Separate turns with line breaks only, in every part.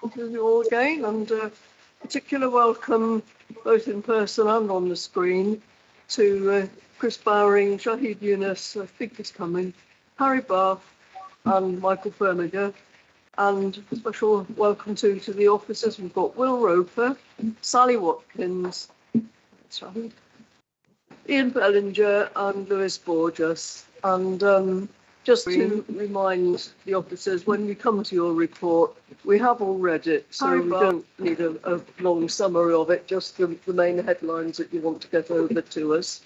to you all again, and particular welcome, both in person and on the screen, to Chris Bowring, Shahid Yunus, I think he's coming, Harry Bath, and Michael Ferniger. And a special welcome to the officers. We've got Will Roper, Sally Watkins, sorry, Ian Bellinger, and Lewis Borges. And just to remind the officers, when we come to your report, we have all read it, so we don't need a long summary of it, just the main headlines that you want to get over to us.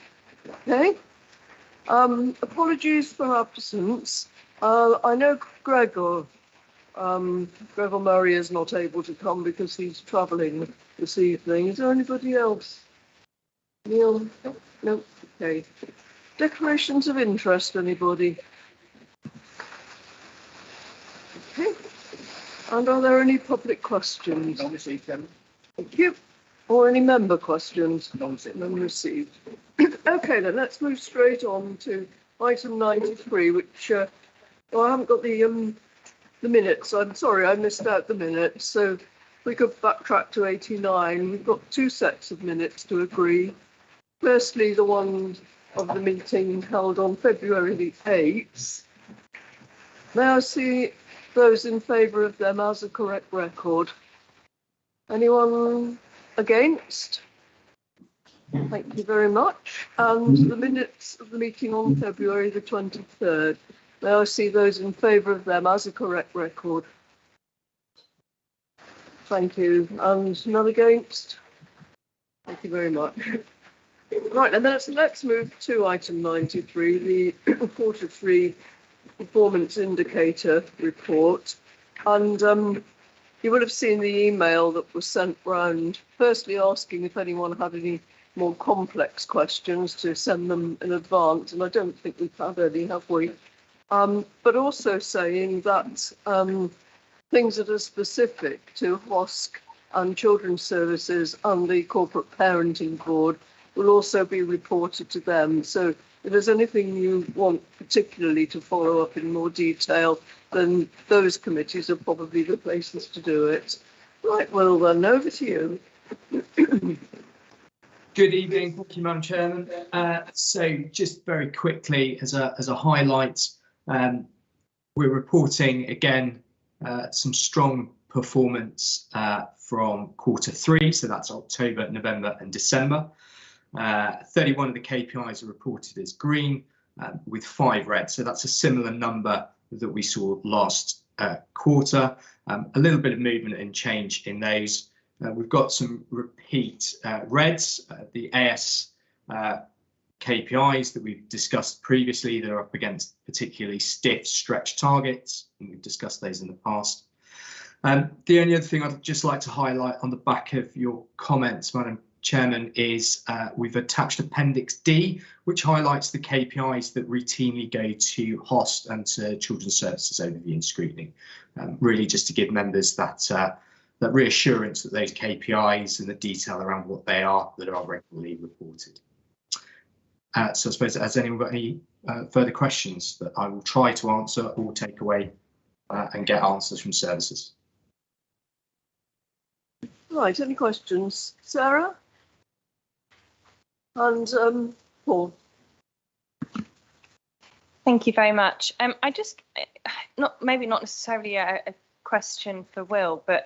Okay? Apologies for absence. I know Gregor Murray is not able to come because he's travelling this evening. Is there anybody else? Neil? No? Okay. Declarations of interest, anybody? Okay. And are there any public questions?
None received, Chairman.
Thank you. Or any member questions?
None received.
None received. Okay, then let's move straight on to item 93, which I haven't got the minutes. I'm sorry, I missed out the minutes. So we could backtrack to 89. We've got two sets of minutes to agree. Firstly, the one of the meeting held on February the 8th. May I see those in favour of them as a correct record? Anyone against? Thank you very much. And the minutes of the meeting on February the 23rd. May I see those in favour of them as a correct record? Thank you. And none against? Thank you very much. Right, and let's move to item 93, the Q3 performance indicator report. And you will have seen the email that was sent round, firstly asking if anyone had any more complex questions to send them in advance, and I don't think we've had any, have we? But also saying that things that are specific to HOSC and Children's Services and the Corporate Parenting Board will also be reported to them. So if there's anything you want particularly to follow up in more detail, then those committees are probably the places to do it. Right, well then, over to you.
Good evening, thank you, Madam Chairman. So just very quickly, as a highlight, we're reporting again some strong performance from Q3, so that's October, November and December. 31 of the KPIs are reported as green, with 5 red, so that's a similar number that we saw last quarter. A little bit of movement and change in those. We've got some repeat reds, the AS KPIs that we've discussed previously that are up against particularly stiff stretch targets, and we've discussed those in the past. The only other thing I'd just like to highlight on the back of your comments, Madam Chairman, is we've attached Appendix D, which highlights the KPIs that routinely go to HOST and to Children's Services Overview and Scrutiny, really just to give members that reassurance that those KPIs and the detail around what they are that are regularly reported. So I suppose, has anyone got any further questions that I will try to answer or take away and get answers from services?
Right, any questions? Sarah? And Paul?
Thank you very much. I just, maybe not necessarily a question for Will, but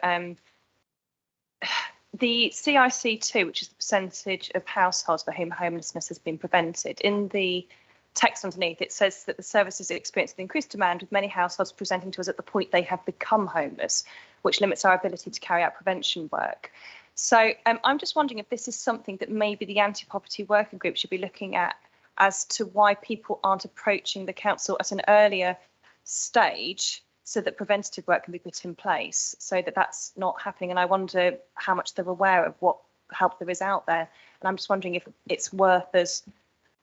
the CIC2, which is the percentage of households for whom homelessness has been prevented, in the text underneath it says that the service is experiencing increased demand, with many households presenting to us at the point they have become homeless, which limits our ability to carry out prevention work. So I'm just wondering if this is something that maybe the anti-poverty working group should be looking at as to why people aren't approaching the council at an earlier stage so that preventative work can be put in place, so that that's not happening. And I wonder how much they're aware of what help there is out there. And I'm just wondering if it's worth us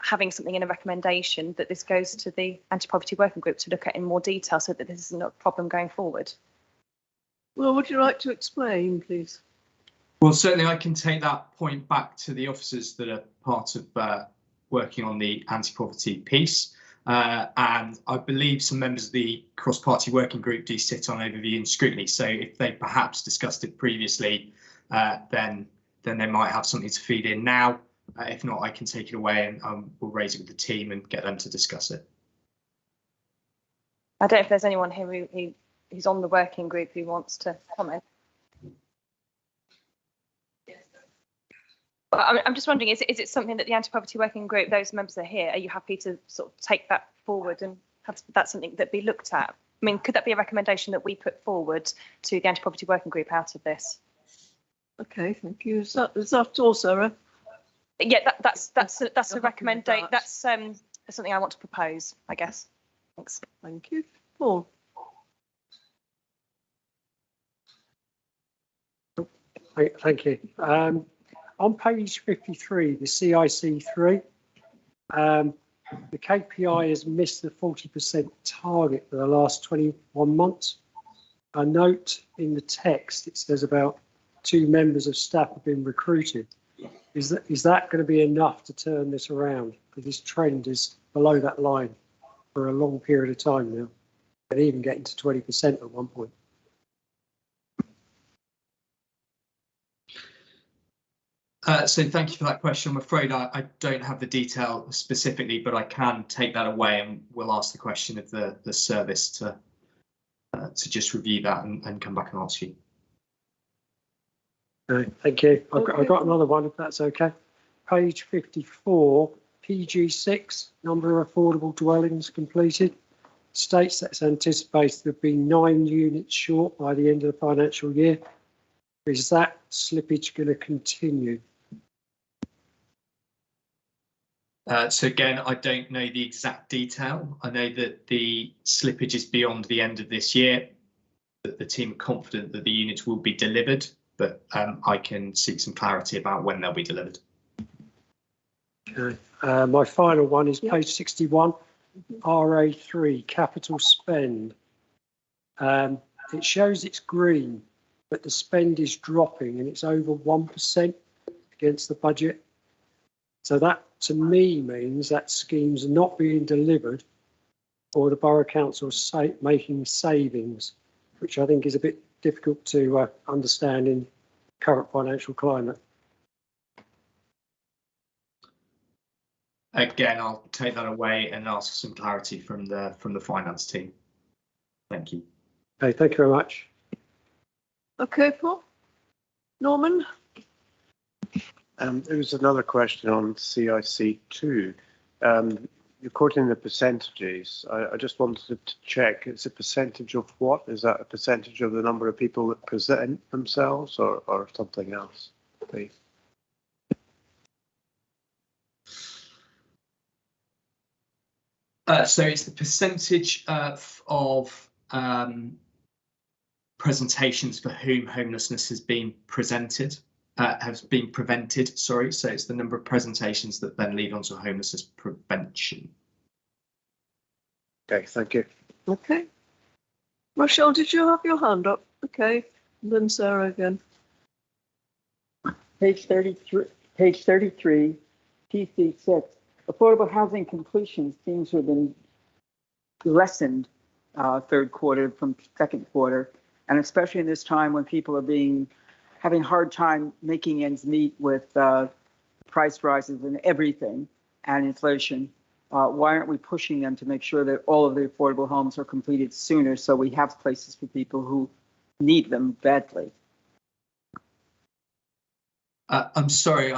having something in a recommendation that this goes to the anti-poverty working group to look at in more detail, so that this isn't a problem going forward.
Well, would you like to explain, please?
Well, certainly I can take that point back to the officers that are part of working on the anti-poverty piece. And I believe some members of the cross-party working group do sit on overview and scrutiny. So if they perhaps discussed it previously, then they might have something to feed in now. If not, I can take it away and we'll raise it with the team and get them to discuss it.
I don't know if there's anyone here who's on the working group who wants to comment. Well, I'm just wondering, is it something that the anti-poverty working group, those members that are here, are you happy to sort of take that forward and have that something that be looked at? I mean, could that be a recommendation that we put forward to the anti-poverty working group out of this?
Okay, thank you. Is that all, Sarah?
Yeah, that's a recommendation. That's something I want to propose, I guess. Thanks.
Thank you. Paul.
Thank you. On page 53, the CIC3, the KPI has missed the 40% target for the last 21 months. I note in the text it says about 2 members of staff have been recruited. Is that going to be enough to turn this around? Because this trend is below that line for a long period of time now, and even getting to 20% at one point.
So thank you for that question. I'm afraid I don't have the detail specifically, but I can take that away and we'll ask the question of the service to just review that and come back and ask you.
Thank you. I've got another one, if that's okay. Page 54, PG6, number of affordable dwellings completed, states that's anticipated to be 9 units short by the end of the financial year. Is that slippage going to continue?
So again, I don't know the exact detail. I know that the slippage is beyond the end of this year, that the team are confident that the units will be delivered, but I can seek some clarity about when they'll be delivered.
Okay. My final one is page 61, RA3, capital spend. It shows it's green, but the spend is dropping and it's over 1% against the budget. So that to me means that scheme's not being delivered or the Borough Council making savings, which I think is a bit difficult to understand in current financial climate.
Again, I'll take that away and ask for some clarity from the finance team. Thank you.
Okay, thank you very much.
Okay, Paul. Norman.
There was another question on CIC2. You're quoting the percentages. I just wanted to check, it's a percentage of what? Is that a percentage of the number of people that present themselves or something else, please?
So it's the percentage of presentations for whom homelessness has been prevented. Sorry, so it's the number of presentations that then lead on to homelessness prevention.
Okay, thank you.
Okay. Rochelle, did you have your hand up? Okay. And then Sarah again.
Page 33, PC6. Affordable housing completion seems to have been lessened third quarter from second quarter, and especially in this time when people are having a hard time making ends meet with price rises and everything and inflation. Why aren't we pushing them to make sure that all of the affordable homes are completed sooner so we have places for people who need them badly?
I'm sorry,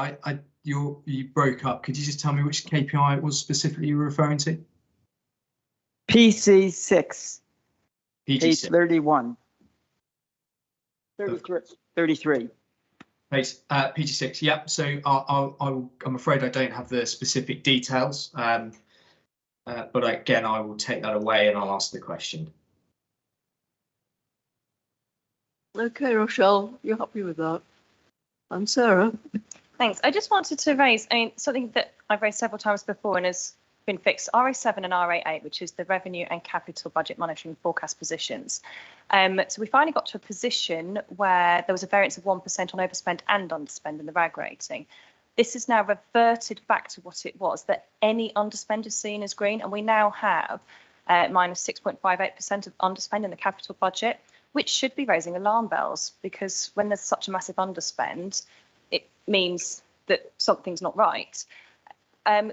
you broke up. Could you just tell me which KPI it was specifically you were referring to?
PC6,
PG6.
page 31. 33.
Page, PG6, yeah. So I'm afraid I don't have the specific details, but again, I will take that away and I'll ask the question.
Okay, Rochelle, you're happy with that? And Sarah?
Thanks. I just wanted to raise, something that I've raised several times before and has been fixed, RA7 and RA8, which is the revenue and capital budget monitoring forecast positions. So we finally got to a position where there was a variance of 1% on overspend and underspend in the RAG rating. This is now reverted back to what it was, that any underspend is seen as green, and we now have minus 6.58% of underspend in the capital budget, which should be raising alarm bells, because when there's such a massive underspend, it means that something's not right.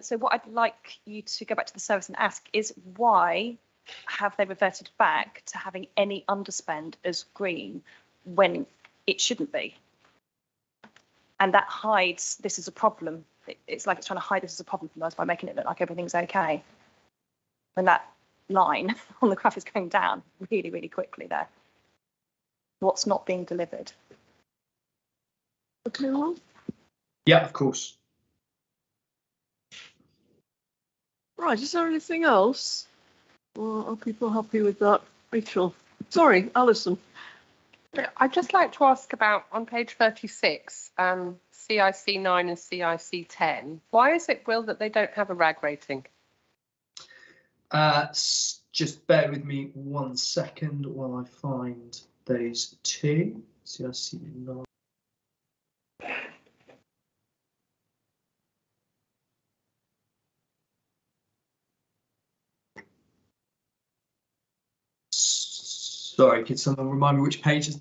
So what I'd like you to go back to the service and ask is, why have they reverted back to having any underspend as green when it shouldn't be? And that hides this is a problem. It's like it's trying to hide this as a problem from us by making it look like everything's okay. When that line on the graph is going down really, really quickly there. What's not being delivered?
Okay, well,
Yeah, of course.
right, is there anything else? Or are people happy with that? Rachel? Sorry, Alison.
I'd just like to ask about, on page 36, CIC 9 and CIC 10. Why is it, Will, that they don't have a RAG rating?
Just bear with me 1 second while I find those two. CIC 9. Sorry, could someone remind me which page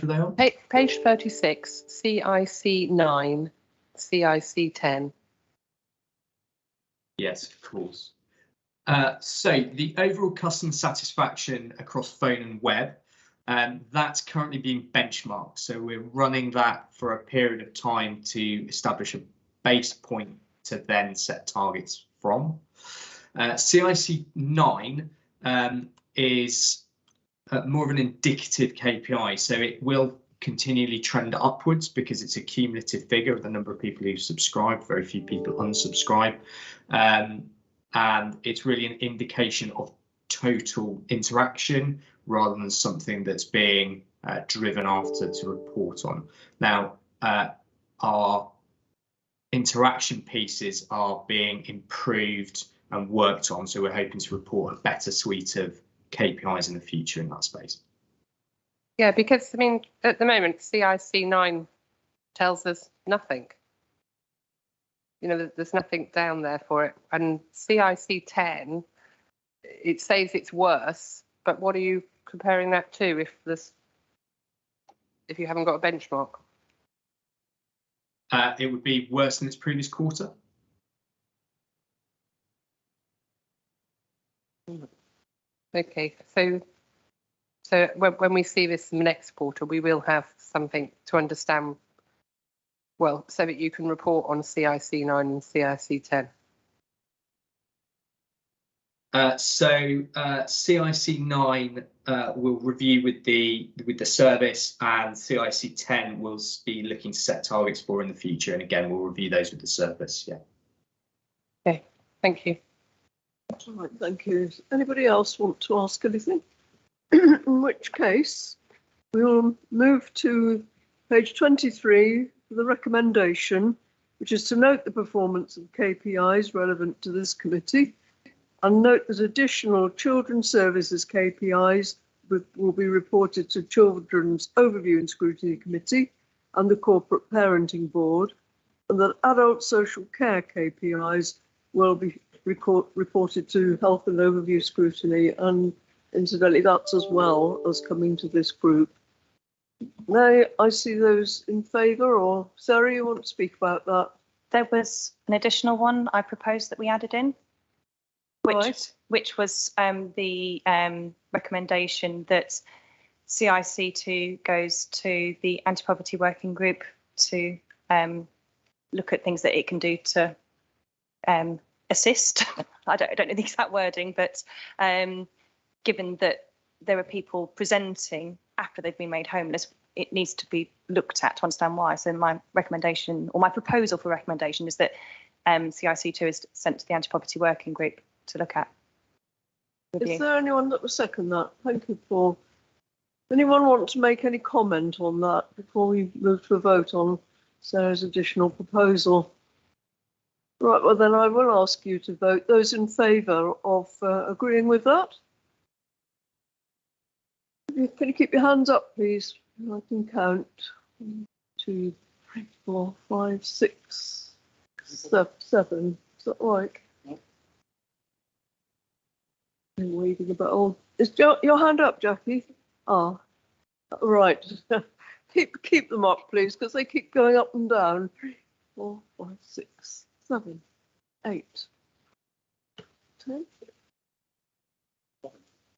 were they on?
Page 36, CIC 9, CIC 10.
Yes, of course. So the overall customer satisfaction across phone and web, that's currently being benchmarked. So we're running that for a period of time to establish a base point to then set targets from. CIC 9 is more of an indicative KPI, so it will continually trend upwards because it's a cumulative figure of the number of people who subscribe. Very few people unsubscribe, and it's really an indication of total interaction rather than something that's being driven after to report on. Now, our interaction pieces are being improved and worked on, so we're hoping to report a better suite of KPIs in the future in that space.
Yeah, because I mean, at the moment, CIC 9 tells us nothing. You know, there's nothing down there for it. And CIC 10, it says it's worse, but what are you comparing that to if you haven't got a benchmark?
It would be worse than its previous quarter.
Okay, so when we see this in the next quarter, we will have something to understand, well, so that you can report on CIC 9 and CIC 10.
CIC 9 will review with the service, and CIC 10 will be looking to set targets for in the future. And again, we'll review those with the service. Yeah.
Okay, thank you.
All right, thank you. Does anybody else want to ask anything? In which case, we'll move to page 23 for the recommendation, which is to note the performance of KPIs relevant to this committee, and note that additional children's services KPIs will be reported to Children's Overview and Scrutiny Committee and the Corporate Parenting Board, and that adult social care KPIs will be reported to Health and Overview Scrutiny, and incidentally that's as well as coming to this group. Now I see those in favour, or Sarah, you want to speak about that?
There was an additional one I proposed that we added in, which was the recommendation that CIC2 goes to the anti-poverty working group to look at things that it can do to assist. I don't know the exact wording, but given that there are people presenting after they've been made homeless, it needs to be looked at to understand why. So my recommendation, or my proposal for recommendation, is that CIC2 is sent to the anti-poverty working group to look at. Review.
Is there anyone that will second that? Thank you, Paul. Anyone want to make any comment on that before we move to a vote on Sarah's additional proposal? Right, well then I will ask you to vote. Those in favour of agreeing with that? Can you keep your hands up, please? I can count. 1, 2, 3, 4, 5, 6. 7. Is that right? I'm waving about. Oh, is your hand up, Jackie? Ah, right. keep them up, please, because they keep going up and down. 4, 5, 6, 7, 8, 10,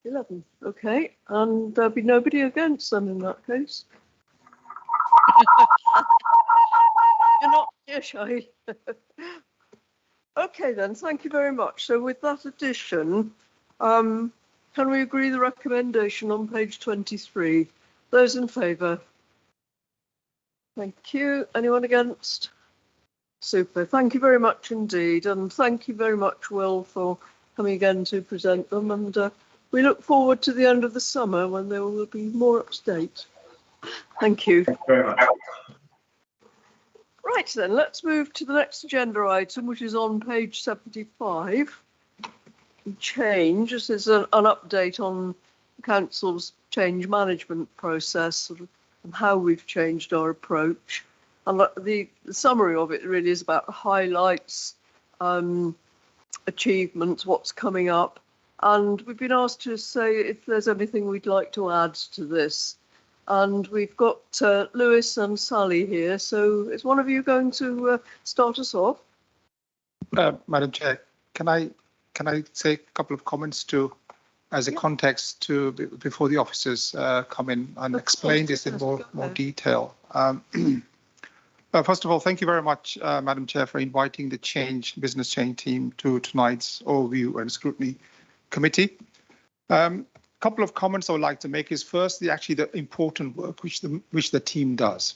11. Okay, and there'll be nobody against them in that case. You're not shy. Okay then, thank you very much. So with that addition, can we agree the recommendation on page 23? Those in favour? Thank you. Anyone against? Super. Thank you very much indeed. And thank you very much, Will, for coming again to present them. And we look forward to the end of the summer when there will be more up to date. Thank you.
Thank you very much.
Right then, let's move to the next agenda item, which is on page 75. Change. This is an update on the council's change management process and how we've changed our approach. And the summary of it really is about highlights, achievements, what's coming up. And we've been asked to say if there's anything we'd like to add to this. And we've got Lewis and Sally here. So is one of you going to start us off?
Madam Chair, can I say a couple of comments as a context to before the officers come in and explain this in more detail? First of all, thank you very much, Madam Chair, for inviting the business change team to tonight's overview and scrutiny committee. Couple of comments I would like to make is firstly actually the important work which the team does.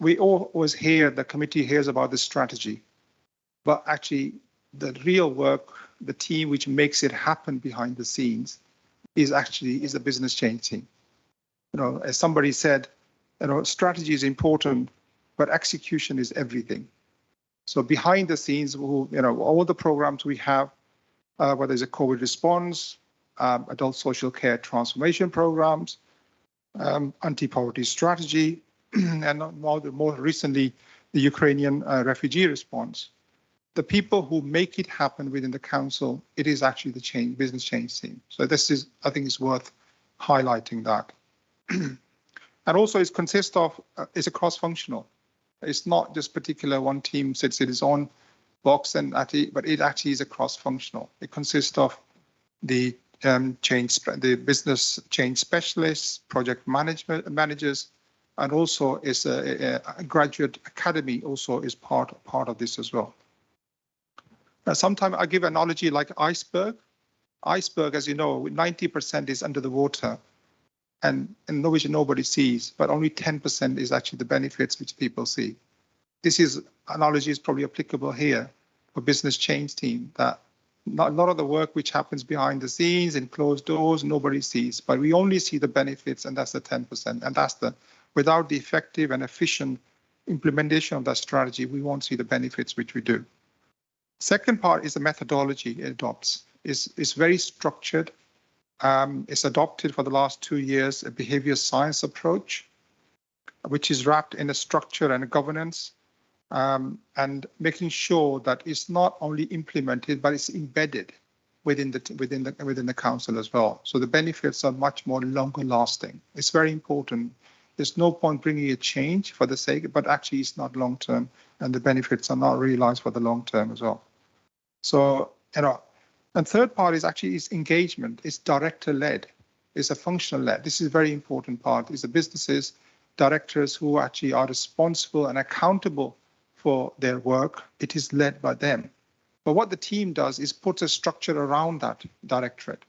We always hear, the committee hears about the strategy, but actually the real work, the team which makes it happen behind the scenes is the business change team. You know, as somebody said, you know, strategy is important, but execution is everything. So behind the scenes, you know, all the programs we have, whether it's a COVID response, adult social care transformation programs, anti-poverty strategy, and more recently, the Ukrainian refugee response. The people who make it happen within the council, it is actually the business change team. So this is, I think it's worth highlighting that. And also it consists of, it's a cross-functional. It's not just particular one team sits in its own box, but it actually is a cross-functional. It consists of the business change specialists, project managers, and also is a graduate academy also is part of this as well. Now, sometimes I give an analogy like iceberg. Iceberg, as you know, 90% is under the water, and which nobody sees, but only 10% is actually the benefits which people see. This analogy is probably applicable here for business change team, that a lot of the work which happens behind the scenes in closed doors, nobody sees, but we only see the benefits, and that's the 10%. And that's without the effective and efficient implementation of that strategy, we won't see the benefits which we do. Second part is the methodology it adopts. It's very structured. It's adopted for the last 2 years, a behavior science approach, which is wrapped in a structure and a governance, and making sure that it's not only implemented, but it's embedded within the council as well. So the benefits are much more longer lasting. It's very important. There's no point bringing a change for the sake, but actually it's not long term, and the benefits are not realized for the long term as well. So, you know, and third part is engagement. It's director led. It's a functional led. This is a very important part. It's the businesses, directors who actually are responsible and accountable for their work. It is led by them. But what the team does is puts a structure around that directorate,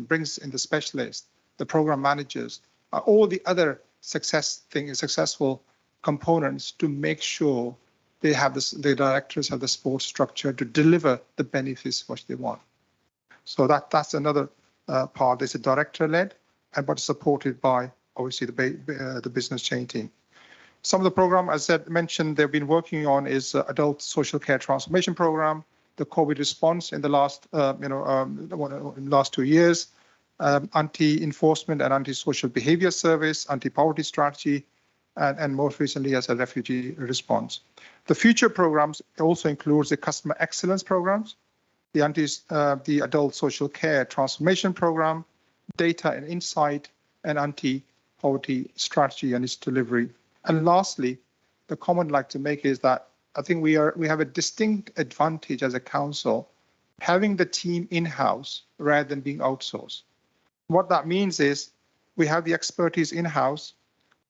brings in the specialists, the program managers, all the other successful components to make sure they have the directors have the support structure to deliver the benefits which they want. So that's another part. It's a director-led, but supported by obviously the business change team. Some of the program, as I mentioned, they've been working on is adult social care transformation program, the COVID response in the last last 2 years, anti-enforcement and anti-social behavior service, anti-poverty strategy, and most recently as a refugee response. The future programs also includes the customer excellence programs, the adult social care transformation program, data and insight, and anti-poverty strategy and its delivery. And lastly, the comment I'd like to make is that I think we have a distinct advantage as a council having the team in-house rather than being outsourced. What that means is we have the expertise in-house,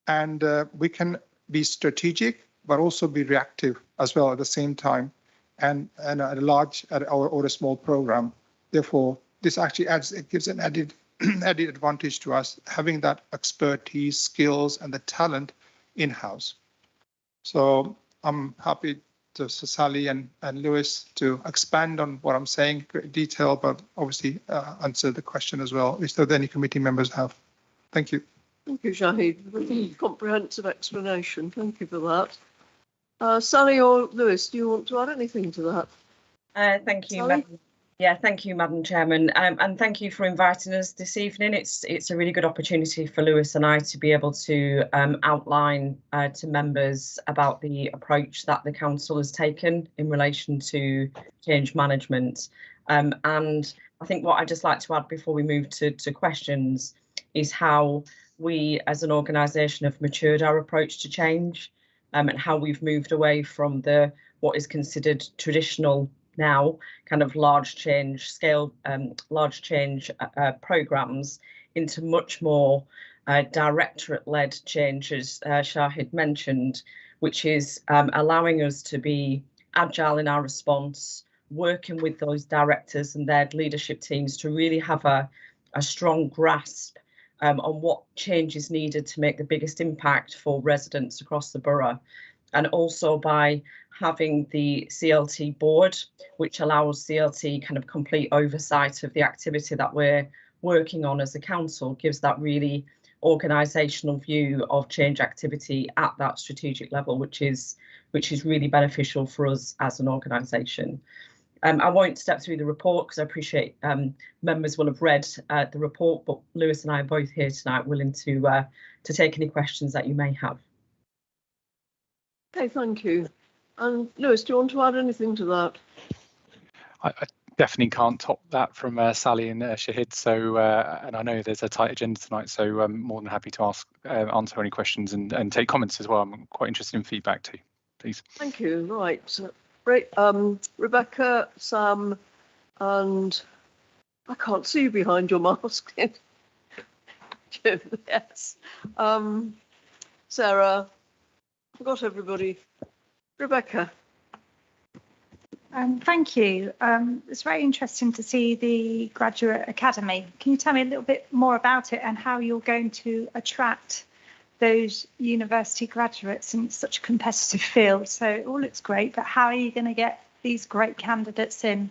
and we can be strategic but also be reactive as well at the same time, and at a large or a small program. Therefore, this actually gives an added advantage to us having that expertise, skills, and the talent in-house. So I'm happy to Sally and Lewis to expand on what I'm saying in great detail, but obviously answer the question as well if there are any committee members have. Thank you.
Thank you, Shahid. Comprehensive explanation. Thank you for that. Sally or Lewis, do you want to add anything to that?
Thank you,
Sally?
thank you, Madam Chairman, and thank you for inviting us this evening. It's a really good opportunity for Lewis and I to be able to outline to members about the approach that the council has taken in relation to change management. And I think what I'd just like to add before we move to questions is how we as an organisation have matured our approach to change, and how we've moved away from what is considered traditional now kind of large change programs into much more directorate-led change, as Shahid mentioned, which is allowing us to be agile in our response, working with those directors and their leadership teams to really have a strong grasp on what change is needed to make the biggest impact for residents across the borough. And also by having the CLT board, which allows CLT kind of complete oversight of the activity that we're working on as a council, gives that really organisational view of change activity at that strategic level, which is really beneficial for us as an organisation. I won't step through the report because I appreciate members will have read the report, but Lewis and I are both here tonight willing to take any questions that you may have.
Okay, thank you. And Lewis, do you want to add anything to that?
I definitely can't top that from Sally and Shahid. So, and I know there's a tight agenda tonight, so I'm more than happy to answer any questions and take comments as well. I'm quite interested in feedback too, please.
Thank you. Right. Great. Rebecca, Sam, and I can't see you behind your mask. Jim, yes. Sarah. Forgot everybody. Rebecca.
Thank you. It's very interesting to see the Graduate Academy. Can you tell me a little bit more about it and how you're going to attract those university graduates in such a competitive field? So it all looks great, but how are you going to get these great candidates in?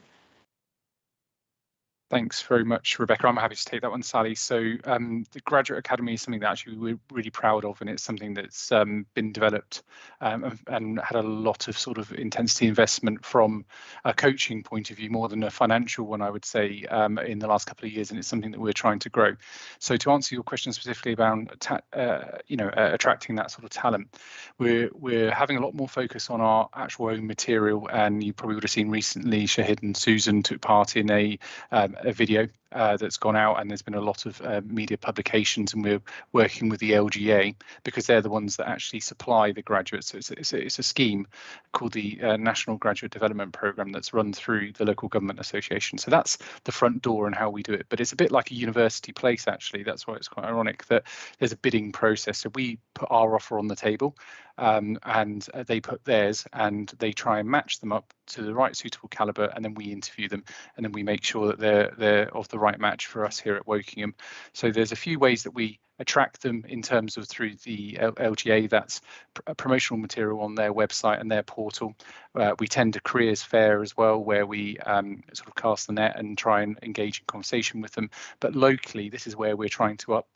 Thanks very much, Rebecca. I'm happy to take that one, Sally. So the Graduate Academy is something that actually we're really proud of, and it's something that's been developed and had a lot of sort of intensity investment from a coaching point of view, more than a financial one, I would say, in the last couple of years, and it's something that we're trying to grow. So to answer your question specifically about attracting that sort of talent, we're having a lot more focus on our actual own material, and you probably would have seen recently Shahid and Susan took part in a video that's gone out, and there's been a lot of media publications, and we're working with the LGA because they're the ones that actually supply the graduates. So it's a scheme called the National Graduate Development Programme that's run through the local government association. So that's the front door and how we do it. But it's a bit like a university place, actually. That's why it's quite ironic that there's a bidding process. So we put our offer on the table, and they put theirs, and they try and match them up to the right suitable calibre, and then we interview them, and then we make sure that they're of the right match for us here at Wokingham. So there's a few ways that we attract them in terms of through the LGA. That's promotional material on their website and their portal. We tend a careers fair as well, where we sort of cast the net and try and engage in conversation with them. But locally, this is where we're trying to up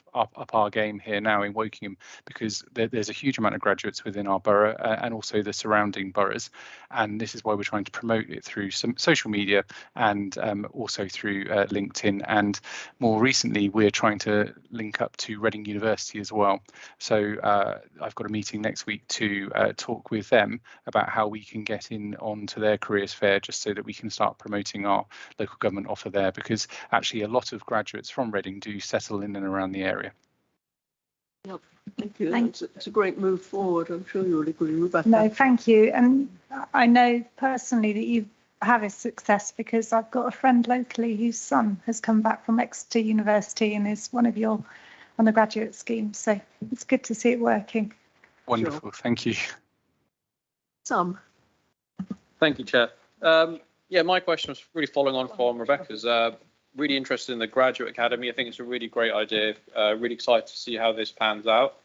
our game here now in Wokingham, because there's a huge amount of graduates within our borough and also the surrounding boroughs, and this is why we're trying to promote it through some social media and also through LinkedIn, and more recently we're trying to link up to Reading Reading University as well. So I've got a meeting next week to talk with them about how we can get in onto their careers fair, just so that we can start promoting our local government offer there, because actually a lot of graduates from Reading do settle in and around the area.
Yep. Thank you. It's a great move forward. I'm sure you'll agree, Rebecca.
No, thank you. And I know personally that you have a success, because I've got a friend locally whose son has come back from Exeter University and is one of your undergraduate schemes. So it's good to see it working.
Wonderful. Sure. Thank you.
Sam.
Thank you, Chair. Yeah, my question was really following on from Rebecca's. Really interested in the Graduate Academy. I think it's a really great idea. Really excited to see how this pans out.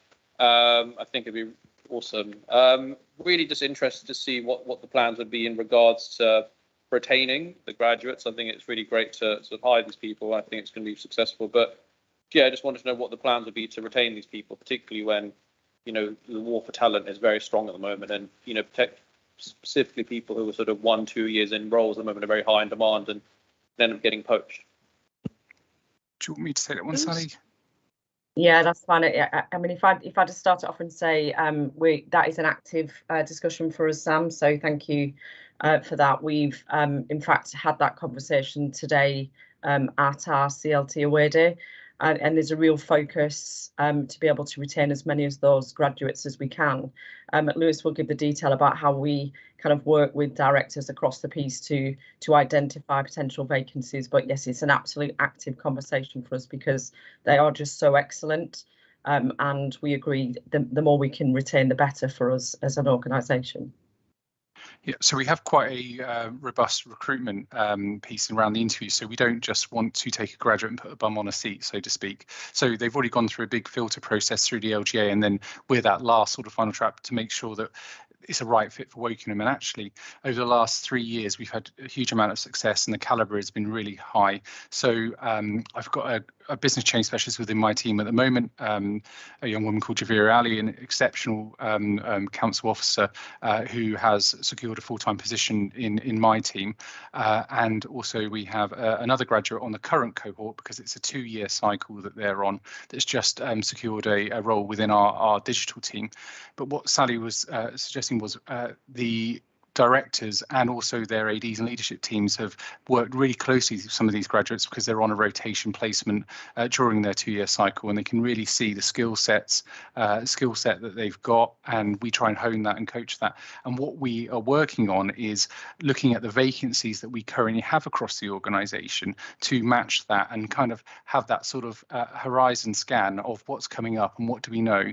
I think it'd be awesome. Really just interested to see what the plans would be in regards to retaining the graduates. I think it's really great to sort of hire these people. I think it's going to be successful. But yeah, I just wanted to know what the plans would be to retain these people, particularly when, you know, the war for talent is very strong at the moment, and, you know, specifically people who are sort of 1-2 years in roles at the moment are very high in demand and end up getting poached.
Do you want me to take that one, Sally?
Yeah, that's fine. I mean, if I just start it off and say that is an active discussion for us, Sam. So thank you for that. We've in fact had that conversation today at our CLT away day, and there's a real focus to be able to retain as many of those graduates as we can. Lewis will give the detail about how we kind of work with directors across the piece to identify potential vacancies. But yes, it's an absolute active conversation for us, because they are just so excellent. And we agree the more we can retain, the better for us as an organisation.
Yeah, so we have quite a robust recruitment piece around the interview. So we don't just want to take a graduate and put a bum on a seat, so to speak. So they've already gone through a big filter process through the LGA, and then we're that last sort of final trap to make sure that it's a right fit for Wokingham. And actually, over the last 3 years, we've had a huge amount of success, and the calibre has been really high. So I've got a business change specialist within my team at the moment, a young woman called Javira Ali, an exceptional council officer who has secured a full-time position in my team. And also we have another graduate on the current cohort, because it's a 2-year cycle that they're on, that's just secured a role within our digital team. But what Sally was suggesting was the directors and also their ADs and leadership teams have worked really closely with some of these graduates, because they're on a rotation placement during their 2-year cycle, and they can really see the skill set that they've got, and we try and hone that and coach that. And what we are working on is looking at the vacancies that we currently have across the organisation to match that, and kind of have that sort of horizon scan of what's coming up and what do we know.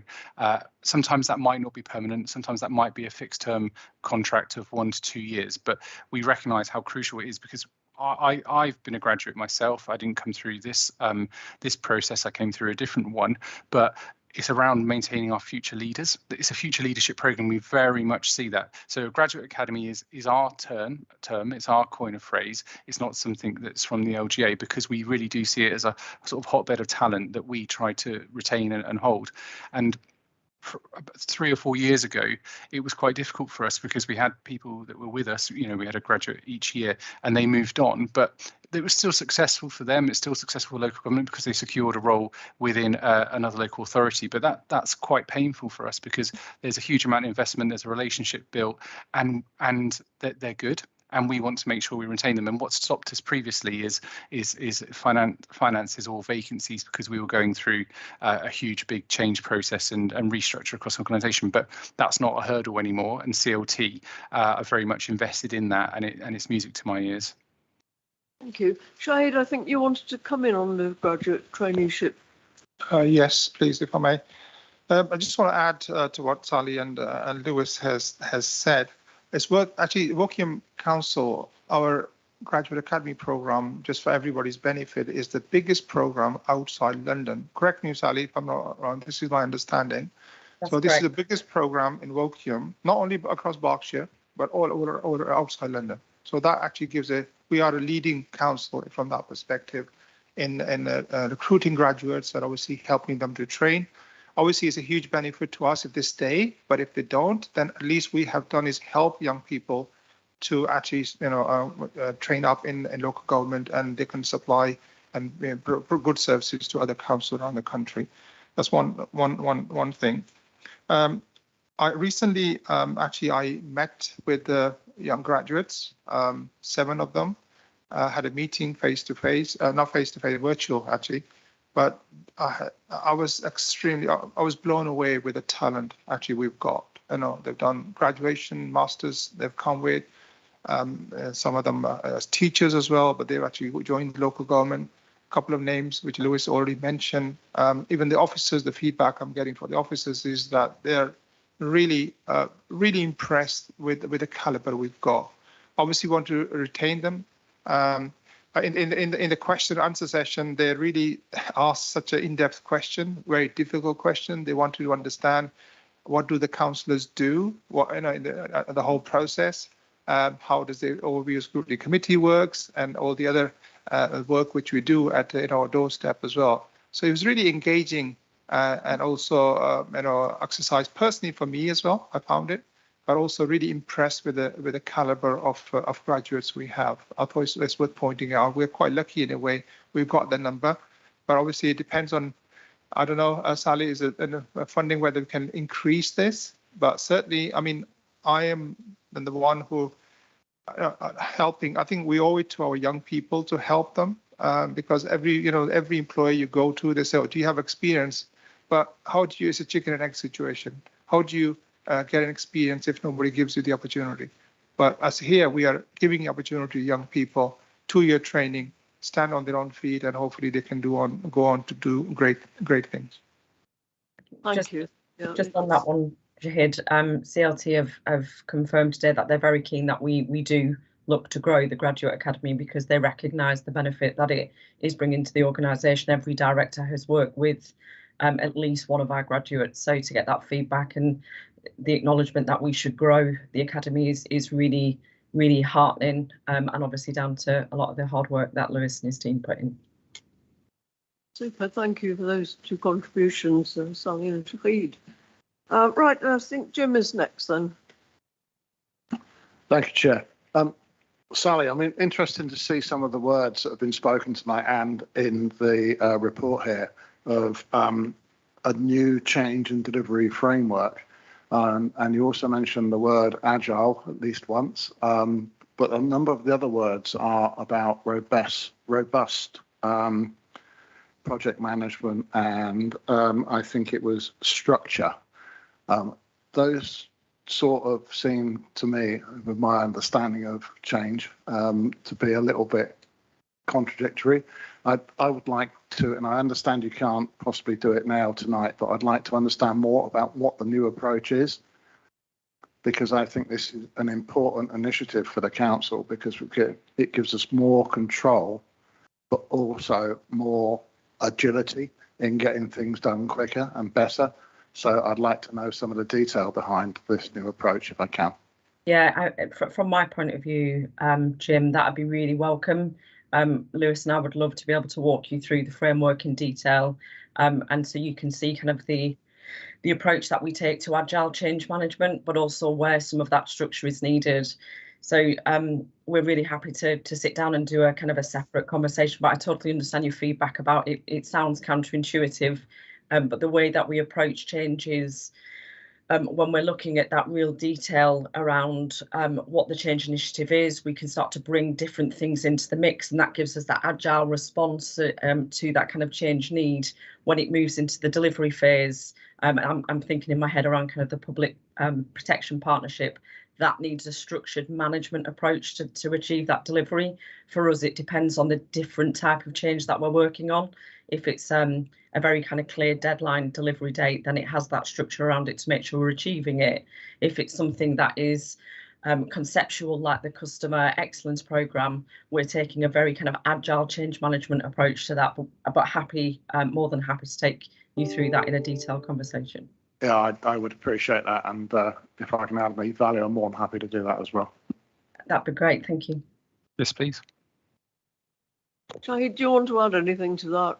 Sometimes that might not be permanent, sometimes that might be a fixed term contract of 1 to 2 years, but we recognise how crucial it is, because I've been a graduate myself. I didn't come through this process, I came through a different one, but it's around maintaining our future leaders. It's a future leadership programme. We very much see that. So Graduate Academy is our term, it's our coin of phrase. It's not something that's from the LGA, because we really do see it as a sort of hotbed of talent that we try to retain and hold. And 3 or 4 years ago, it was quite difficult for us, because we had people that were with us, you know, we had a graduate each year and they moved on, but it was still successful for them. It's still successful for local government, because they secured a role within another local authority. But that's quite painful for us, because there's a huge amount of investment, there's a relationship built, and they're good. And we want to make sure we retain them. And what stopped us previously is finances or vacancies, because we were going through a huge, big change process and restructure across the organisation. But that's not a hurdle anymore. And CLT are very much invested in that, and it's music to my ears.
Thank you. Shahid, I think you wanted to come in on the graduate traineeship.
Yes, please, if I may. I just want to add to what Sally and Lewis has said. It's worth actually Wokingham Council, our Graduate Academy program, just for everybody's benefit, is the biggest program outside London. Correct me, Sally, if I'm not wrong. This is my understanding.
That's
so this
correct.
is the biggest program in Wokingham, not only across Berkshire, but all over outside London. So that actually we are a leading council from that perspective in recruiting graduates and obviously helping them to train. Obviously, it's a huge benefit to us if they stay, but if they don't, then at least we have done is help young people to actually, train up in local government, and they can supply and good services to other councils around the country. That's one thing. I recently actually I met with the young graduates, 7 of them, had a meeting face to face, not face to face, virtual actually, but I was I was blown away with the talent actually we've got. You know, they've done graduation, masters, they've come with some of them as teachers as well, but they've actually joined local government. A couple of names which Lewis already mentioned. Even the officers, the feedback I'm getting from the officers is that they're really impressed with the caliber we've got. Obviously want to retain them. In the question and answer session, they really asked such an in-depth question, very difficult question. They want to understand what do the councillors do, what, you know, in the whole process, how does the overview scrutiny committee works, and all the other work which we do at our doorstep as well. So it was really engaging and also exercise personally for me as well. I found it, but also really impressed with the caliber of graduates we have. I thought it's worth pointing out. We're quite lucky in a way. We've got the number, but obviously it depends on, I don't know, Sally, is it funding whether we can increase this? But certainly, I mean, I am the one who helping. I think we owe it to our young people to help them because every employer you go to, they say, oh, do you have experience? But how do you, it's a chicken and egg situation. How do you get an experience if nobody gives you the opportunity? But as here, we are giving the opportunity to young people, 2-year training, stand on their own feet, and hopefully they can go on to do great things.
Thank you. Yeah.
Just on that one, Shahid, CLT have confirmed today that they're very keen that we do look to grow the Graduate Academy because they recognise the benefit that it is bringing to the organisation. Every director has worked with at least one of our graduates, so to get that feedback and the acknowledgement that we should grow the academy is really heartening, and obviously down to a lot of the hard work that Lewis and his team put in.
Super, thank you for those 2 contributions, Sally and Shahid. Right, I think Jim is next then.
Thank you, Chair. Sally, I mean, interesting to see some of the words that have been spoken tonight and in the report here of a new change and delivery framework. And you also mentioned the word agile at least once, but a number of the other words are about robust project management, and I think it was structure. Those sort of seem to me, with my understanding of change, to be a little bit contradictory. I would like to, and I understand you can't possibly do it now tonight, but I'd like to understand more about what the new approach is, because I think this is an important initiative for the council because it gives us more control, but also more agility in getting things done quicker and better. So I'd like to know some of the detail behind this new approach if I can.
Yeah, from my point of view, Jim, that would be really welcome. Lewis and I would love to be able to walk you through the framework in detail, and so you can see kind of the approach that we take to agile change management, but also where some of that structure is needed. So we're really happy to sit down and do a kind of a separate conversation, but I totally understand your feedback about it. It sounds counterintuitive, but the way that we approach change is when we're looking at that real detail around what the change initiative is, we can start to bring different things into the mix, and that gives us that agile response to that kind of change need when it moves into the delivery phase. I'm thinking in my head around kind of the public protection partnership. That needs a structured management approach to achieve that delivery. For us, it depends on the different type of change that we're working on. If it's a very kind of clear deadline delivery date, then it has that structure around it to make sure we're achieving it. If it's something that is conceptual, like the customer excellence program, we're taking a very kind of agile change management approach to that, but more than happy to take you through that in a detailed conversation.
Yeah, I would appreciate that, and if I can add my value, I'm more than happy to do that as well.
That'd be great, thank you.
Yes, please.
Shahid, do you want to add anything to that?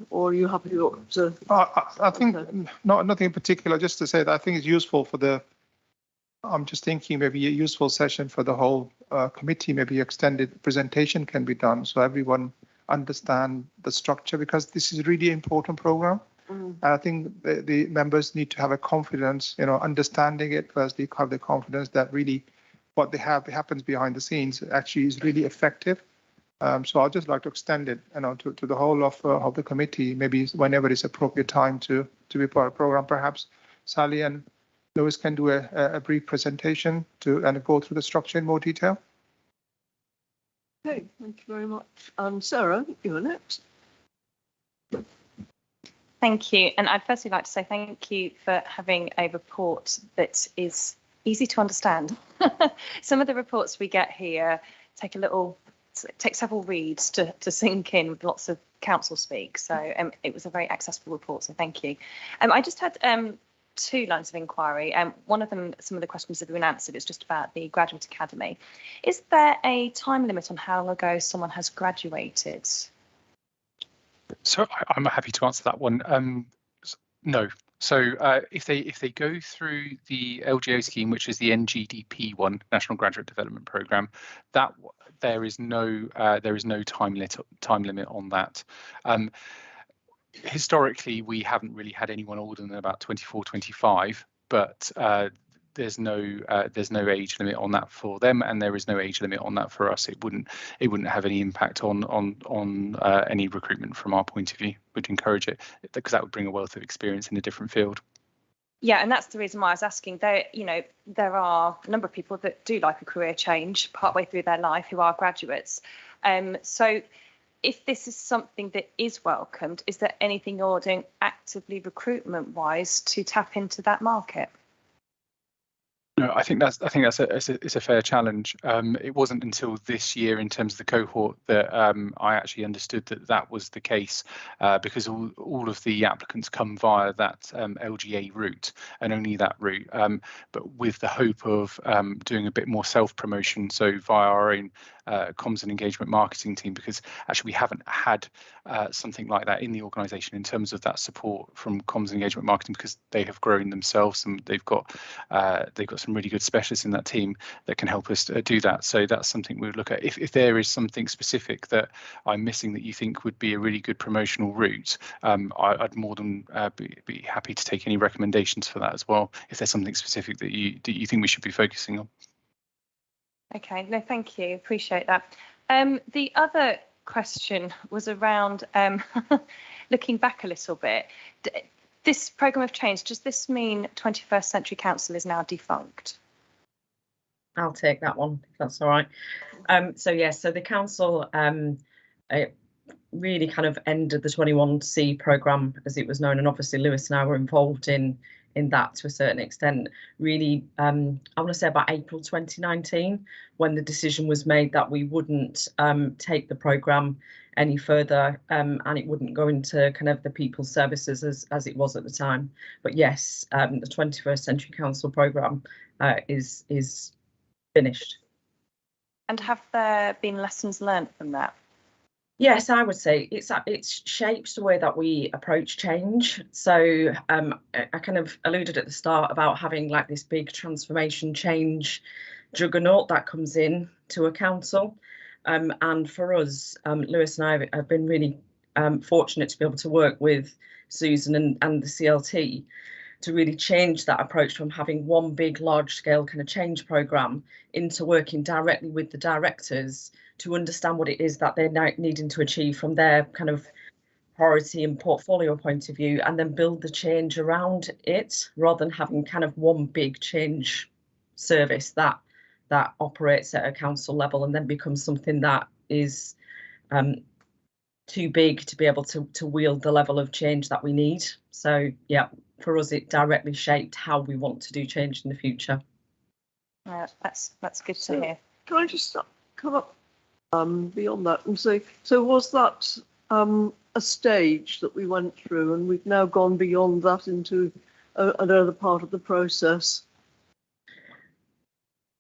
Or are you happy to?
I think nothing in particular, just to say that I think it's useful for the, I'm just thinking maybe a useful session for the whole committee, maybe extended presentation can be done so everyone understand the structure, because this is a really important program. And I think the members need to have a confidence, understanding it firstly, have the confidence that really what they have happens behind the scenes actually is really effective. So I'd just like to extend it, to the whole of the committee, maybe whenever it's appropriate time to be part of the program. Perhaps Sally and Lewis can do a brief presentation and go through the structure in more detail.
Okay, thank you very much. Sarah, you're next.
Thank you. And I'd firstly like to say thank you for having a report that is easy to understand. Some of the reports we get here take several reads to sink in with lots of council speak. So it was a very accessible report, so thank you. I just had 2 lines of inquiry. One of them, some of the questions have been answered. It's just about the Graduate Academy. Is there a time limit on how long ago someone has graduated?
So I'm happy to answer that one. No. So if they go through the LGO scheme, which is the NGDP one, National Graduate Development Programme, that there is no time limit on that. Historically, we haven't really had anyone older than about 24, 25, but there's no age limit on that for them, and there is no age limit on that for us. It wouldn't have any impact on any recruitment from our point of view. We'd encourage it because that would bring a wealth of experience in a different field.
Yeah, and that's the reason why I was asking. There are a number of people that do like a career change partway through their life who are graduates. So if this is something that is welcomed, is there anything you're doing actively recruitment-wise to tap into that market?
No, I think that's a fair challenge. It wasn't until this year, in terms of the cohort, that I actually understood that was the case, because all of the applicants come via that LGA route, and only that route. But with the hope of doing a bit more self-promotion, so via our own comms and engagement marketing team, because actually we haven't had something like that in the organisation in terms of that support from comms and engagement marketing, because they have grown themselves and they've got some really good specialists in that team that can help us do that. So that's something we would look at. If there is something specific that I'm missing that you think would be a really good promotional route, I'd more than be happy to take any recommendations for that as well, if there's something specific that you think we should be focusing on.
Okay, no, thank you. Appreciate that. The other question was around looking back a little bit. This programme of change, does this mean 21st Century Council is now defunct?
I'll take that one, if that's all right. So the council really kind of ended the 21C programme as it was known, and obviously Lewis and I were involved in that to a certain extent. Really, I want to say about April 2019, when the decision was made that we wouldn't take the programme any further, and it wouldn't go into kind of the people's services as it was at the time. But yes, the 21st Century Council programme is finished.
And have there been lessons learned from that?
Yes, I would say it shapes the way that we approach change. So I kind of alluded at the start about having like this big transformation change juggernaut that comes in to a council. And for us, Lewis and I have been really fortunate to be able to work with Susan and the CLT to really change that approach from having one big, large scale kind of change programme into working directly with the directors to understand what it is that they're now needing to achieve from their kind of priority and portfolio point of view, and then build the change around it, rather than having kind of one big change service that operates at a council level and then becomes something that is too big to be able to wield the level of change that we need. So yeah, for us, it directly shaped how we want to do change in the future.
That's good to hear.
Can I just come up beyond that and say, so was that a stage that we went through, and we've now gone beyond that into another part of the process?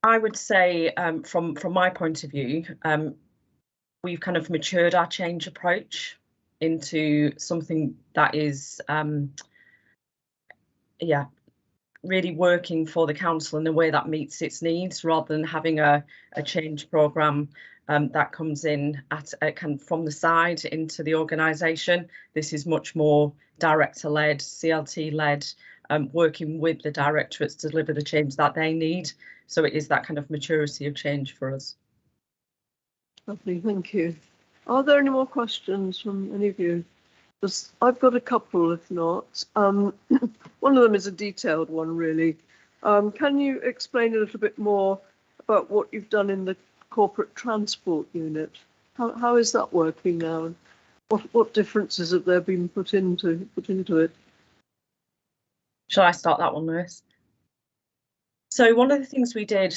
I would say, from my point of view, we've kind of matured our change approach into something that is, really working for the council in a way that meets its needs, rather than having a change programme that comes in at kind of from the side into the organisation. This is much more director-led, CLT-led, working with the directorates to deliver the change that they need. So it is that kind of maturity of change for us.
Lovely, thank you. Are there any more questions from any of you? I've got a couple, if not. One of them is a detailed one, really. Can you explain a little bit more about what you've done in the corporate transport unit? How is that working now? And what differences have there been put into it?
Shall I start that one, Lewis? So one of the things we did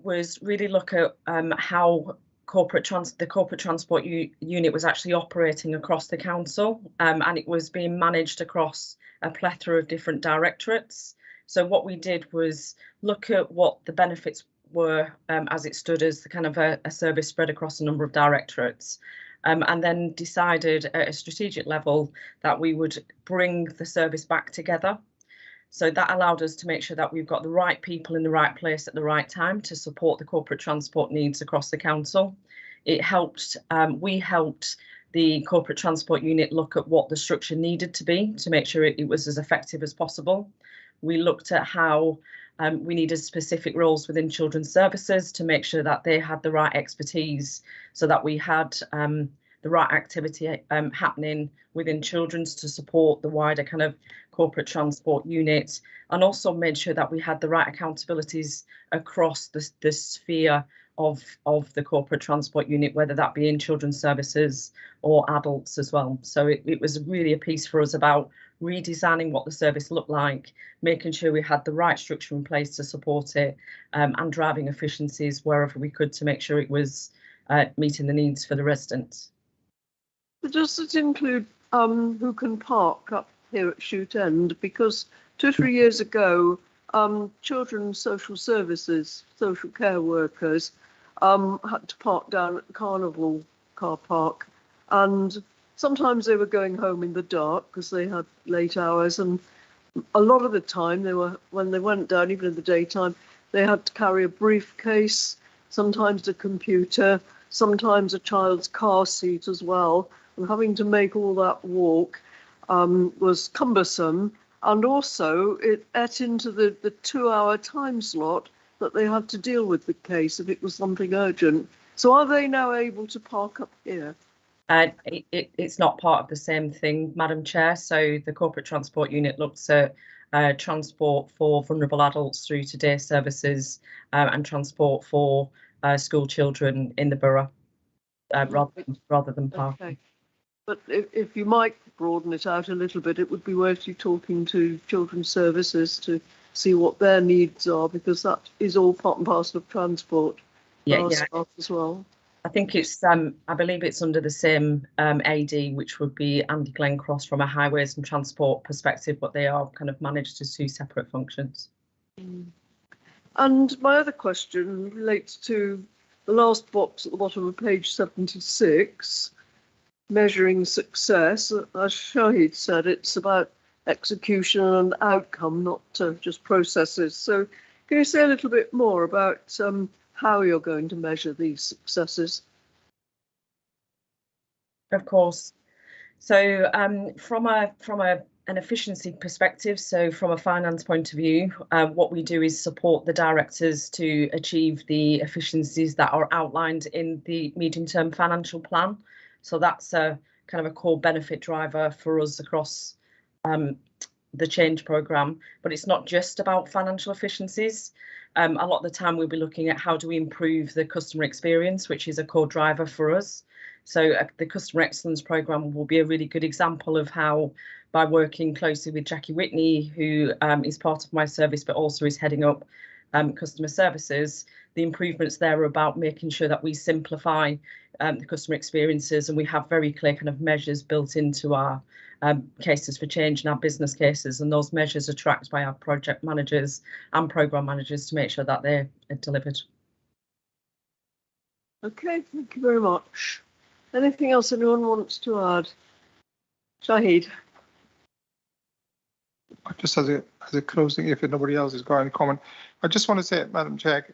was really look at how the corporate transport unit was actually operating across the council, and it was being managed across a plethora of different directorates. So what we did was look at what the benefits were as it stood as the kind of a service spread across a number of directorates, and then decided at a strategic level that we would bring the service back together. So that allowed us to make sure that we've got the right people in the right place at the right time to support the corporate transport needs across the council. It helped, we helped the corporate transport unit look at what the structure needed to be to make sure it was as effective as possible. We looked at how we needed specific roles within children's services to make sure that they had the right expertise, so that we had the right activity happening within children's to support the wider kind of corporate transport unit, and also made sure that we had the right accountabilities across the sphere of the corporate transport unit, whether that be in children's services or adults as well. So it was really a piece for us about redesigning what the service looked like, making sure we had the right structure in place to support it, and driving efficiencies wherever we could to make sure it was meeting the needs for the residents.
Does it include who can park up here at Shoot End? Because 2 or 3 years ago, children's social services, social care workers had to park down at the Carnival car park, and sometimes they were going home in the dark because they had late hours, and a lot of the time when they went down, even in the daytime, they had to carry a briefcase, sometimes a computer, sometimes a child's car seat as well, and having to make all that walk was cumbersome, and also it ate into the 2-hour time slot that they had to deal with the case if it was something urgent. So are they now able to park up here?
It's not part of the same thing, Madam Chair. So the corporate transport unit looks at transport for vulnerable adults through to day services, and transport for school children in the borough, rather than parking.
Okay. But if you might broaden it out a little bit, it would be worth you talking to children's services to see what their needs are, because that is all part and parcel of transport staff as well.
I think it's, I believe it's under the same AD, which would be Andy Glencross from a highways and transport perspective, but they are kind of managed as 2 separate functions.
And my other question relates to the last box at the bottom of page 76, measuring success. As Shahid said, it's about execution and outcome, not just processes. So can you say a little bit more about how you're going to measure these successes?
Of course. So from an efficiency perspective, so from a finance point of view, what we do is support the directors to achieve the efficiencies that are outlined in the medium-term financial plan. So that's a kind of a core benefit driver for us across the change programme. But it's not just about financial efficiencies. A lot of the time we'll be looking at how do we improve the customer experience, which is a core driver for us. So the Customer Excellence Programme will be a really good example of how, by working closely with Jackie Whitney, who is part of my service, but also is heading up customer services, the improvements there are about making sure that we simplify the customer experiences, and we have very clear kind of measures built into our cases for change and our business cases, and those measures are tracked by our project managers and programme managers to make sure that they're delivered.
Okay, thank you very much. Anything else anyone wants to add? Shahid?
Just as a closing, if nobody else has got any comment, I just want to say, Madam Chair,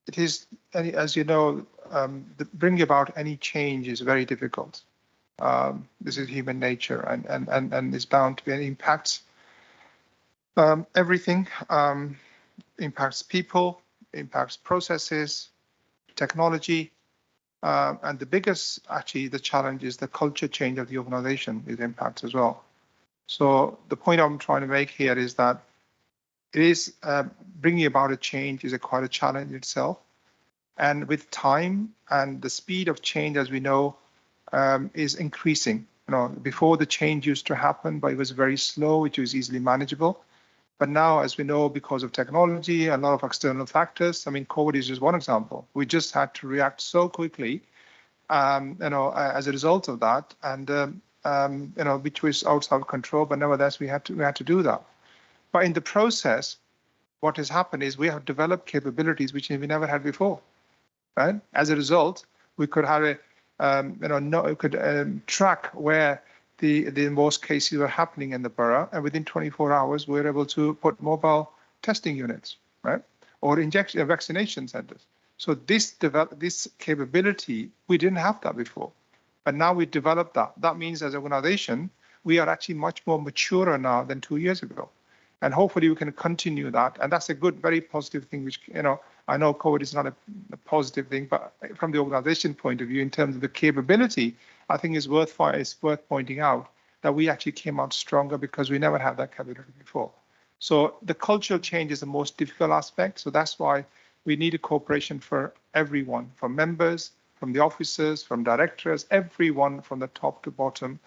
it is, as you know, bringing about any change is very difficult. This is human nature, and it's bound to be any impacts. Everything impacts people, impacts processes, technology, and the biggest, actually, the challenge is the culture change of the organization. It impacts as well. So the point I'm trying to make here is that it is bringing about a change is quite a challenge itself. And with time and the speed of change, as we know, is increasing. You know, before the change used to happen, but it was very slow, it was easily manageable. But now, as we know, because of technology and a lot of external factors, I mean, COVID is just one example. We just had to react so quickly, as a result of that, and which was outside of control. But nevertheless, we had to do that. But in the process, what has happened is we have developed capabilities which we never had before. Right? As a result, we could have track where the most cases were happening in the borough, and within 24 hours, we were able to put mobile testing units, right, or vaccination centers. So this capability, we didn't have that before, but now we developed that. That means, as an organization, we are actually much more mature now than 2 years ago, and hopefully we can continue that. And that's a good, very positive thing. Which I know COVID is not a positive thing, but from the organization point of view, in terms of the capability, I think it's worth pointing out that we actually came out stronger because we never had that capability before. So the cultural change is the most difficult aspect. So that's why we need a cooperation for everyone, from members, from the officers, from directors, everyone from the top to bottom.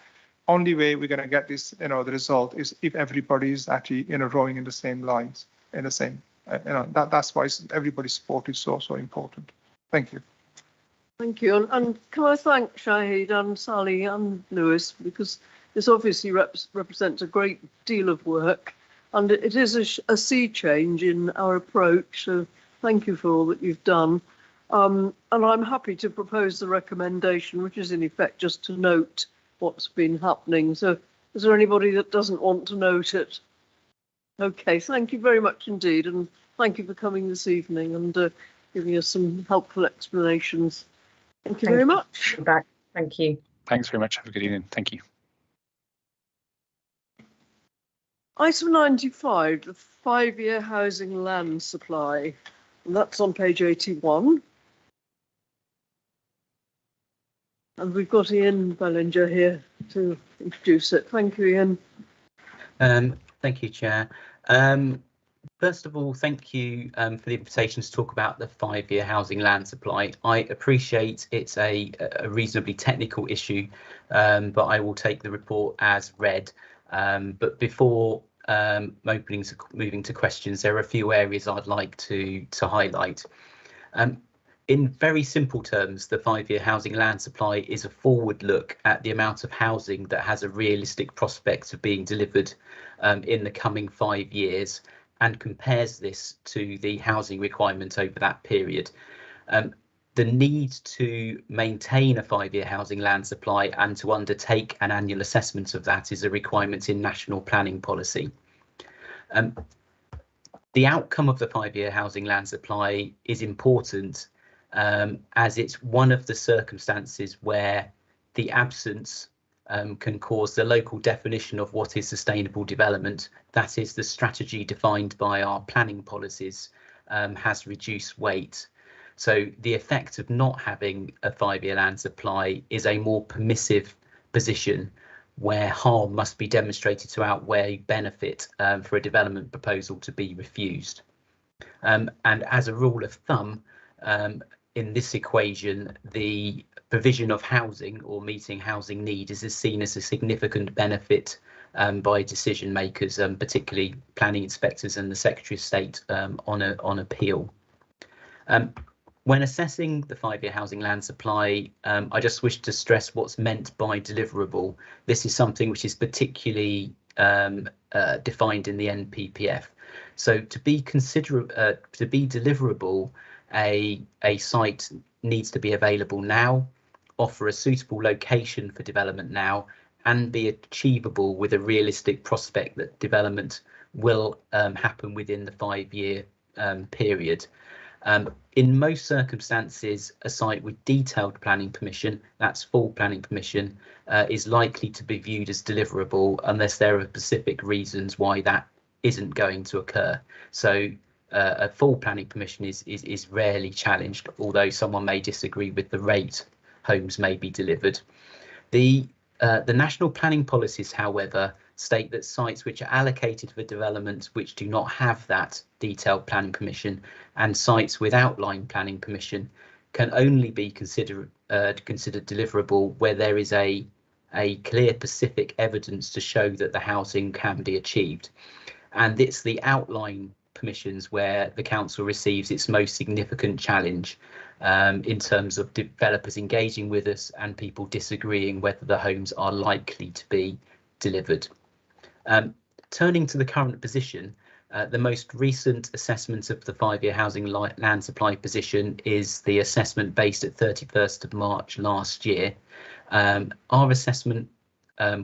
Only way we're going to get this, the result is if everybody is actually, rowing in the same lines, in the same, that's why everybody's support is so important. Thank you.
Thank you. And can I thank Shahid and Sally and Lewis, because this obviously represents a great deal of work, and it is a sea change in our approach. So thank you for all that you've done. And I'm happy to propose the recommendation, which is in effect just to note what's been happening. So is there anybody that doesn't want to note it? Okay, thank you very much indeed. And thank you for coming this evening and giving us some helpful explanations. Thank you very much.
Back. Thank you.
Thanks very much. Have a good evening. Thank you.
Item 95, the 5-year housing land supply. And that's on page 81. And we've got Ian Bellinger here to introduce it. Thank you, Ian.
Thank you, Chair. First of all, thank you for the invitation to talk about the 5-year housing land supply. I appreciate it's a reasonably technical issue, but I will take the report as read. But before moving to questions, there are a few areas I'd like to highlight. In very simple terms, the 5-year housing land supply is a forward look at the amount of housing that has a realistic prospect of being delivered in the coming 5 years, and compares this to the housing requirement over that period. The need to maintain a 5-year housing land supply and to undertake an annual assessment of that is a requirement in national planning policy. The outcome of the 5-year housing land supply is important as it's one of the circumstances where the absence can cause the local definition of what is sustainable development, that is the strategy defined by our planning policies, has reduced weight. So the effect of not having a 5-year land supply is a more permissive position where harm must be demonstrated to outweigh benefit for a development proposal to be refused. And as a rule of thumb, in this equation, the provision of housing or meeting housing need is seen as a significant benefit by decision makers, particularly planning inspectors and the Secretary of State on appeal. When assessing the 5-year housing land supply, I just wish to stress what's meant by deliverable. This is something which is particularly defined in the NPPF. So to be deliverable, a site needs to be available now, offer a suitable location for development now, and be achievable with a realistic prospect that development will happen within the 5-year period. In most circumstances, a site with detailed planning permission, that's full planning permission, is likely to be viewed as deliverable unless there are specific reasons why that isn't going to occur. So a full planning permission is rarely challenged, although someone may disagree with the rate homes may be delivered. The national planning policies, however, state that sites which are allocated for development which do not have that detailed planning permission and sites with outline planning permission can only be considered deliverable where there is a clear specific evidence to show that the housing can be achieved. And it's the outline permissions where the council receives its most significant challenge in terms of developers engaging with us and people disagreeing whether the homes are likely to be delivered. Turning to the current position, the most recent assessment of the 5-year housing land supply position is the assessment based at 31st of March last year. Our assessment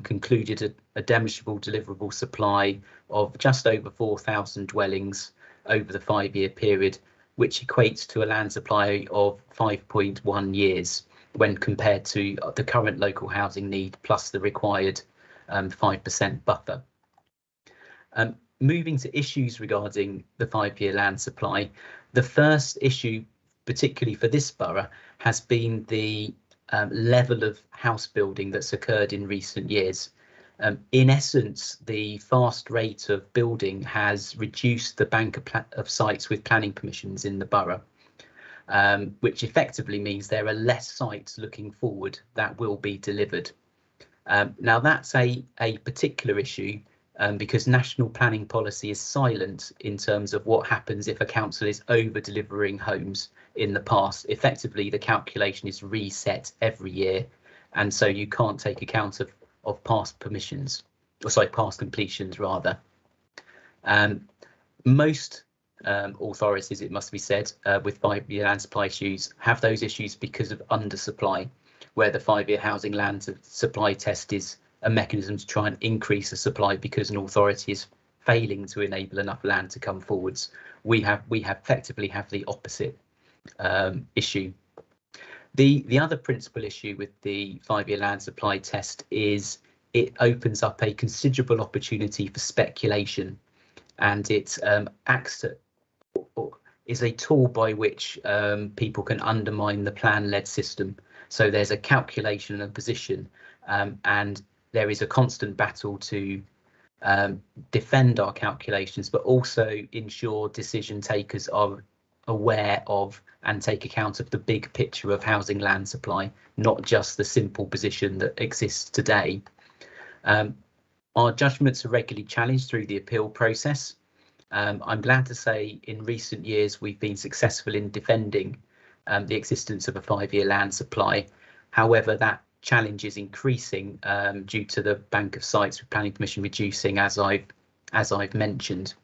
concluded a demonstrable deliverable supply of just over 4,000 dwellings over the 5-year period, which equates to a land supply of 5.1 years when compared to the current local housing need plus the required 5% buffer. Moving to issues regarding the 5-year land supply, the first issue, particularly for this borough, has been the level of house building that's occurred in recent years. In essence, the fast rate of building has reduced the bank of sites with planning permissions in the borough, which effectively means there are less sites looking forward that will be delivered. Now that's a particular issue because national planning policy is silent in terms of what happens if a council is over delivering homes in the past. Effectively, the calculation is reset every year, and so you can't take account of past permissions, or sorry, past completions rather. Most authorities, it must be said, with 5-year land supply issues have those issues because of undersupply, where the 5-year housing land supply test is a mechanism to try and increase the supply because an authority is failing to enable enough land to come forwards. We effectively have the opposite issue. The other principal issue with the 5-year land supply test is it opens up a considerable opportunity for speculation, and it is a tool by which people can undermine the plan-led system. So there's a calculation and position, and there is a constant battle to defend our calculations, but also ensure decision takers are aware of and take account of the big picture of housing land supply, not just the simple position that exists today. Our judgments are regularly challenged through the appeal process. I'm glad to say in recent years we've been successful in defending the existence of a 5-year land supply. However, that challenge is increasing due to the bank of sites with planning permission reducing, as I've mentioned.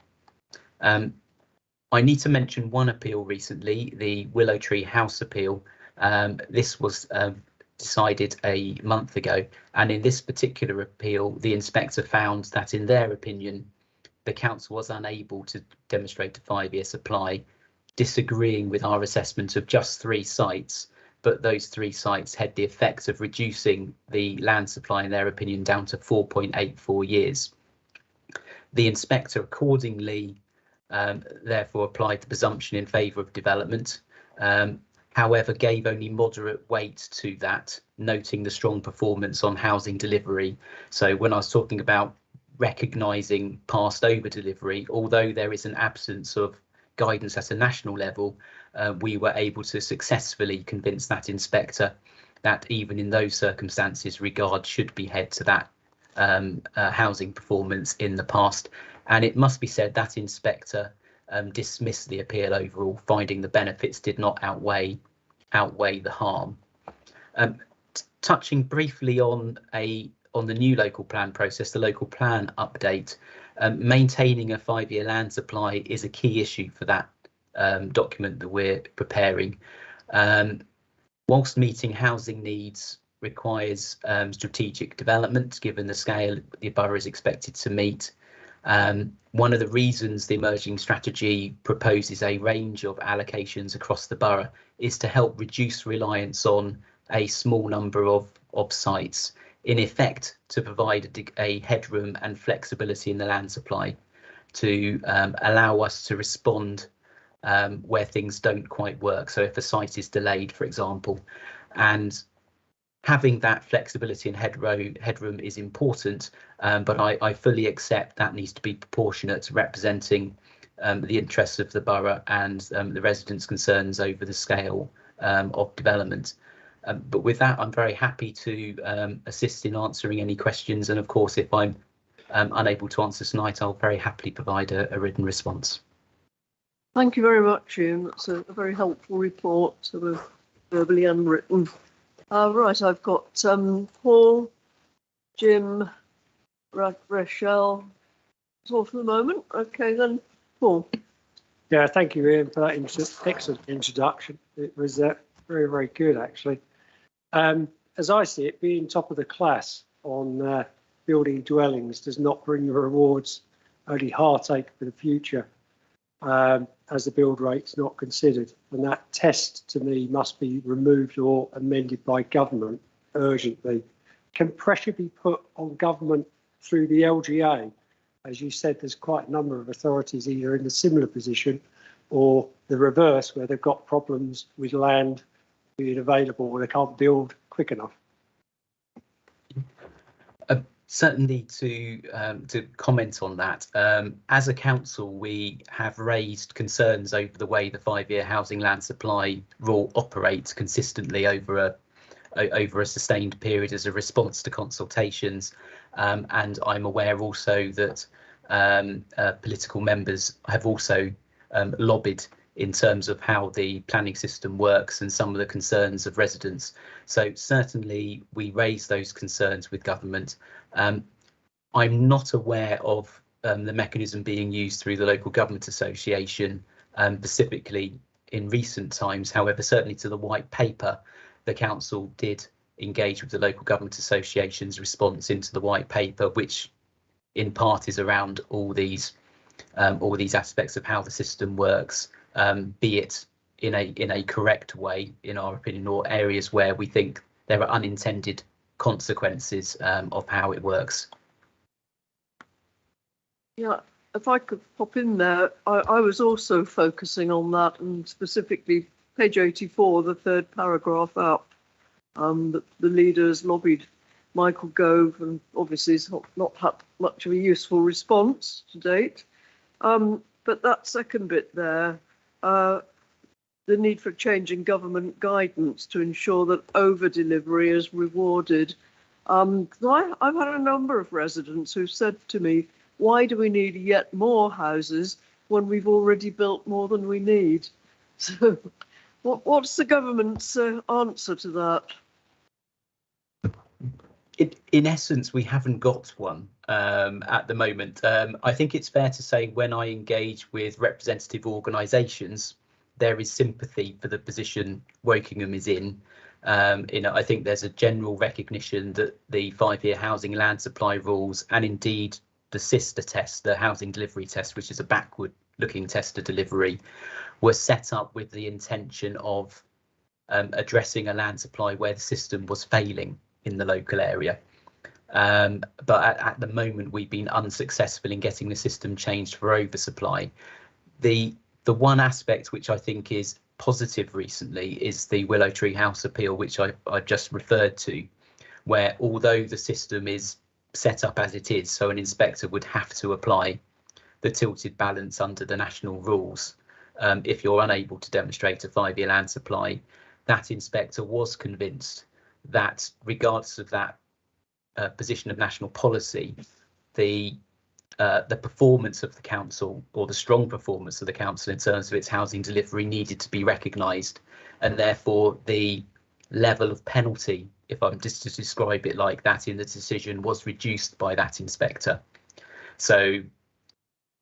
I need to mention one appeal recently, the Willow Tree House appeal. This was decided a month ago, and in this particular appeal, the inspector found that, in their opinion, the council was unable to demonstrate a 5-year supply, disagreeing with our assessment of just 3 sites, but those 3 sites had the effect of reducing the land supply, in their opinion, down to 4.84 years. The inspector accordingly therefore applied the presumption in favour of development, however gave only moderate weight to that, noting the strong performance on housing delivery. So when I was talking about recognising past over delivery, although there is an absence of guidance at a national level, we were able to successfully convince that inspector that even in those circumstances regard should be had to that housing performance in the past. And it must be said that inspector dismissed the appeal overall, finding the benefits did not outweigh the harm. Touching briefly on the new local plan process, the local plan update, maintaining a 5-year land supply is a key issue for that document that we're preparing. Whilst meeting housing needs requires strategic development, given the scale the borough is expected to meet. One of the reasons the emerging strategy proposes a range of allocations across the borough is to help reduce reliance on a small number of sites, in effect to provide a headroom and flexibility in the land supply to allow us to respond where things don't quite work. So if a site is delayed, for example, and having that flexibility and headroom is important, but I fully accept that needs to be proportionate to representing the interests of the borough and the residents' concerns over the scale of development. But with that, I'm very happy to assist in answering any questions. And of course, if I'm unable to answer tonight, I'll very happily provide a written response.
Thank you very much, Ian. That's a very helpful report, sort of verbally and written. Right, I've got Paul, Jim, Rachel. That's all for the moment. Okay, then, Paul.
Yeah, thank you, Ian, for that excellent introduction. It was very, very good, actually. As I see it, being top of the class on building dwellings does not bring the rewards, only heartache for the future, as the build rate's not considered. And that test, to me, must be removed or amended by government urgently. Can pressure be put on government through the LGA? As you said, there's quite a number of authorities either in a similar position or the reverse, where they've got problems with land being available or they can't build quick enough.
Certainly to comment on that, as a council, we have raised concerns over the way the 5-year housing land supply rule operates consistently over a sustained period as a response to consultations. And I'm aware also that political members have also lobbied in terms of how the planning system works and some of the concerns of residents. So certainly we raise those concerns with government. I'm not aware of the mechanism being used through the Local Government Association, specifically in recent times. However, certainly to the white paper, the council did engage with the Local Government Association's response into the white paper, which in part is around all these aspects of how the system works, be it in a correct way, in our opinion, or areas where we think there are unintended consequences of how it works.
Yeah, if I could pop in there, I was also focusing on that, and specifically page 84, the third paragraph up. The leaders lobbied Michael Gove, and obviously has not had much of a useful response to date. But that second bit there, the need for changing government guidance to ensure that over-delivery is rewarded. I've had a number of residents who've said to me, why do we need yet more houses when we've already built more than we need? So what's the government's answer to that?
In essence, we haven't got one at the moment. I think it's fair to say when I engage with representative organisations, there is sympathy for the position Wokingham is in. I think there's a general recognition that the 5-year housing land supply rules, and indeed the sister test, the housing delivery test, which is a backward-looking test of delivery, were set up with the intention of addressing a land supply where the system was failing in the local area. But at the moment, we've been unsuccessful in getting the system changed for oversupply. The one aspect which I think is positive recently is the Willow Tree House appeal, which I just referred to, where although the system is set up as it is, so an inspector would have to apply the tilted balance under the national rules if you're unable to demonstrate a 5-year land supply, that inspector was convinced that regardless of that position of national policy, the performance of the council, or the strong performance of the council in terms of its housing delivery, needed to be recognised, and therefore the level of penalty, if I'm just to describe it like that, in the decision was reduced by that inspector. So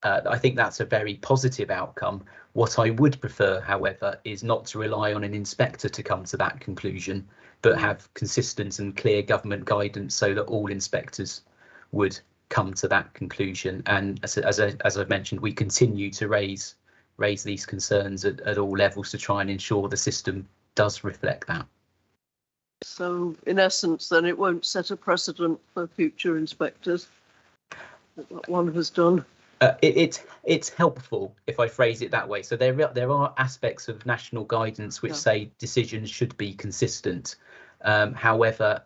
I think that's a very positive outcome. What I would prefer, however, is not to rely on an inspector to come to that conclusion, but have consistent and clear government guidance so that all inspectors would come to that conclusion. And as I've mentioned, we continue to raise these concerns at all levels to try and ensure the system does reflect that.
So in essence, then it won't set a precedent for future inspectors that one has done.
It's helpful if I phrase it that way. So there are aspects of national guidance which say decisions should be consistent. However,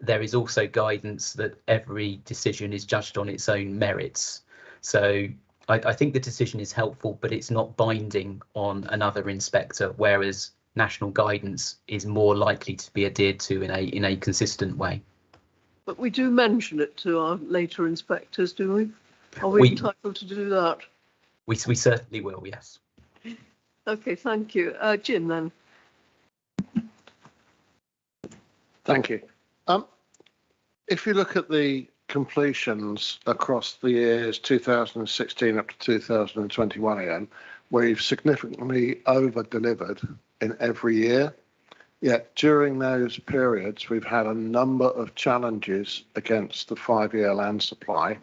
there is also guidance that every decision is judged on its own merits. So I think the decision is helpful, but it's not binding on another inspector, whereas national guidance is more likely to be adhered to in a consistent way.
But we do mention it to our later inspectors, do we? Are we entitled to do that?
We certainly will, yes.
Okay, thank you. Jim, then.
Thank you. If you look at the completions across the years 2016 up to 2021 again, we've significantly over-delivered in every year. Yet during those periods, we've had a number of challenges against the 5-year land supply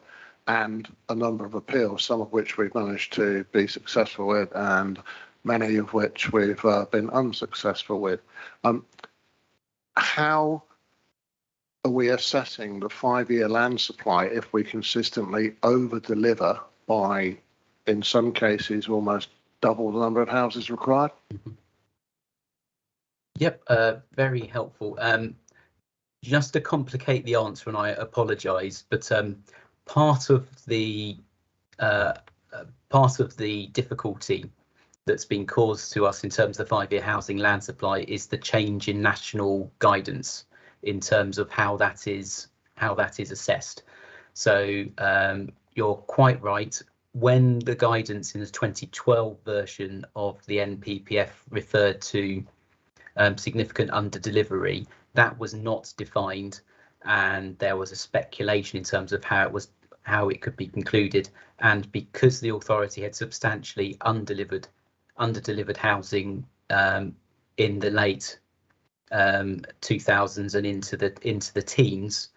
and a number of appeals, some of which we've managed to be successful with and many of which we've been unsuccessful with. How are we assessing the 5-year land supply if we consistently over-deliver by, in some cases, almost double the number of houses required?
Yep, very helpful. Just to complicate the answer, and I apologise, but part of the difficulty that's been caused to us in terms of the 5-year housing land supply is the change in national guidance in terms of how that is assessed. So you're quite right. When the guidance in the 2012 version of the NPPF referred to significant under-delivery, that was not defined, and there was a speculation in terms of how it could be concluded. And because the authority had substantially underdelivered housing in the late 2000s and into the teens,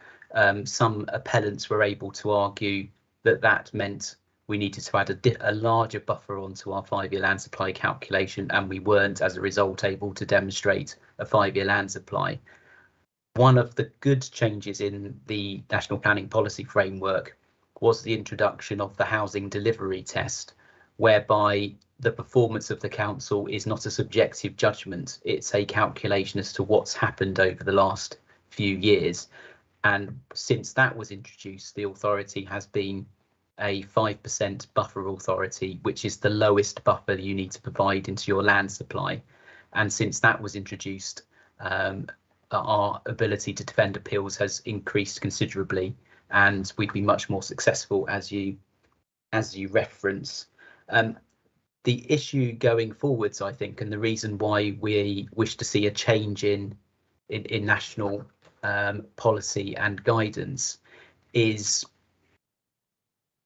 some appellants were able to argue that meant we needed to add a larger buffer onto our 5-year land supply calculation, and we weren't, as a result, able to demonstrate a 5-year land supply. One of the good changes in the National Planning Policy Framework was the introduction of the housing delivery test, whereby the performance of the council is not a subjective judgment, it's a calculation as to what's happened over the last few years. And since that was introduced, the authority has been a 5% buffer authority, which is the lowest buffer you need to provide into your land supply. And since that was introduced, our ability to defend appeals has increased considerably, and we've been much more successful, as you reference. The issue going forwards, I think, and the reason why we wish to see a change in national policy and guidance is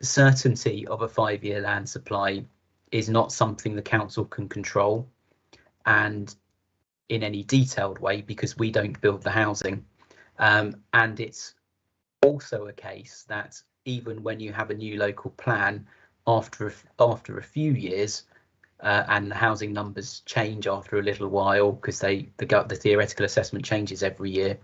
certainty of a 5-year land supply is not something the council can control, and in any detailed way, because we don't build the housing. And it's also a case that even when you have a new local plan, after a few years, and the housing numbers change after a little while because the theoretical assessment changes every year,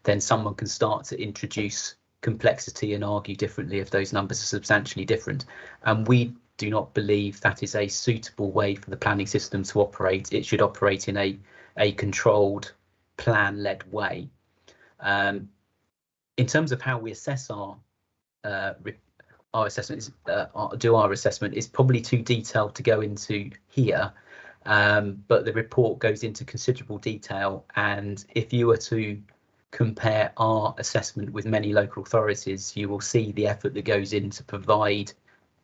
then someone can start to introduce complexity and argue differently if those numbers are substantially different. And we do not believe that is a suitable way for the planning system to operate. It should operate in a controlled, plan-led way. In terms of how we assess our assessment, our assessment is probably too detailed to go into here, but the report goes into considerable detail. And if you were to compare our assessment with many local authorities, you will see the effort that goes in to provide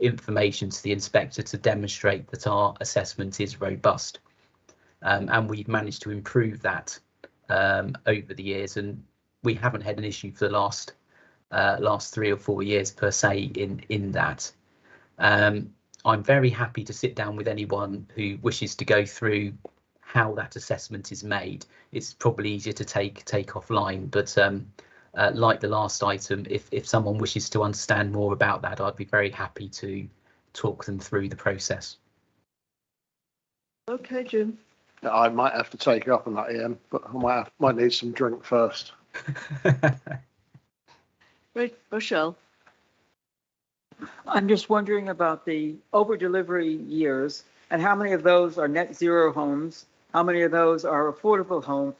information to the inspector to demonstrate that our assessment is robust. And we've managed to improve that over the years, and we haven't had an issue for the last 3 or 4 years per se in that. I'm very happy to sit down with anyone who wishes to go through how that assessment is made. It's probably easier to take offline, but like the last item, if someone wishes to understand more about that, I'd be very happy to talk them through the process.
Okay, Jim.
I might have to take you up on that, Ian, but I might need some drink first.
Right, Rochelle.
I'm just wondering about the over delivery years and how many of those are net zero homes, how many of those are affordable homes,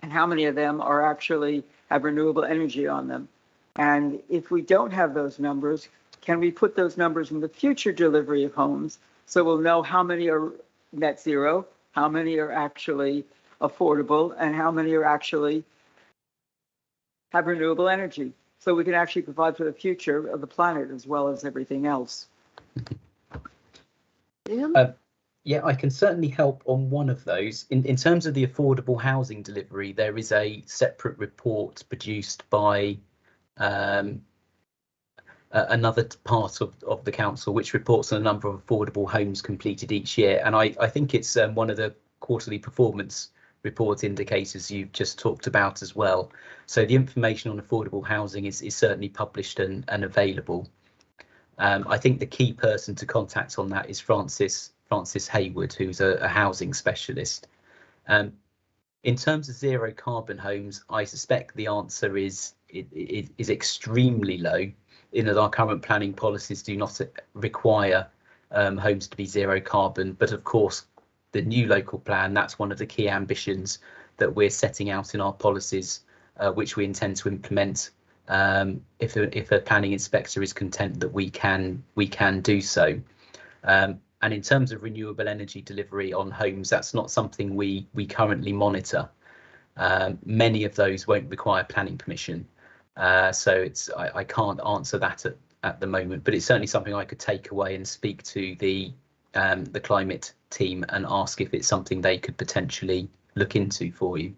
and how many of them are actually have renewable energy on them. And if we don't have those numbers, can we put those numbers in the future delivery of homes so we'll know how many are net zero, how many are actually affordable, and how many are actually have renewable energy? So we can actually provide for the future of the planet as well as everything else.
Yeah, I can certainly help on one of those. In terms of the affordable housing delivery, there is a separate report produced by another part of the council, which reports on the number of affordable homes completed each year. And I think it's one of the quarterly performance report indicators you've just talked about as well. So the information on affordable housing is certainly published and available. I think the key person to contact on that is Francis Hayward, who's a housing specialist. In terms of zero carbon homes, I suspect the answer is extremely low, in that our current planning policies do not require homes to be zero carbon. But of course, the new local plan, that's one of the key ambitions that we're setting out in our policies, which we intend to implement if a planning inspector is content that we can do so. And in terms of renewable energy delivery on homes, that's not something we currently monitor. Many of those won't require planning permission, so I can't answer that at the moment. But it's certainly something I could take away and speak to the climate team and ask if it's something they could potentially look into for you.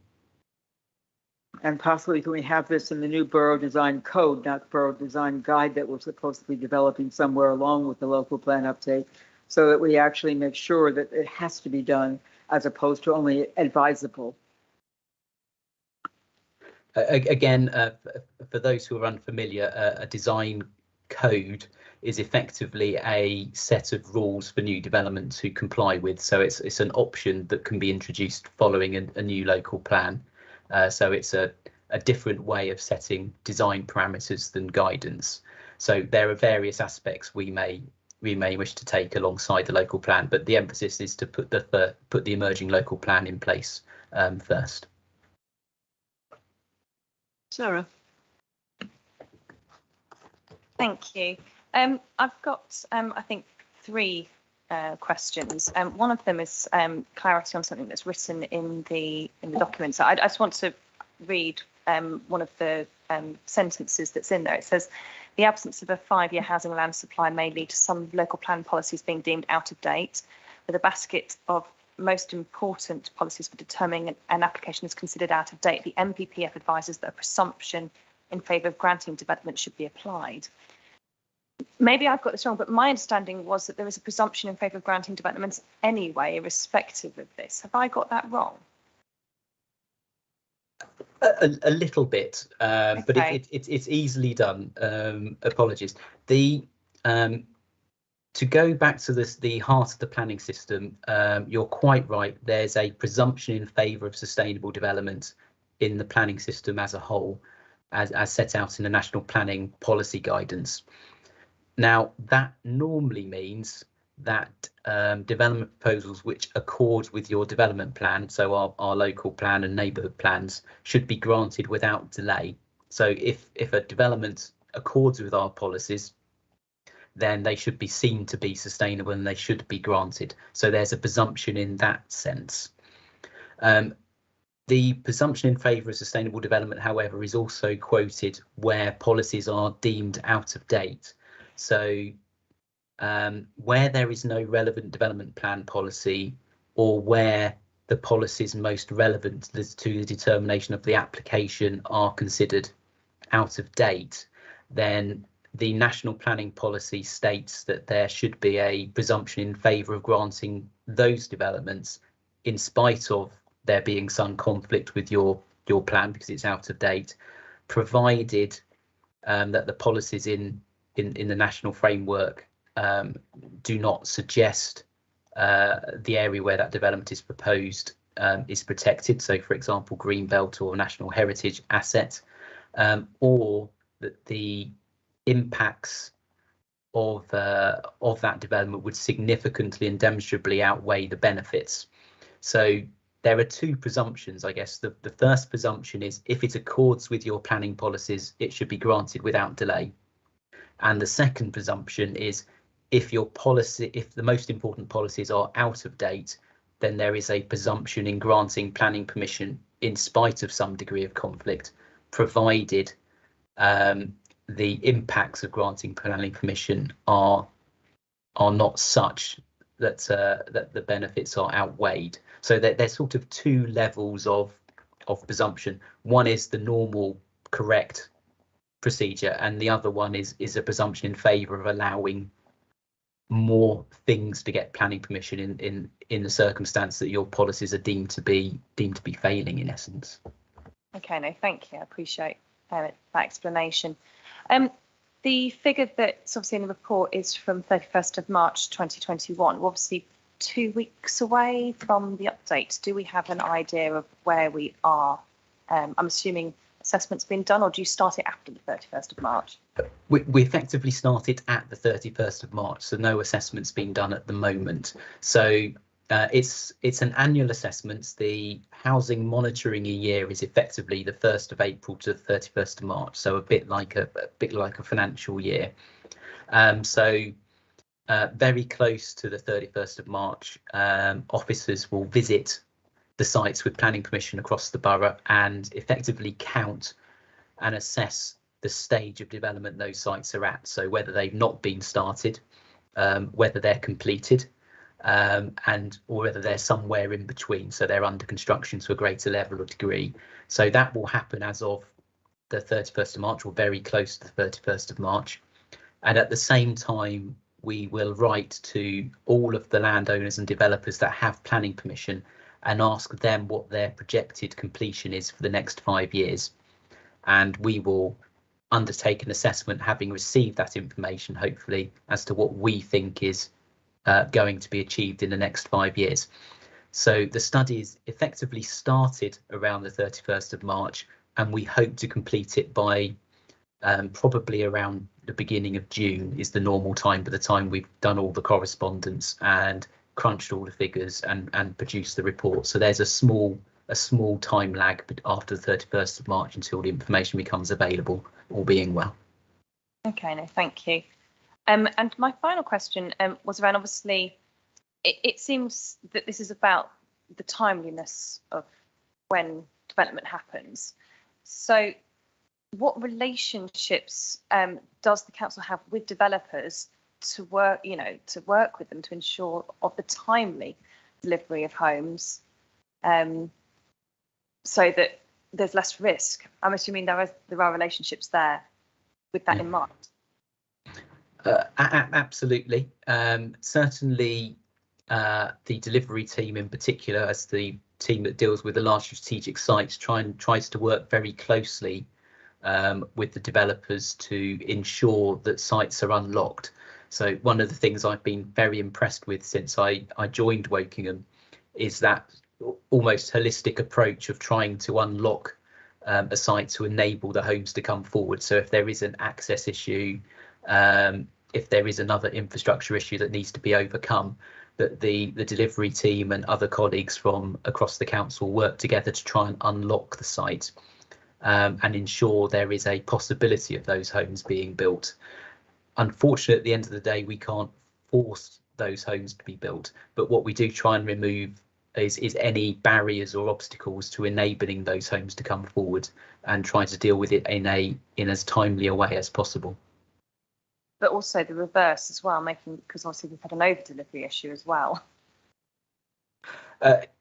And possibly can we have this in the new borough design code, not borough design guide that we're supposed to be developing somewhere along with the local plan update, so that we actually make sure that it has to be done as opposed to only advisable.
Again, for those who are unfamiliar, a design code is effectively a set of rules for new development to comply with. So it's an option that can be introduced following a new local plan. So it's a different way of setting design parameters than guidance. So there are various aspects we may wish to take alongside the local plan, but the emphasis is to put the emerging local plan in place first.
Sarah.
Thank you. I've got, I think, three questions. One of them is clarity on something that's written in the document. So I just want to read one of the sentences that's in there. It says, the absence of a 5-year housing land supply may lead to some local plan policies being deemed out of date, with a basket of most important policies for determining an application is considered out of date. The MPPF advises that a presumption in favour of granting development should be applied. Maybe I've got this wrong, but my understanding was that there is a presumption in favour of granting developments anyway, irrespective of this. Have I got that wrong?
A little bit, okay. But it's easily done. Apologies. To go back to the heart of the planning system, you're quite right. There's a presumption in favour of sustainable development in the planning system as a whole, as set out in the National Planning Policy Guidance. Now, that normally means that development proposals which accord with your development plan, so our local plan and neighbourhood plans, should be granted without delay. So if a development accords with our policies, then they should be seen to be sustainable and they should be granted. So there's a presumption in that sense. The presumption in favour of sustainable development, however, is also quoted where policies are deemed out of date. So where there is no relevant development plan policy, or where the policies most relevant to the determination of the application are considered out of date, then the national planning policy states that there should be a presumption in favour of granting those developments, in spite of there being some conflict with your plan because it's out of date, provided that the policies in the national framework do not suggest the area where that development is proposed is protected. So, for example, greenbelt or national heritage asset, or that the impacts of that development would significantly and demonstrably outweigh the benefits. So there are two presumptions, I guess. The first presumption is if it accords with your planning policies, it should be granted without delay. And the second presumption is if the most important policies are out of date, then there is a presumption in granting planning permission in spite of some degree of conflict, provided the impacts of granting planning permission are not such that the benefits are outweighed. So there's sort of two levels of presumption. One is the normal correct procedure, and the other one is a presumption in favour of allowing more things to get planning permission in the circumstance that your policies are deemed to be failing, in essence.
Okay, no, thank you. I appreciate that explanation. The figure that's obviously in the report is from 31st of March 2021. We're obviously 2 weeks away from the update. Do we have an idea of where we are? I'm assuming assessment's been done, or do you start it after the 31st of March?
We effectively started at the 31st of March, so no assessment's been done at the moment. So it's an annual assessment. The housing monitoring a year is effectively the 1st of April to the 31st of March, so a bit like a financial year. Very close to the 31st of March, officers will visit the sites with planning permission across the borough and effectively count and assess the stage of development those sites are at. So whether they've not been started, whether they're completed, and or whether they're somewhere in between, so they're under construction to a greater level or degree. So that will happen as of the 31st of March, or very close to the 31st of March. And at the same time, we will write to all of the landowners and developers that have planning permission and ask them what their projected completion is for the next 5 years. And we will undertake an assessment, having received that information, hopefully, as to what we think is going to be achieved in the next 5 years. So the study is effectively started around the 31st of March, and we hope to complete it by probably around the beginning of June is the normal time, by the time we've done all the correspondence and crunched all the figures and produced the report. So there's a small time lag after the 31st of March until the information becomes available, all being well.
Okay, no, thank you. And my final question was around, obviously, it seems that this is about the timeliness of when development happens. So what relationships does the council have with developers to work with them to ensure of the timely delivery of homes, so that there's less risk? I'm assuming there are relationships there with that in mind.
Absolutely. Certainly, the delivery team in particular, as the team that deals with the large strategic sites, tries to work very closely with the developers to ensure that sites are unlocked. So one of the things I've been very impressed with since I joined Wokingham is that almost holistic approach of trying to unlock a site to enable the homes to come forward. So if there is an access issue, if there is another infrastructure issue that needs to be overcome, that the delivery team and other colleagues from across the council work together to try and unlock the site and ensure there is a possibility of those homes being built. Unfortunately, at the end of the day, we can't force those homes to be built, but what we do try and remove is any barriers or obstacles to enabling those homes to come forward, and try to deal with it in as timely a way as possible.
But also the reverse as well, because obviously we've had an over delivery issue as well.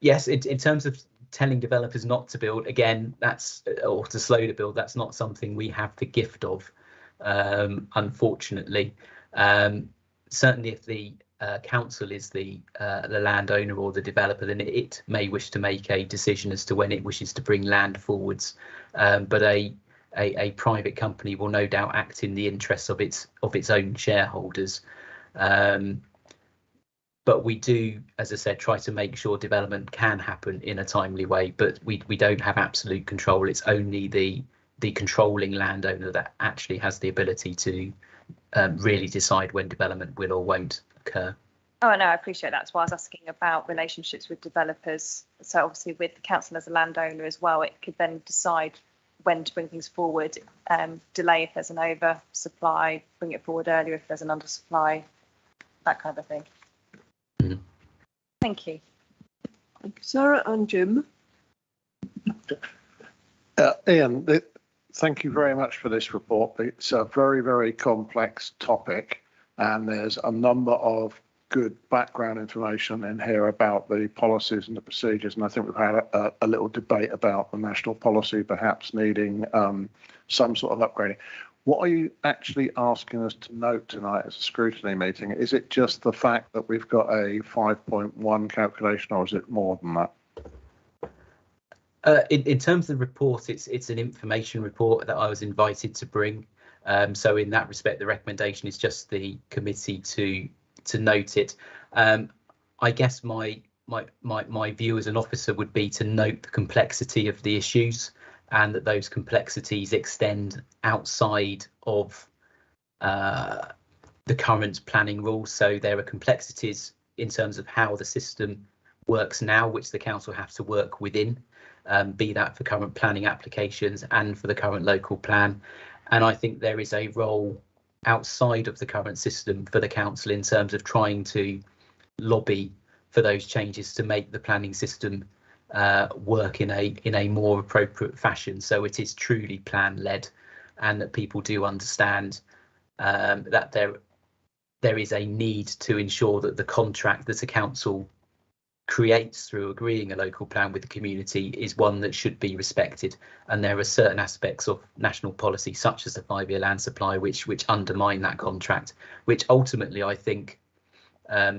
Yes, in terms of telling developers not to build, again, or to slow the build, that's not something we have the gift of. unfortunately. Certainly if the council is the landowner or the developer, then it may wish to make a decision as to when it wishes to bring land forwards, but a private company will no doubt act in the interests of its own shareholders. But we do, as I said, try to make sure development can happen in a timely way, but we don't have absolute control. It's only the controlling landowner that actually has the ability to really decide when development will or won't occur.
Oh, no, I appreciate that. That's why I was asking about relationships with developers. So obviously with the council as a landowner as well, it could then decide when to bring things forward, delay if there's an oversupply, bring it forward earlier if there's an undersupply, that kind of thing.
Mm-hmm.
Thank you.
Thank you, Sarah and Jim.
Ian, thank you very much for this report. It's a very, very complex topic, and there's a number of good background information in here about the policies and the procedures. And I think we've had a little debate about the national policy perhaps needing some sort of upgrading. What are you actually asking us to note tonight as a scrutiny meeting? Is it just the fact that we've got a 5.1 calculation, or is it more than that?
In terms of the report, it's an information report that I was invited to bring. So in that respect, the recommendation is just the committee to note it. I guess my view as an officer would be to note the complexity of the issues, and that those complexities extend outside of the current planning rules. So there are complexities in terms of how the system works now, which the council have to work within, be that for current planning applications and for the current local plan. And I think there is a role outside of the current system for the council in terms of trying to lobby for those changes to make the planning system work in a more appropriate fashion, so it is truly plan led, and that people do understand that there is a need to ensure that the contract that a council creates through agreeing a local plan with the community is one that should be respected. And there are certain aspects of national policy, such as the 5-year land supply, which undermine that contract, which ultimately I think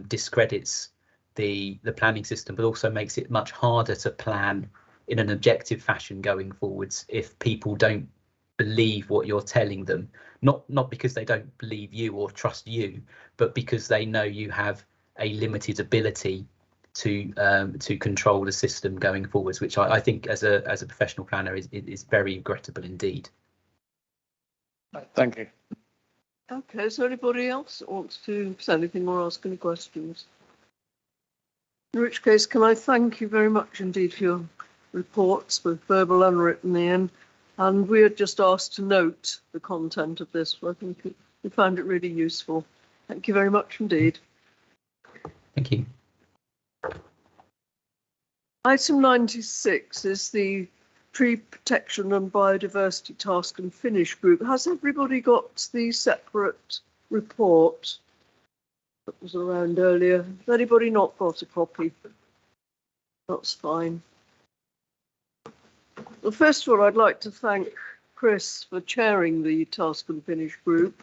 discredits the planning system, but also makes it much harder to plan in an objective fashion going forwards if people don't believe what you're telling them, not because they don't believe you or trust you, but because they know you have a limited ability to control the system going forwards, which I think as a professional planner is very regrettable indeed.
Thank you.
Okay, is there anybody else that wants to say anything or ask any questions? In which case, can I thank you very much indeed for your reports, both verbal and written, Ian. And we are just asked to note the content of this. I think we found it really useful. Thank you very much indeed.
Thank you.
Item 96 is the Tree Protection and Biodiversity Task and Finish Group. Has everybody got the separate report that was around earlier? Has anybody not got a copy? That's fine. Well, first of all, I'd like to thank Chris for chairing the Task and Finish Group,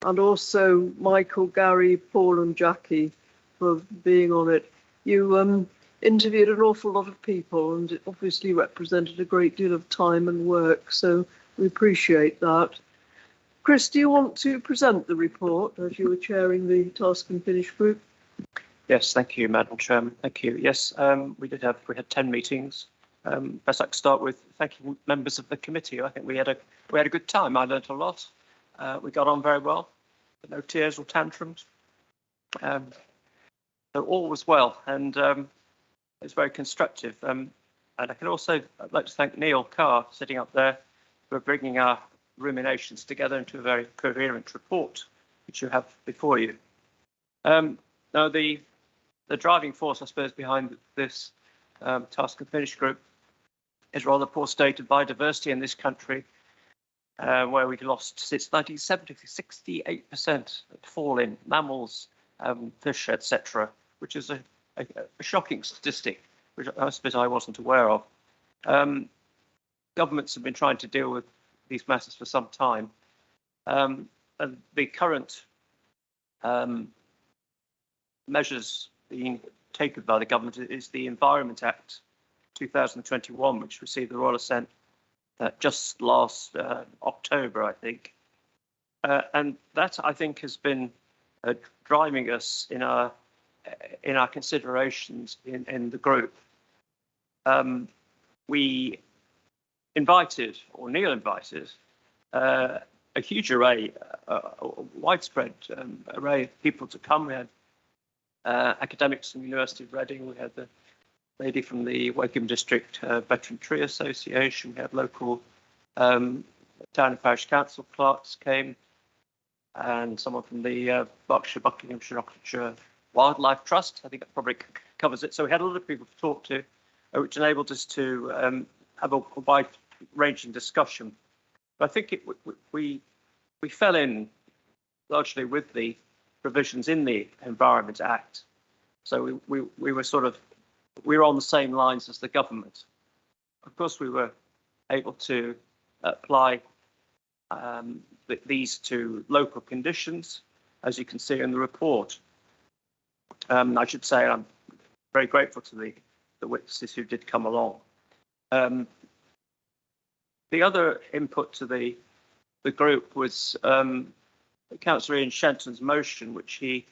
and also Michael, Gary, Paul and Jackie for being on it. You interviewed an awful lot of people, and it obviously represented a great deal of time and work, so we appreciate that. Chris, do you want to present the report as you were chairing the Task and Finish Group?
Yes, thank you, Madam Chairman. Thank you. Yes, we had 10 meetings. Best I could start with thanking members of the committee. I think we had a good time. I learnt a lot. We got on very well. No tears or tantrums. So all was well, and it was very constructive. And I'd like to thank Neil Carr sitting up there for bringing our ruminations together into a very coherent report, which you have before you. Now, the driving force, I suppose, behind this Task and Finish Group is rather poor state of biodiversity in this country, where we've lost since 1970 68% fall in mammals, fish, etc., which is a shocking statistic, which I suppose I wasn't aware of. Governments have been trying to deal with these matters for some time, And the current measures being taken by the government is the Environment Act 2021, which received the royal assent just last October, I think. And that, I think, has been driving us in our considerations in the group. We invited, or Neil invited, a huge array, a widespread array of people to come. We had academics from the University of Reading. We had the lady from the Wakeham District Veteran Tree Association. We had local town and parish council clerks came, and someone from the Berkshire, Buckinghamshire, Oxfordshire Wildlife Trust. I think that probably covers it. So we had a lot of people to talk to, which enabled us to have a wide-ranging discussion. But I think we fell in largely with the provisions in the Environment Act. So we were on the same lines as the government. Of course, we were able to apply these to local conditions, as you can see in the report. I should say I'm very grateful to the witnesses who did come along. The other input to the group was Councillor Ian Shenton's motion, which he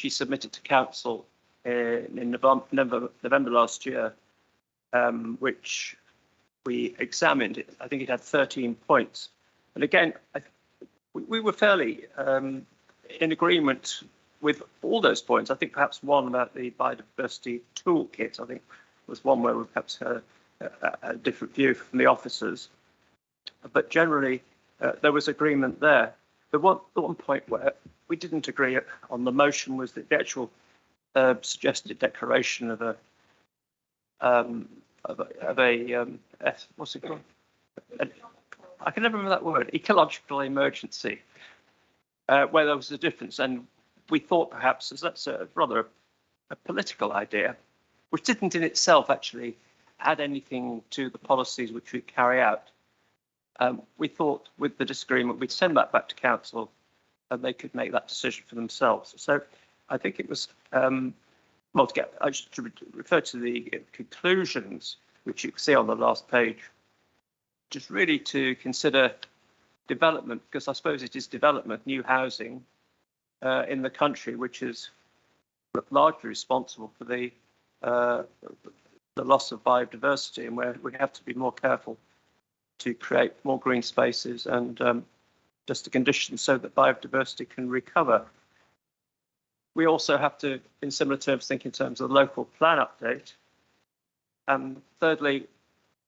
submitted to council in November last year, which we examined. I think it had 13 points. And again, we were fairly in agreement with all those points. I think perhaps one about the biodiversity toolkit, I think, was one where we perhaps had a different view from the officers. But generally, there was agreement there. The one point where we didn't agree on the motion was that the actual suggested declaration of a what's it called? I can never remember that word. Ecological emergency, where there was a difference, and we thought perhaps as that's rather a political idea, which didn't in itself actually add anything to the policies which we carry out. We thought with the disagreement we'd send that back to council and they could make that decision for themselves. So I think it was, well, I should refer to the conclusions, which you can see on the last page, just really to consider development, because I suppose it is development, new housing in the country, which is largely responsible for the loss of biodiversity, and where we have to be more careful to create more green spaces and just the conditions so that biodiversity can recover. We also have to, in similar terms, think in terms of the local plan update. And thirdly,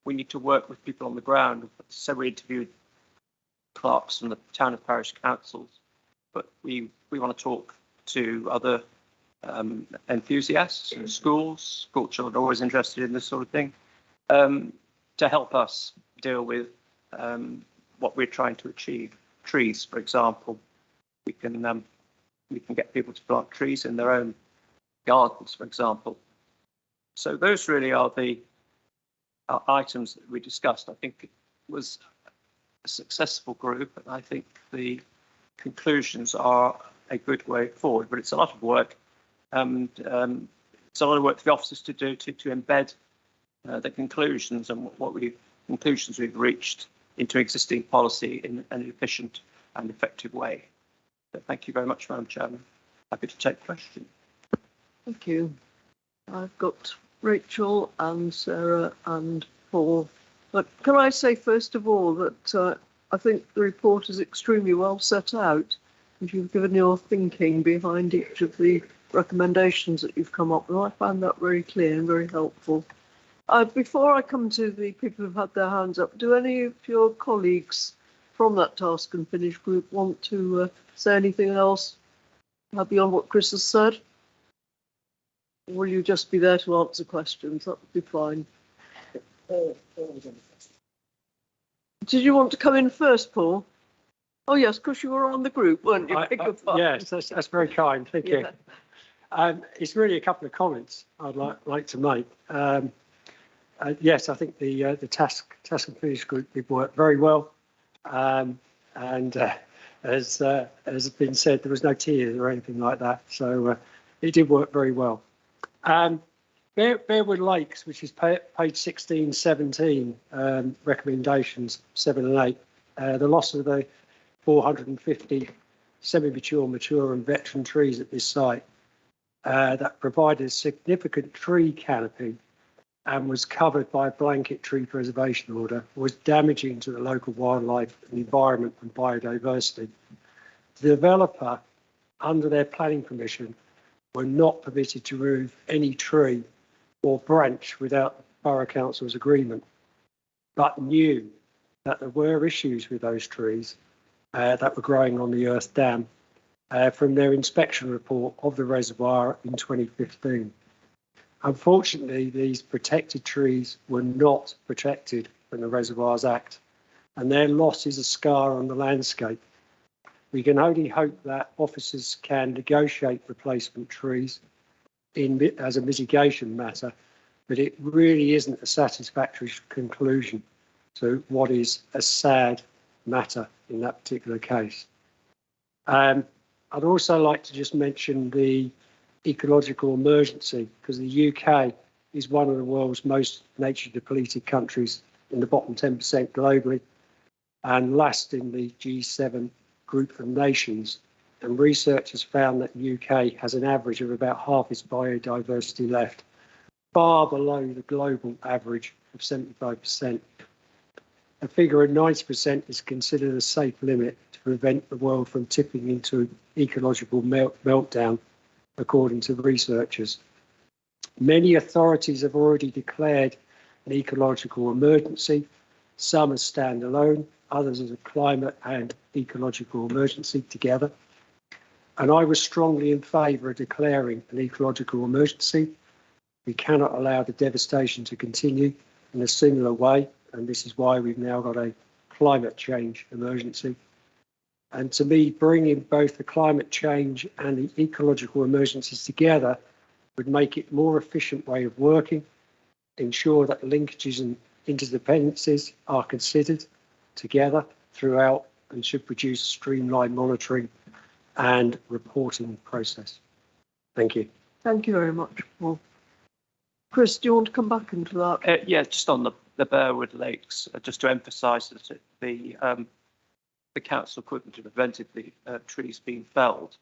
we need to work with people on the ground. So we interviewed clerks from the town and parish councils, but we want to talk to other enthusiasts in schools. School children are always interested in this sort of thing, to help us deal with what we're trying to achieve. Trees, for example, we can get people to plant trees in their own gardens, for example. So those really are the items that we discussed. I think it was a successful group, and I think the conclusions are a good way forward. But it's a lot of work, and it's a lot of work for the officers to do to embed the conclusions and conclusions we've reached into existing policy in an efficient and effective way. So thank you very much, Madam Chairman. Happy to take questions.
Thank you. I've got Rachel and Sarah and Paul. But can I say first of all that I think the report is extremely well set out, and you've given your thinking behind each of the recommendations that you've come up with. I found that very clear and very helpful. Before I come to the people who've had their hands up, do any of your colleagues from that Task and Finish group want to say anything else beyond what Chris has said? Or will you just be there to answer questions? That would be fine. Did you want to come in first, Paul? Oh, yes, because you were on the group, weren't you?
Yes, that's very kind. Thank you. It's really a couple of comments I'd like to make. Yes, I think the Task and Finish group did work very well. and as has been said, there was no tears or anything like that. So it did work very well. Bearwood Lakes, which is page 16, 17, recommendations 7 and 8, the loss of the 450 semi-mature, mature and veteran trees at this site that provided a significant tree canopy and was covered by a blanket tree preservation order, was damaging to the local wildlife and environment and biodiversity. The developer, under their planning permission, were not permitted to remove any tree or branch without the Borough Council's agreement, but knew that there were issues with those trees that were growing on the Earth Dam from their inspection report of the reservoir in 2015. Unfortunately, these protected trees were not protected from the Reservoirs Act, and their loss is a scar on the landscape. We can only hope that officers can negotiate replacement trees as a mitigation matter, but it really isn't a satisfactory conclusion to what is a sad matter in that particular case. I'd also like to just mention the ecological emergency, because the UK is one of the world's most nature depleted countries, in the bottom 10% globally, and last in the G7 group of nations. And researchers found that the UK has an average of about half its biodiversity left, far below the global average of 75%. A figure of 90% is considered a safe limit to prevent the world from tipping into ecological meltdown, according to researchers. Many authorities have already declared an ecological emergency, some as standalone, others as a climate and ecological emergency together. And I was strongly in favour of declaring an ecological emergency. We cannot allow the devastation to continue in a similar way, and this is why we've now got a climate change emergency. And to me, bringing both the climate change and the ecological emergencies together would make it a more efficient way of working, ensure that linkages and interdependencies are considered together throughout, and should produce streamlined monitoring and reporting process. Thank you.
Thank you very much, Paul. Chris, do you want to come back into that?
Yeah, just on the Bearwood Lakes, just to emphasise that the council couldn't have prevented the trees being felled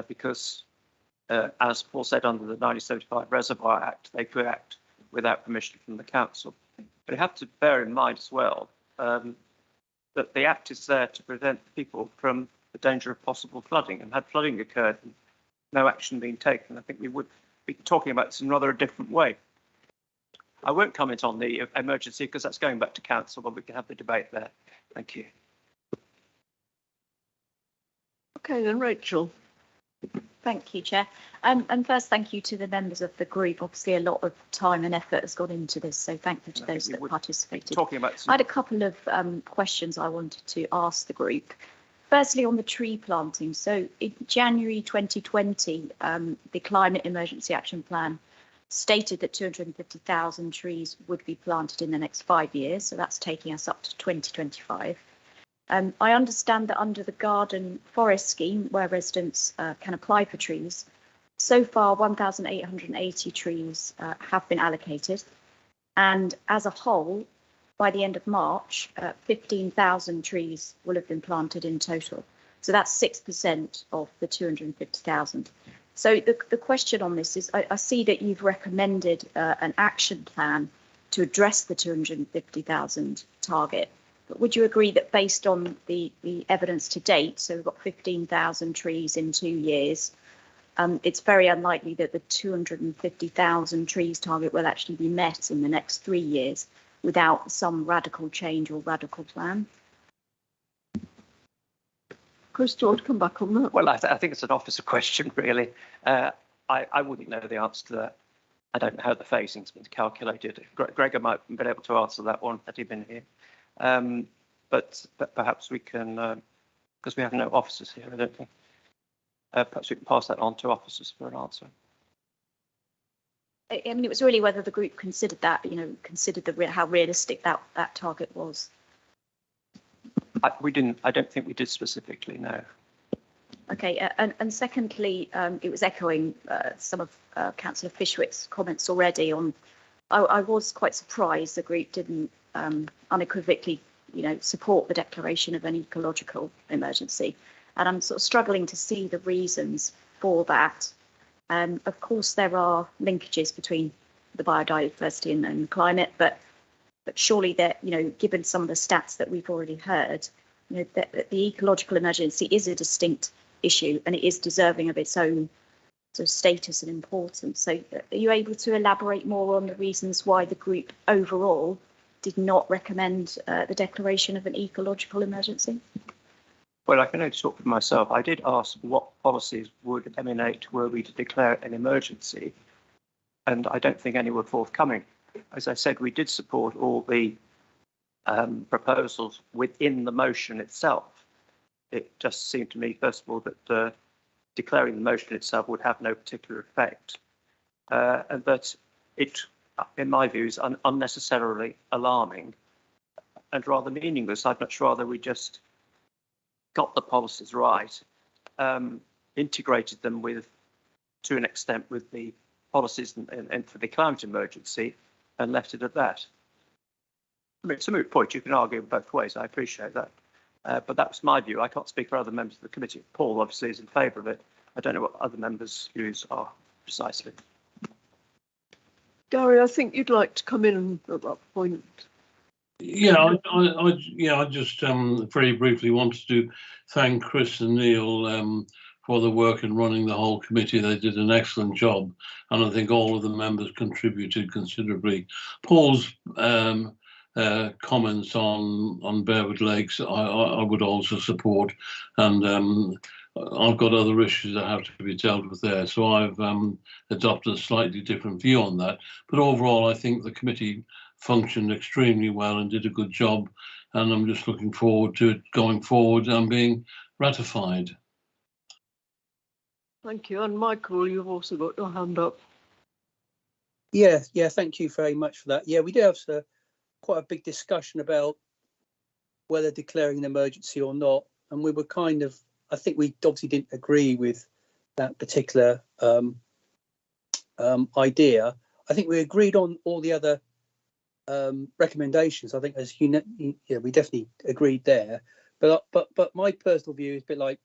because, as Paul said, under the 1975 Reservoir Act, they could act without permission from the council. But you have to bear in mind as well that the act is there to prevent people from the danger of possible flooding. And had flooding occurred and no action being taken, I think we would be talking about this in rather a different way. I won't comment on the emergency because that's going back to council, but we can have the debate there. Thank you.
Okay, then Rachel.
Thank you, Chair. And first, thank you to the members of the group. Obviously, a lot of time and effort has gone into this, so thank you to those that participated. I had a couple of questions I wanted to ask the group. Firstly, on the tree planting. So in January 2020, the Climate Emergency Action Plan stated that 250,000 trees would be planted in the next 5 years. So that's taking us up to 2025. I understand that under the Garden Forest Scheme, where residents can apply for trees, so far 1,880 trees have been allocated. And as a whole, by the end of March, 15,000 trees will have been planted in total. So that's 6% of the 250,000. So the question on this is, I see that you've recommended an action plan to address the 250,000 target. But would you agree that based on the evidence to date, so we've got 15,000 trees in 2 years, it's very unlikely that the 250,000 trees target will actually be met in the next 3 years without some radical change or radical plan?
Chris, do you want to come back on that?
Well, I think it's an officer question, really. I wouldn't know the answer to that. I don't know how the phasing's been calculated. Gregor might have been able to answer that one had he been here. But perhaps we can, because we have no officers here, I don't think. Perhaps we can pass that on to officers for an answer.
I mean, it was really whether the group considered that, considered how realistic that target was.
I don't think we did specifically, no.
Okay, and secondly, it was echoing some of Councillor Fishwick's comments already on. I was quite surprised the group didn't unequivocally, support the declaration of an ecological emergency, and I'm sort of struggling to see the reasons for that. Of course, there are linkages between the biodiversity and climate, but surely that, given some of the stats that we've already heard, that the ecological emergency is a distinct issue and it is deserving of its own sort of status and importance. So are you able to elaborate more on the reasons why the group overall did not recommend the declaration of an ecological emergency?
Well, I can only talk for myself. I did ask what policies would emanate were we to declare an emergency, and I don't think any were forthcoming. As I said, we did support all the proposals within the motion itself. It just seemed to me, first of all, that declaring the motion itself would have no particular effect, and that it, in my view, is unnecessarily alarming and rather meaningless. I'd much rather we just got the policies right, integrated them to an extent with the policies and for the climate emergency, and left it at that. I mean, it's a moot point. You can argue both ways. I appreciate that. But that was my view. I can't speak for other members of the committee. Paul obviously is in favour of it. I don't know what other members' views are precisely.
Gary, I think you'd like to come in at that point.
Yeah, I just very briefly wanted to thank Chris and Neil for the work in running the whole committee. They did an excellent job, and I think all of the members contributed considerably. Paul's comments on Bearwood Lakes, I would also support, and I've got other issues that have to be dealt with there, so I've adopted a slightly different view on that. But overall, I think the committee functioned extremely well and did a good job, and I'm just looking forward to it going forward and being ratified.
Thank you. And Michael, you've also got your hand up.
Yeah, thank you very much for that. Yeah, we did have quite a big discussion about whether declaring an emergency or not, and we were I think we obviously didn't agree with that particular idea. I think we agreed on all the other recommendations. I think, as we definitely agreed there. But my personal view is a bit like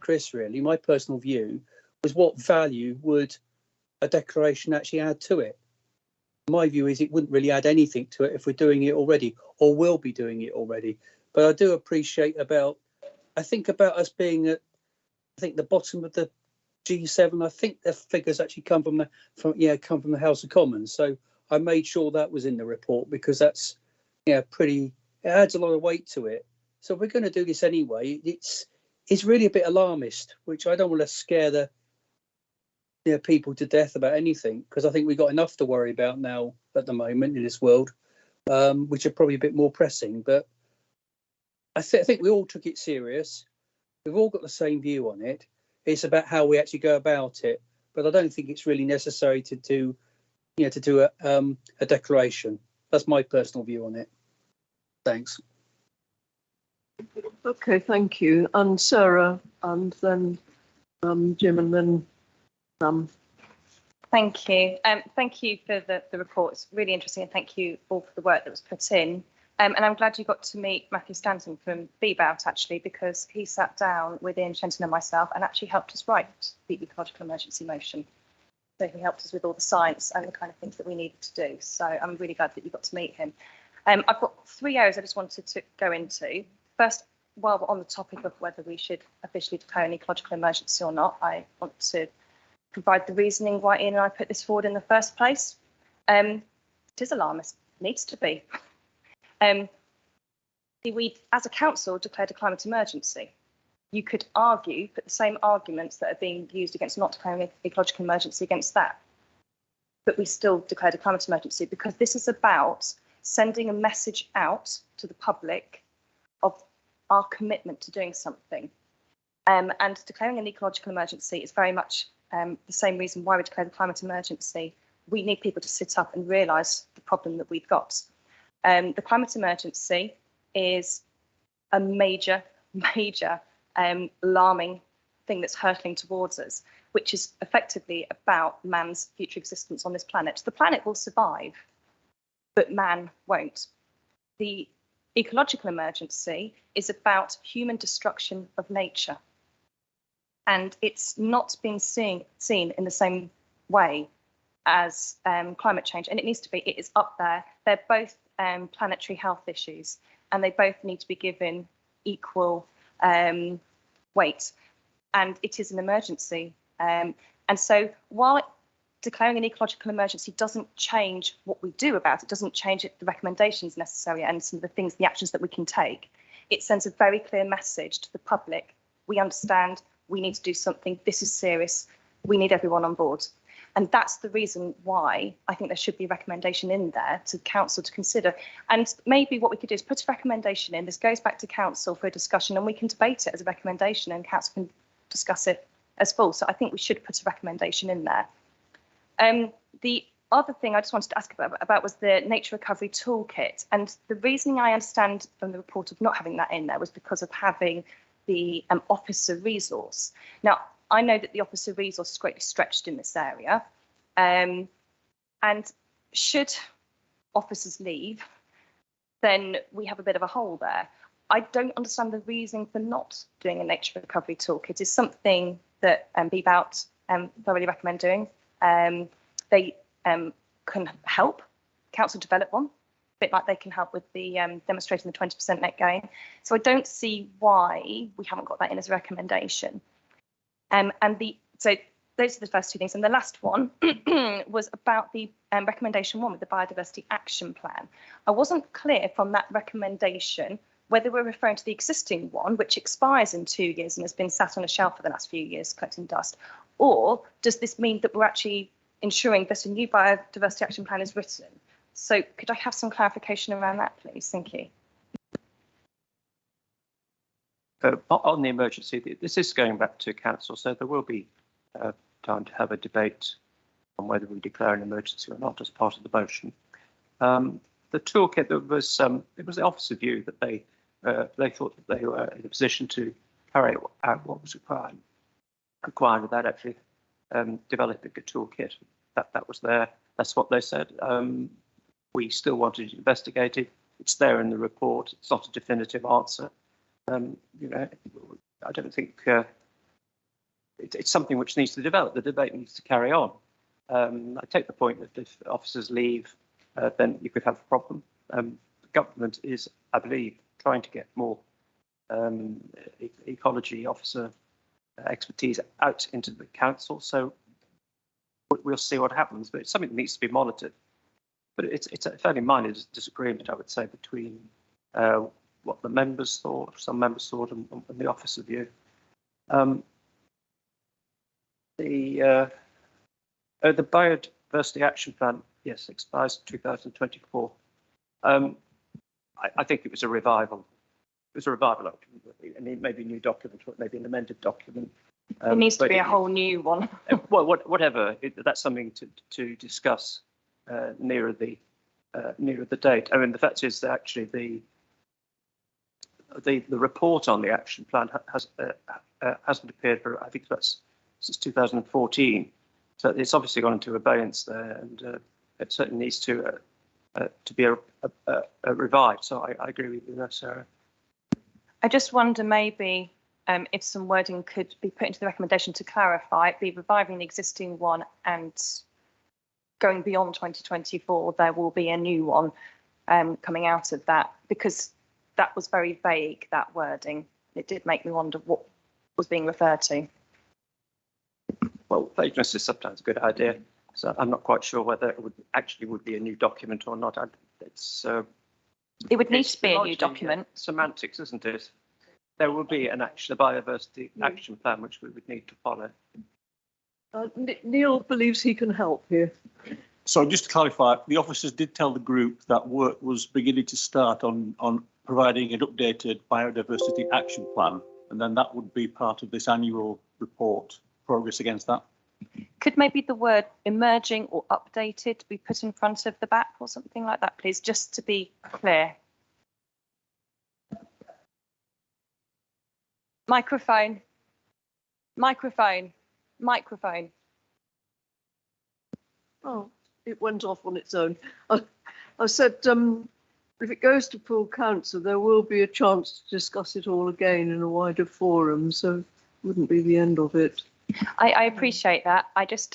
Chris. Really, my personal view was, what value would a declaration actually add to it? My view is it wouldn't really add anything to it if we're doing it already, or will be doing it already. But I do appreciate I think about us being at, the bottom of the G7. I think the figures actually come from the House of Commons. So I made sure that was in the report, because that's it adds a lot of weight to it. So if we're going to do this anyway, it's really a bit alarmist, which I don't want to scare the people to death about anything, because I think we've got enough to worry about now at the moment in this world, which are probably a bit more pressing. But I think we all took it serious. We've all got the same view on it. It's about how we actually go about it. But I don't think it's really necessary to do a declaration. That's my personal view on it. Thanks.
Okay, thank you. And Sarah, and then Jim, and then Sam.
Thank you. Thank you for the report. It's really interesting, and thank you all for the work that was put in. And I'm glad you got to meet Matthew Stanton from BBOUT, actually, because he sat down with Ian Shenton and myself and actually helped us write the ecological emergency motion. So he helped us with all the science and the kind of things that we needed to do. So I'm really glad that you got to meet him. I've got 3 areas I just wanted to go into. First, while we're on the topic of whether we should officially declare an ecological emergency or not, I want to provide the reasoning why Ian and I put this forward in the first place. It is alarmist, needs to be. We, as a council, declared a climate emergency. You could argue, put the same arguments that are being used against not declaring an ecological emergency against that. But we still declared a climate emergency because this is about sending a message out to the public of our commitment to doing something. And declaring an ecological emergency is very much the same reason why we declare the climate emergency. We need people to sit up and realise the problem that we've got. The climate emergency is a major alarming thing that's hurtling towards us, which is effectively about man's future existence on this planet. The planet will survive, but man won't. The ecological emergency is about human destruction of nature. And it's not been seen in the same way as climate change. And it needs to be, it is up there. They're both planetary health issues, and they both need to be given equal weight. And it is an emergency. And so while declaring an ecological emergency doesn't change what we do about it, doesn't change the recommendations necessary and some of the things, the actions that we can take, it sends a very clear message to the public. We understand, we need to do something, this is serious, we need everyone on board. And that's the reason why I think there should be a recommendation in there to council to consider. And maybe what we could do is put a recommendation in. This goes back to council for a discussion, and we can debate it as a recommendation, and council can discuss it as full. So I think we should put a recommendation in there. The other thing I just wanted to ask about was the nature recovery toolkit. And the reasoning I understand from the report of not having that in there was because of having the officer resource. Now, I know that the officer resource is greatly stretched in this area. And should officers leave, then we have a bit of a hole there. I don't understand the reason for not doing a nature recovery toolkit. It's something that BBOUT thoroughly recommend doing. They can help council develop one, a bit like they can help with the demonstrating the 20% net gain. So I don't see why we haven't got that in as a recommendation. So those are the first two things. And the last one was about the recommendation one with the biodiversity action plan. I wasn't clear from that recommendation whether we're referring to the existing one, which expires in 2 years and has been sat on a shelf for the last few years collecting dust, or does this mean that we're actually ensuring that a new biodiversity action plan is written? So could I have some clarification around that, please? Thank you.
On the emergency, this is going back to council, so there will be time to have a debate on whether we declare an emergency or not as part of the motion. The toolkit, it was the officer view that they thought that they were in a position to carry out what was required without actually developing a toolkit. That was there. That's what they said. We still wanted to investigate it. It's there in the report. It's not a definitive answer. You know, I don't think it's something which needs to develop. The debate needs to carry on. I take the point that if officers leave, then you could have a problem. The government is, I believe, trying to get more ecology officer expertise out into the council. So we'll see what happens. But it's something that needs to be monitored. But it's a fairly minor disagreement, I would say, between what the members thought, some members thought, and the officer view. The biodiversity action plan, yes, expires 2024. I think it was a revival. It was a revival document, and maybe a new document, or maybe an amended document.
It needs to be a whole new one.
Well, whatever. That's something to discuss nearer the date. I mean, the fact is that actually the report on the action plan hasn't appeared for, I think that's since 2014. So it's obviously gone into abeyance there, and it certainly needs to be revived. So I agree with you there, Sarah.
I just wonder maybe if some wording could be put into the recommendation to clarify, be reviving the existing one and going beyond 2024, there will be a new one coming out of that, because that was very vague, that wording. It did make me wonder what was being referred to.
Well, vagueness is sometimes a good idea. So I'm not quite sure whether it would be a new document or not.
It would need to be a new document.
Semantics, isn't it? There will be a biodiversity action plan which we would need to follow.
Neil believes he can help here.
So just to clarify, the officers did tell the group that work was beginning to start on providing an updated biodiversity action plan, and then that would be part of this annual report, progress against that.
Could maybe the word emerging or updated be put in front of the back or something like that, please, just to be clear? Microphone. Microphone. Microphone.
Oh, it went off on its own. I said, if it goes to full council, there will be a chance to discuss it all again in a wider forum, so it wouldn't be the end of it.
I appreciate that. I guess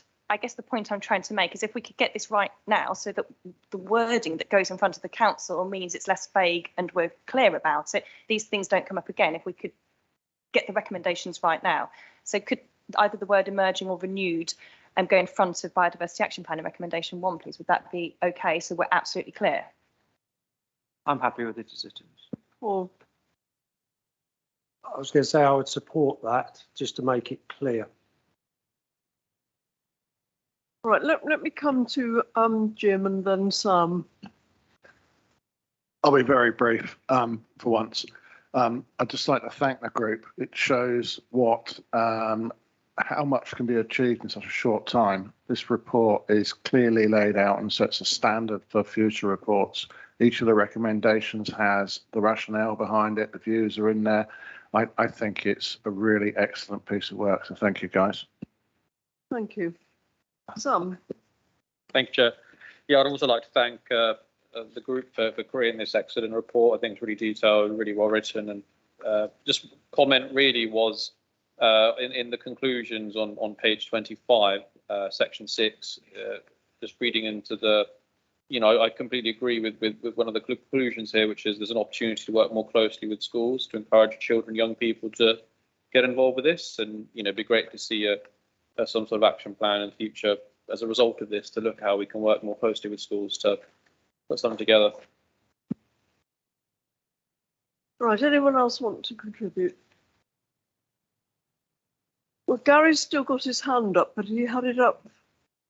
the point I'm trying to make is if we could get this right now so that the wording that goes in front of the council means it's less vague and we're clear about it, these things don't come up again if we could get the recommendations right now. So could either the word emerging or renewed go in front of Biodiversity Action Plan in recommendation 1, please? Would that be okay? So we're absolutely clear.
I'm happy with it as it is.
Well,
I was going to say I would support that just to make it clear.
Right, let me come to Jim and then Sam.
I'll be very brief for once. I'd just like to thank the group. It shows what how much can be achieved in such a short time. This report is clearly laid out and sets a standard for future reports. Each of the recommendations has the rationale behind it. The views are in there. I think it's a really excellent piece of work. So thank you, guys.
Thank you. Sam.
Thank you, Chair. Yeah, I'd also like to thank the group for creating this excellent report. I think it's really detailed, really well written, and just comment really was in the conclusions on page 25, section 6, just reading into the, I completely agree with one of the conclusions here, which is there's an opportunity to work more closely with schools to encourage children, young people to get involved with this, and it'd be great to see some sort of action plan in the future as a result of this to look how we can work more closely with schools to put something together.
Right, anyone else want to contribute? Well, Gary's still got his hand up, but he had it up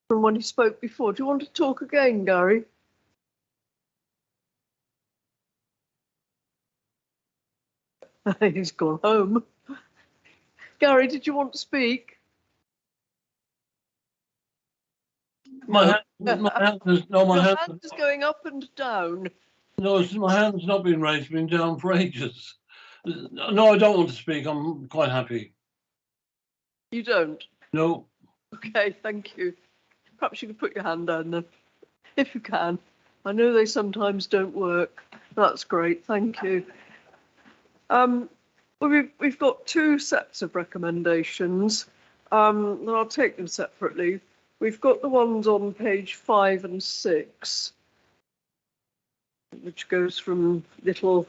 from when he spoke before. Do you want to talk again, Gary? He's gone home. Gary, did you want to speak?
My hand
is going up and down.
No, my hand's not been raised, it's been down for ages. No, I don't want to speak. I'm quite happy.
You don't?
No.
Okay, thank you. Perhaps you could put your hand down then, if you can. I know they sometimes don't work. That's great, thank you. Well, we've got 2 sets of recommendations. And I'll take them separately. We've got the ones on page 5 and 6, which goes from little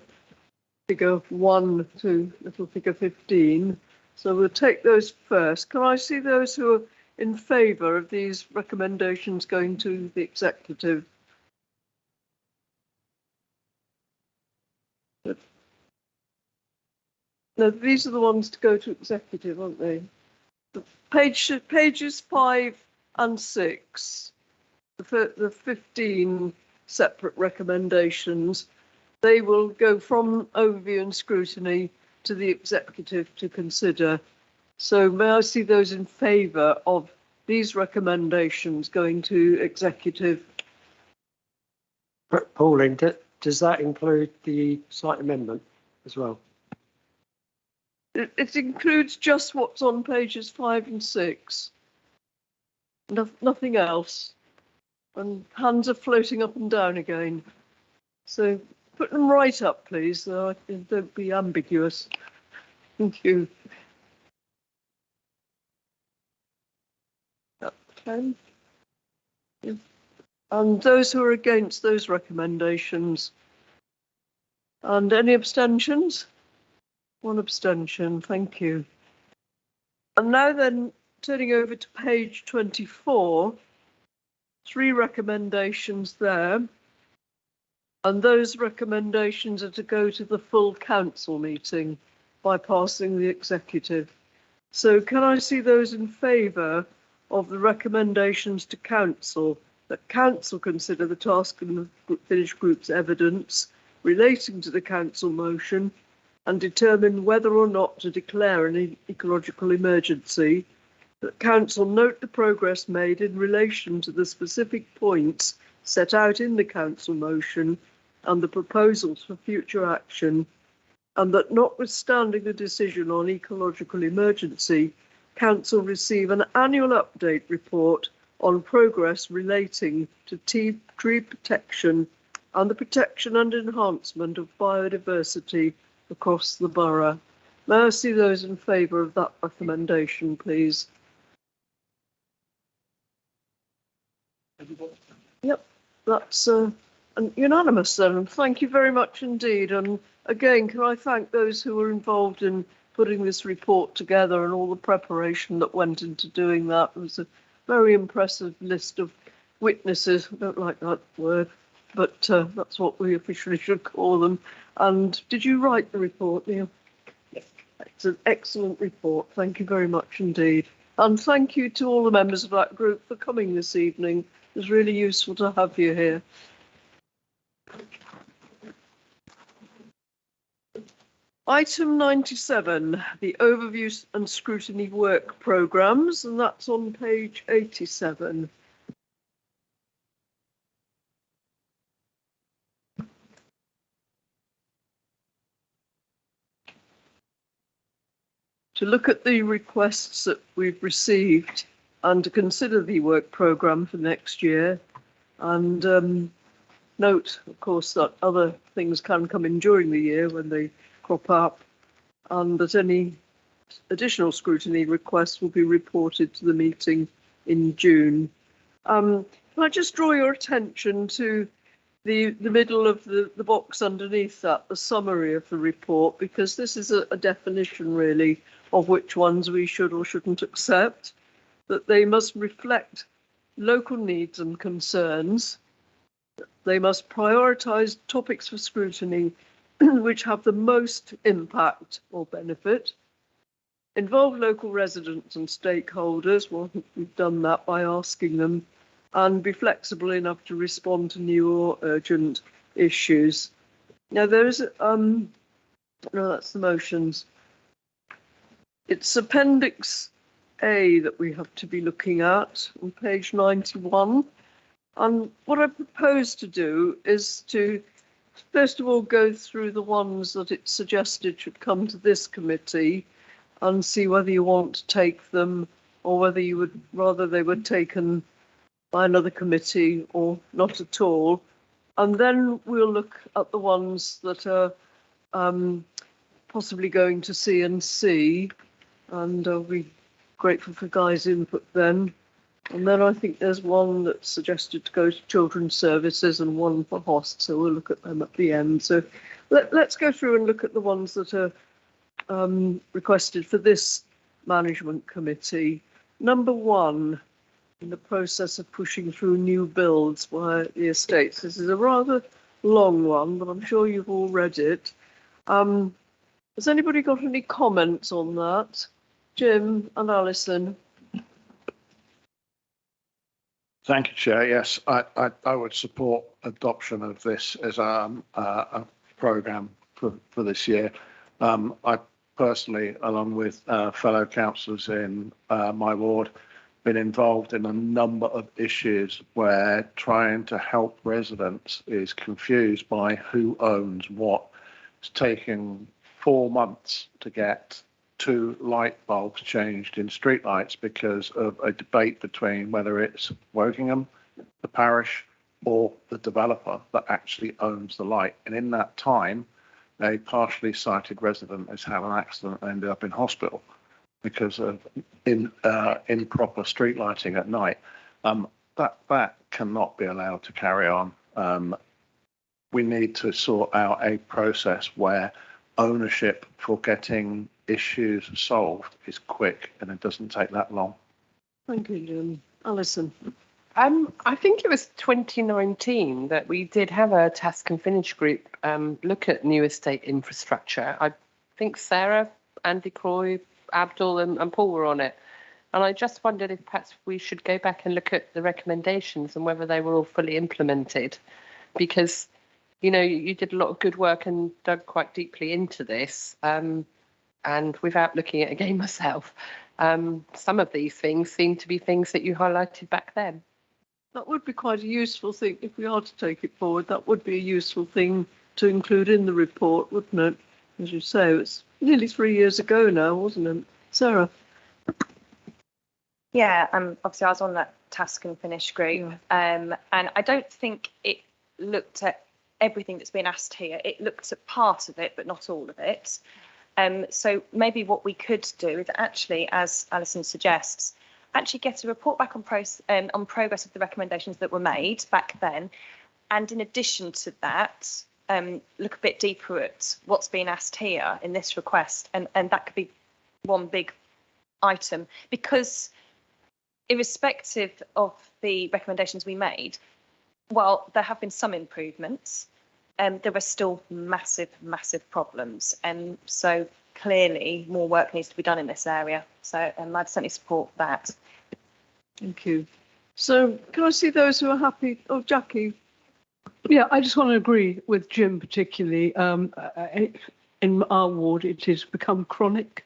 figure 1 to little figure 15. So we'll take those first. Can I see those who are in favour of these recommendations going to the executive? No, these are the ones to go to executive, aren't they? Pages 5 and 6, the 15 separate recommendations, they will go from overview and scrutiny to the executive to consider. So may I see those in favour of these recommendations going to executive?
Pauline, does that include the site amendment as well?
It includes just what's on pages 5 and 6. Nothing else. And hands are floating up and down again. So put them right up, please, so don't be ambiguous. Thank you. Okay. And those who are against those recommendations? And any abstentions? 1 abstention, thank you. And now then, turning over to page 24, 3 recommendations there. And those recommendations are to go to the full council meeting, bypassing the executive. So can I see those in favour of the recommendations to council, that council consider the task and the finished group's evidence relating to the council motion and determine whether or not to declare an ecological emergency, that council note the progress made in relation to the specific points set out in the council motion and the proposals for future action, and that notwithstanding the decision on ecological emergency, Council receive an annual update report on progress relating to tree protection and the protection and enhancement of biodiversity across the borough. May I see those in favour of that recommendation, please? Yep, that's unanimous then. Thank you very much indeed. And again, can I thank those who were involved in putting this report together and all the preparation that went into doing that. It was a very impressive list of witnesses. I don't like that word, but that's what we officially should call them. And did you write the report, Neil? Yes. It's an excellent report. Thank you very much indeed. And thank you to all the members of that group for coming this evening. It was really useful to have you here. Item 97, the overview and scrutiny work programmes, and that's on page 87. To look at the requests that we've received and to consider the work programme for next year, and note, of course, that other things can come in during the year when they crop up, and that any additional scrutiny requests will be reported to the meeting in June. Can I just draw your attention to the middle of the box underneath that, the summary of the report, because this is a definition really of which ones we should or shouldn't accept, that they must reflect local needs and concerns. They must prioritise topics for scrutiny which have the most impact or benefit, involve local residents and stakeholders. Well, we've done that by asking them, and be flexible enough to respond to new or urgent issues. Now there is, no, that's the motions. It's Appendix A that we have to be looking at on page 91. And what I propose to do is to first of all go through the ones that it suggested should come to this committee and see whether you want to take them or whether you would rather they were taken by another committee or not at all. And then we'll look at the ones that are possibly going to C&C, and I'll be grateful for Guy's input then. And then I think there's one that's suggested to go to Children's Services and one for HOST, so we'll look at them at the end. So let's go through and look at the ones that are requested for this management committee. Number 1, in the process of pushing through new builds by the estates. This is a rather long one, but I'm sure you've all read it. Has anybody got any comments on that? Jim and Alison.
Thank you, Chair. Yes, I would support adoption of this as a programme for this year. I personally, along with fellow councillors in my ward, been involved in a number of issues where trying to help residents is confused by who owns what. It's taken 4 months to get 2 light bulbs changed in streetlights because of a debate between whether it's Wokingham, the parish, or the developer that actually owns the light. And in that time, a partially sighted resident has had an accident and ended up in hospital because of improper street lighting at night. That cannot be allowed to carry on. We need to sort out a process where ownership for getting issues solved is quick and it doesn't take that long.
Thank you, Jim. Alison.
I think it was 2019 that we did have a task and finish group look at new estate infrastructure. I think Sarah, Andy Croy, Abdul and Paul were on it. And I just wondered if perhaps we should go back and look at the recommendations and whether they were all fully implemented. Because, you know, you did a lot of good work and dug quite deeply into this. And without looking at it again myself, some of these things seem to be things that you highlighted back then.
That would be quite a useful thing if we are to take it forward. That would be a useful thing to include in the report, wouldn't it? as you say, it's nearly 3 years ago now, wasn't it? Sarah?
Yeah, obviously I was on that task and finish group, and I don't think it looked at everything that's been asked here. It looked at part of it, but not all of it. So maybe what we could do is actually, as Alison suggests, actually get a report back on progress of the recommendations that were made back then, and in addition to that, look a bit deeper at what's been asked here in this request, and that could be one big item, because irrespective of the recommendations we made, while there have been some improvements, there are still massive problems, and so clearly more work needs to be done in this area. So I'd certainly support that.
Thank you. So can I see those who are happy? Oh, Jackie.
Yeah, I just want to agree with Jim particularly. In our ward, it has become chronic,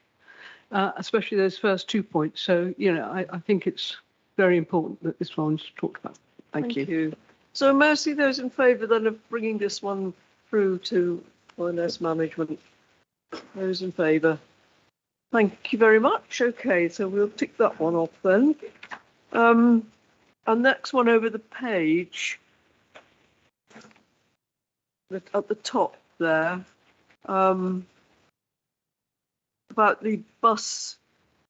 especially those first 2 points. So, you know, I think it's very important that this one's talked about. Thank you.
So may I see those in favour then of bringing this one through to ONS management? Those in favour? Thank you very much. Okay, so we'll tick that one off then. And next one over the page, at the top there, about the bus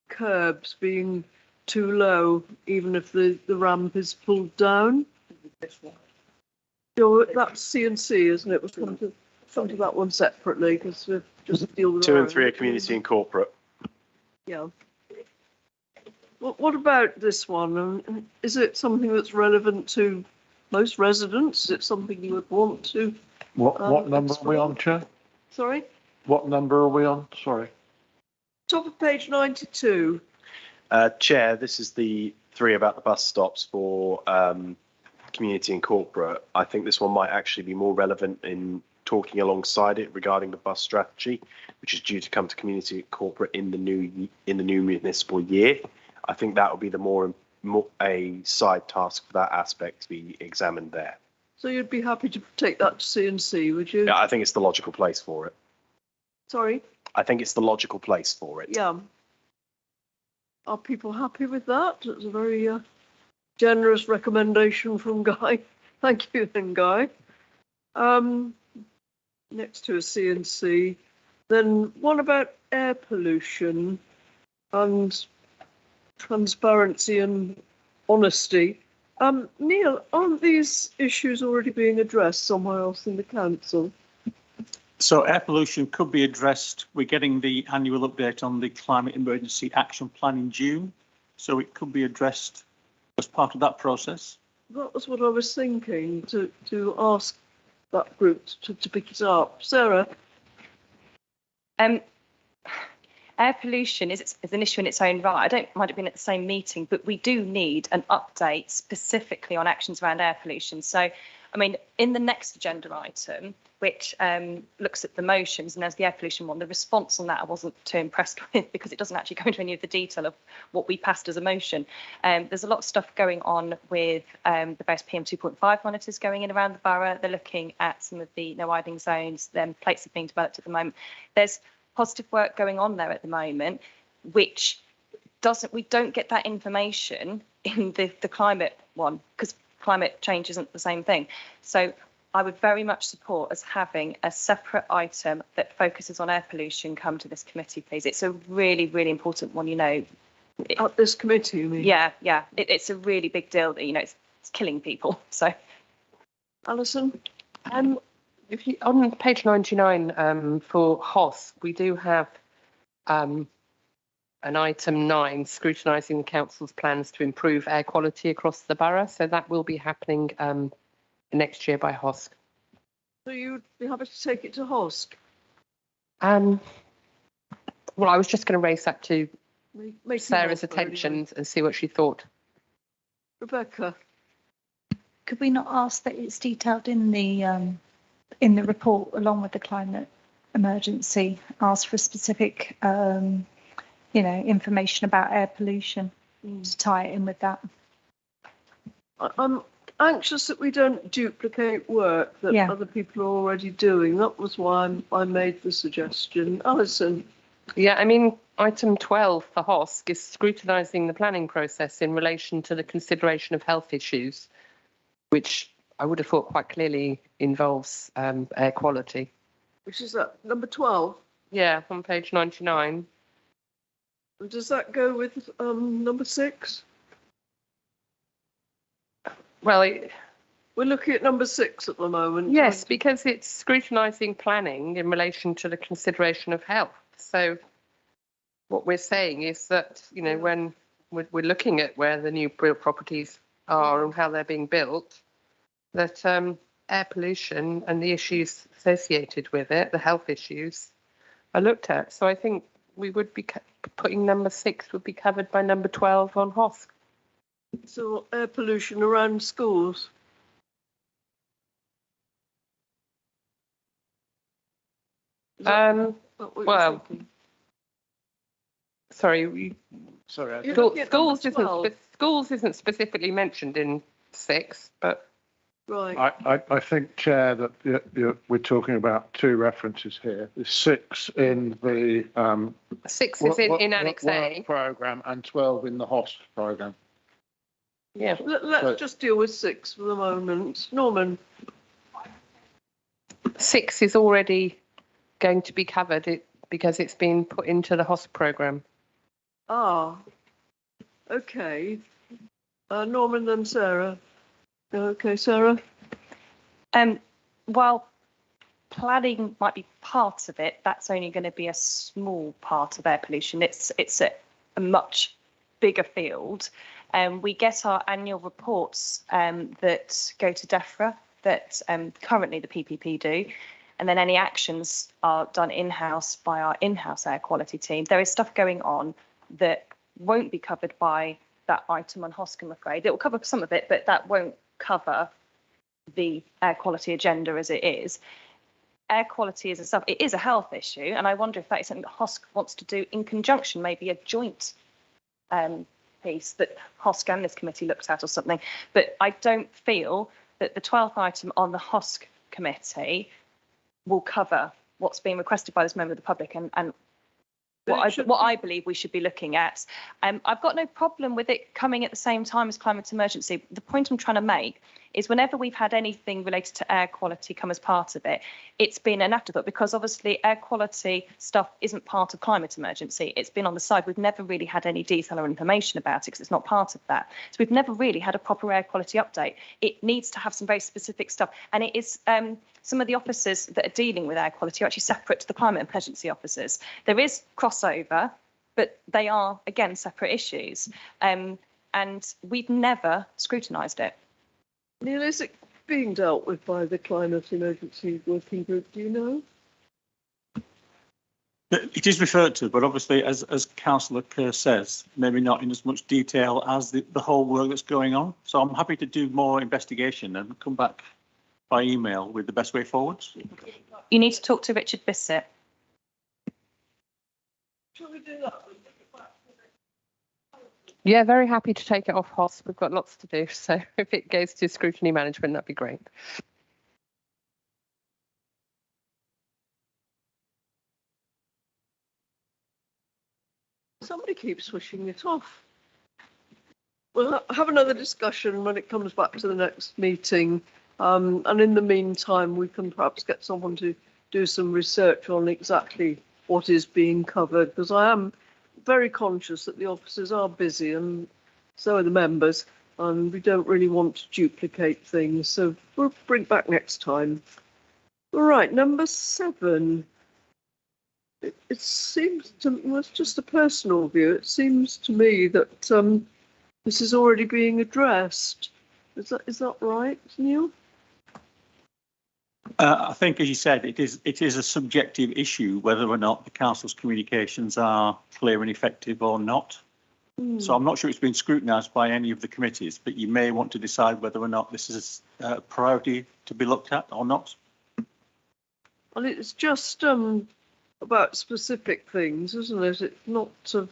curbs being too low, even if the ramp is pulled down. This one. That's C&C, isn't it? We'll come to that one separately, because we've just deal with
2 and 3 are community and corporate.
Yeah. Well, what about this one? Is it something that's relevant to most residents? Is it something you would want to?
What number are we on, Chair?
Sorry?
What number are we on? Sorry.
Top of page 92.
Chair, this is the 3 about the bus stops for community and corporate. I think this one might actually be more relevant in talking alongside it regarding the bus strategy, which is due to come to community and corporate in the new municipal year. I think that would be the more a side task for that aspect to be examined there.
So you'd be happy to take that to C&C, would you?
Yeah, I think it's the logical place for it.
Sorry?
I think it's the logical place for it.
Yeah. Are people happy with that? It's a very generous recommendation from Guy. Thank you then, Guy. Next to a C&C. Then one about air pollution and transparency and honesty. Neil, aren't these issues already being addressed somewhere else in the council?
So air pollution could be addressed. We're getting the annual update on the Climate Emergency Action Plan in June. So it could be addressed as part of that process.
That was what I was thinking, to ask that group to pick it up. Sarah?
Air pollution is an issue in its own right. I don't mind it being at the same meeting, but we do need an update specifically on actions around air pollution. So, I mean, in the next agenda item, which looks at the motions, and as the air pollution one, the response on that I wasn't too impressed with, because it doesn't actually go into any of the detail of what we passed as a motion. There's a lot of stuff going on with the various PM 2.5 monitors going in around the borough. They're looking at some of the no idling zones. Plates are being developed at the moment. There's positive work going on there at the moment, which we don't get that information in the climate one, because climate change isn't the same thing. So I would very much support us having a separate item that focuses on air pollution come to this committee, please. It's a really, really important one, you know.
At this committee, you mean?
Yeah. It's a really big deal that, you know, it's killing people. So,
Alison?
If you, on page 99 for HOS, we do have an item 9, scrutinising the council's plans to improve air quality across the borough. So that will be happening next year by HOSC.
So you'd be happy to take it to HOSC?
Well, I was just going to raise that to Sarah's attention and see what she thought.
Rebecca?
Could we not ask that it's detailed in the report along with the climate emergency? Ask for specific, information about air pollution to tie it in with that.
anxious that we don't duplicate work that other people are already doing. That was why I made the suggestion. Alison.
Yeah, I mean, item 12 for HOSC is scrutinising the planning process in relation to the consideration of health issues, which I would have thought quite clearly involves air quality.
Which is that, number 12?
Yeah, on page 99.
And does that go with number 6?
Well,
we're looking at number 6 at the moment.
Yes, because it's scrutinising planning in relation to the consideration of health. So what we're saying is that, you know, when we're looking at where the new built properties are and how they're being built, that air pollution and the issues associated with it, the health issues, are looked at. So I think we would be putting number 6 would be covered by number 12 on HOSC.
So air pollution around schools.
Well, sorry. Schools isn't specifically mentioned in 6, but
right.
I think, Chair, that we're talking about 2 references here. There's 6 in the
6 is in Annex A
programme and 12 in the HOSC programme.
Yeah.
Let's just deal with 6 for the moment. Norman.
6 is already going to be covered because it's been put into the HOSC programme.
Ah, okay. Norman and Sarah. Okay, Sarah.
While planning might be part of it, that's only going to be a small part of air pollution. It's a much bigger field. We get our annual reports that go to DEFRA that currently the PPP do, and then any actions are done in-house by our in-house air quality team. There is stuff going on that won't be covered by that item on HOSC, I'm afraid. It will cover some of it, but that won't cover the air quality agenda as it is. Air quality is it is a health issue, and I wonder if that is something that HOSC wants to do in conjunction, maybe a joint piece that HOSC and this committee looked at or something. But I don't feel that the 12th item on the HOSC committee will cover what's being requested by this member of the public and what I believe we should be looking at. I've got no problem with it coming at the same time as climate emergency. The point I'm trying to make is whenever we've had anything related to air quality come as part of it, it's been an afterthought because obviously air quality stuff isn't part of climate emergency. It's been on the side. We've never really had any detail or information about it because it's not part of that. So we've never really had a proper air quality update. It needs to have some very specific stuff. And it is some of the officers that are dealing with air quality are actually separate to the climate emergency officers. There is crossover, but they are, again, separate issues. And we've never scrutinised it.
Neil, is it being dealt with by the Climate Emergency Working Group? Do you know?
It is referred to, but obviously, as Councillor Kerr says, maybe not in as much detail as the whole work that's going on. So I'm happy to do more investigation and come back by email with the best way forwards.
You need to talk to Richard Bissett.
Shall we do that?
Yeah, very happy to take it off HOSC. We've got lots to do, so if it goes to scrutiny management, that'd be great.
Somebody keeps switching it off. We'll have another discussion when it comes back to the next meeting. And in the meantime, we can perhaps get someone to do some research on exactly what is being covered, because I am very conscious that the officers are busy and so are the members, and we don't really want to duplicate things. So we'll bring back next time. All right, number 7. It seems to, well, it's just a personal view. It seems to me that this is already being addressed. Is that right, Neil?
I think, as you said, it is a subjective issue whether or not the council's communications are clear and effective or not. So I'm not sure it's been scrutinised by any of the committees, but you may want to decide whether or not this is a priority to be looked at or not.
Well, it's just about specific things, isn't it? It's not of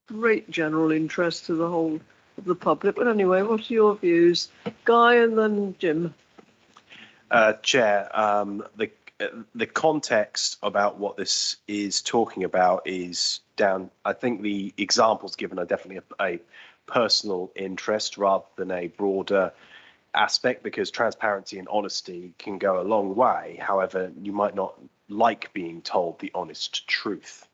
great general interest to the whole of the public. But anyway, what are your views? Guy and then Jim.
Chair, the context about what this is talking about is down. I think the examples given are definitely a personal interest rather than a broader aspect, because transparency and honesty can go a long way. However, you might not like being told the honest truth.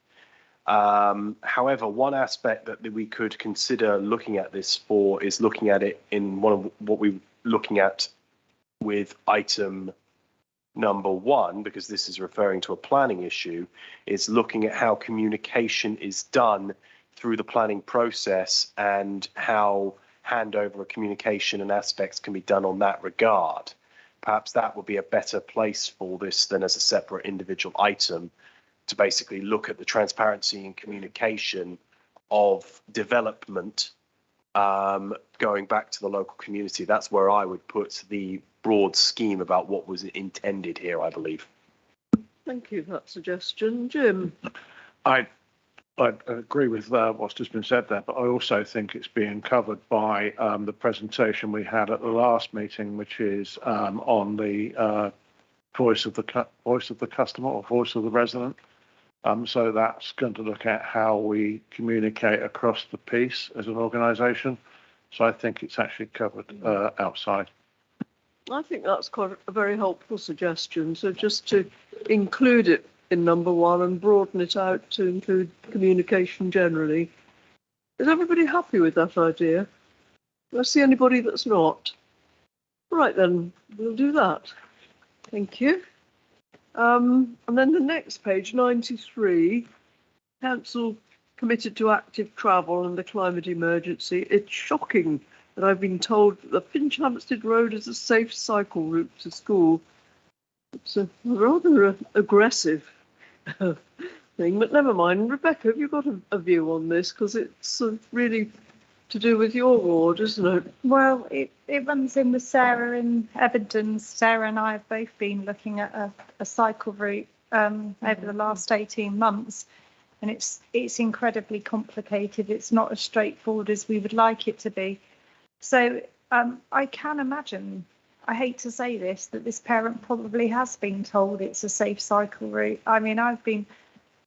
However, one aspect that we could consider looking at this for is looking at it in one of what we're looking at with item number 1, because this is referring to a planning issue, is looking at how communication is done through the planning process and how handover of communication and aspects can be done on that regard. Perhaps that would be a better place for this than as a separate individual item, to basically look at the transparency and communication of development going back to the local community. That's where I would put the broad scheme about what was intended here, I believe.
Thank you for that suggestion. Jim?
I agree with what's just been said there, but I also think it's being covered by the presentation we had at the last meeting, which is on the voice of the customer or voice of the resident. So that's going to look at how we communicate across the piece as an organisation. So I think it's actually covered outside.
I think that's quite a very helpful suggestion. So just to include it in number 1 and broaden it out to include communication generally. Is everybody happy with that idea? Do I see anybody that's not? Right then, we'll do that. Thank you. And then the next page, 93, Council committed to active travel and the climate emergency. It's shocking that I've been told that the Finch-Hampstead Road is a safe cycle route to school. It's a rather aggressive thing, but never mind. Rebecca, have you got a view on this? Because it's really to do with your ward, isn't it?
Well, it runs in with Sarah in Everton. Sarah and I have both been looking at a cycle route over the last 18 months, and it's incredibly complicated. It's not as straightforward as we would like it to be. So I can imagine, I hate to say this, that this parent probably has been told it's a safe cycle route. I mean, I've been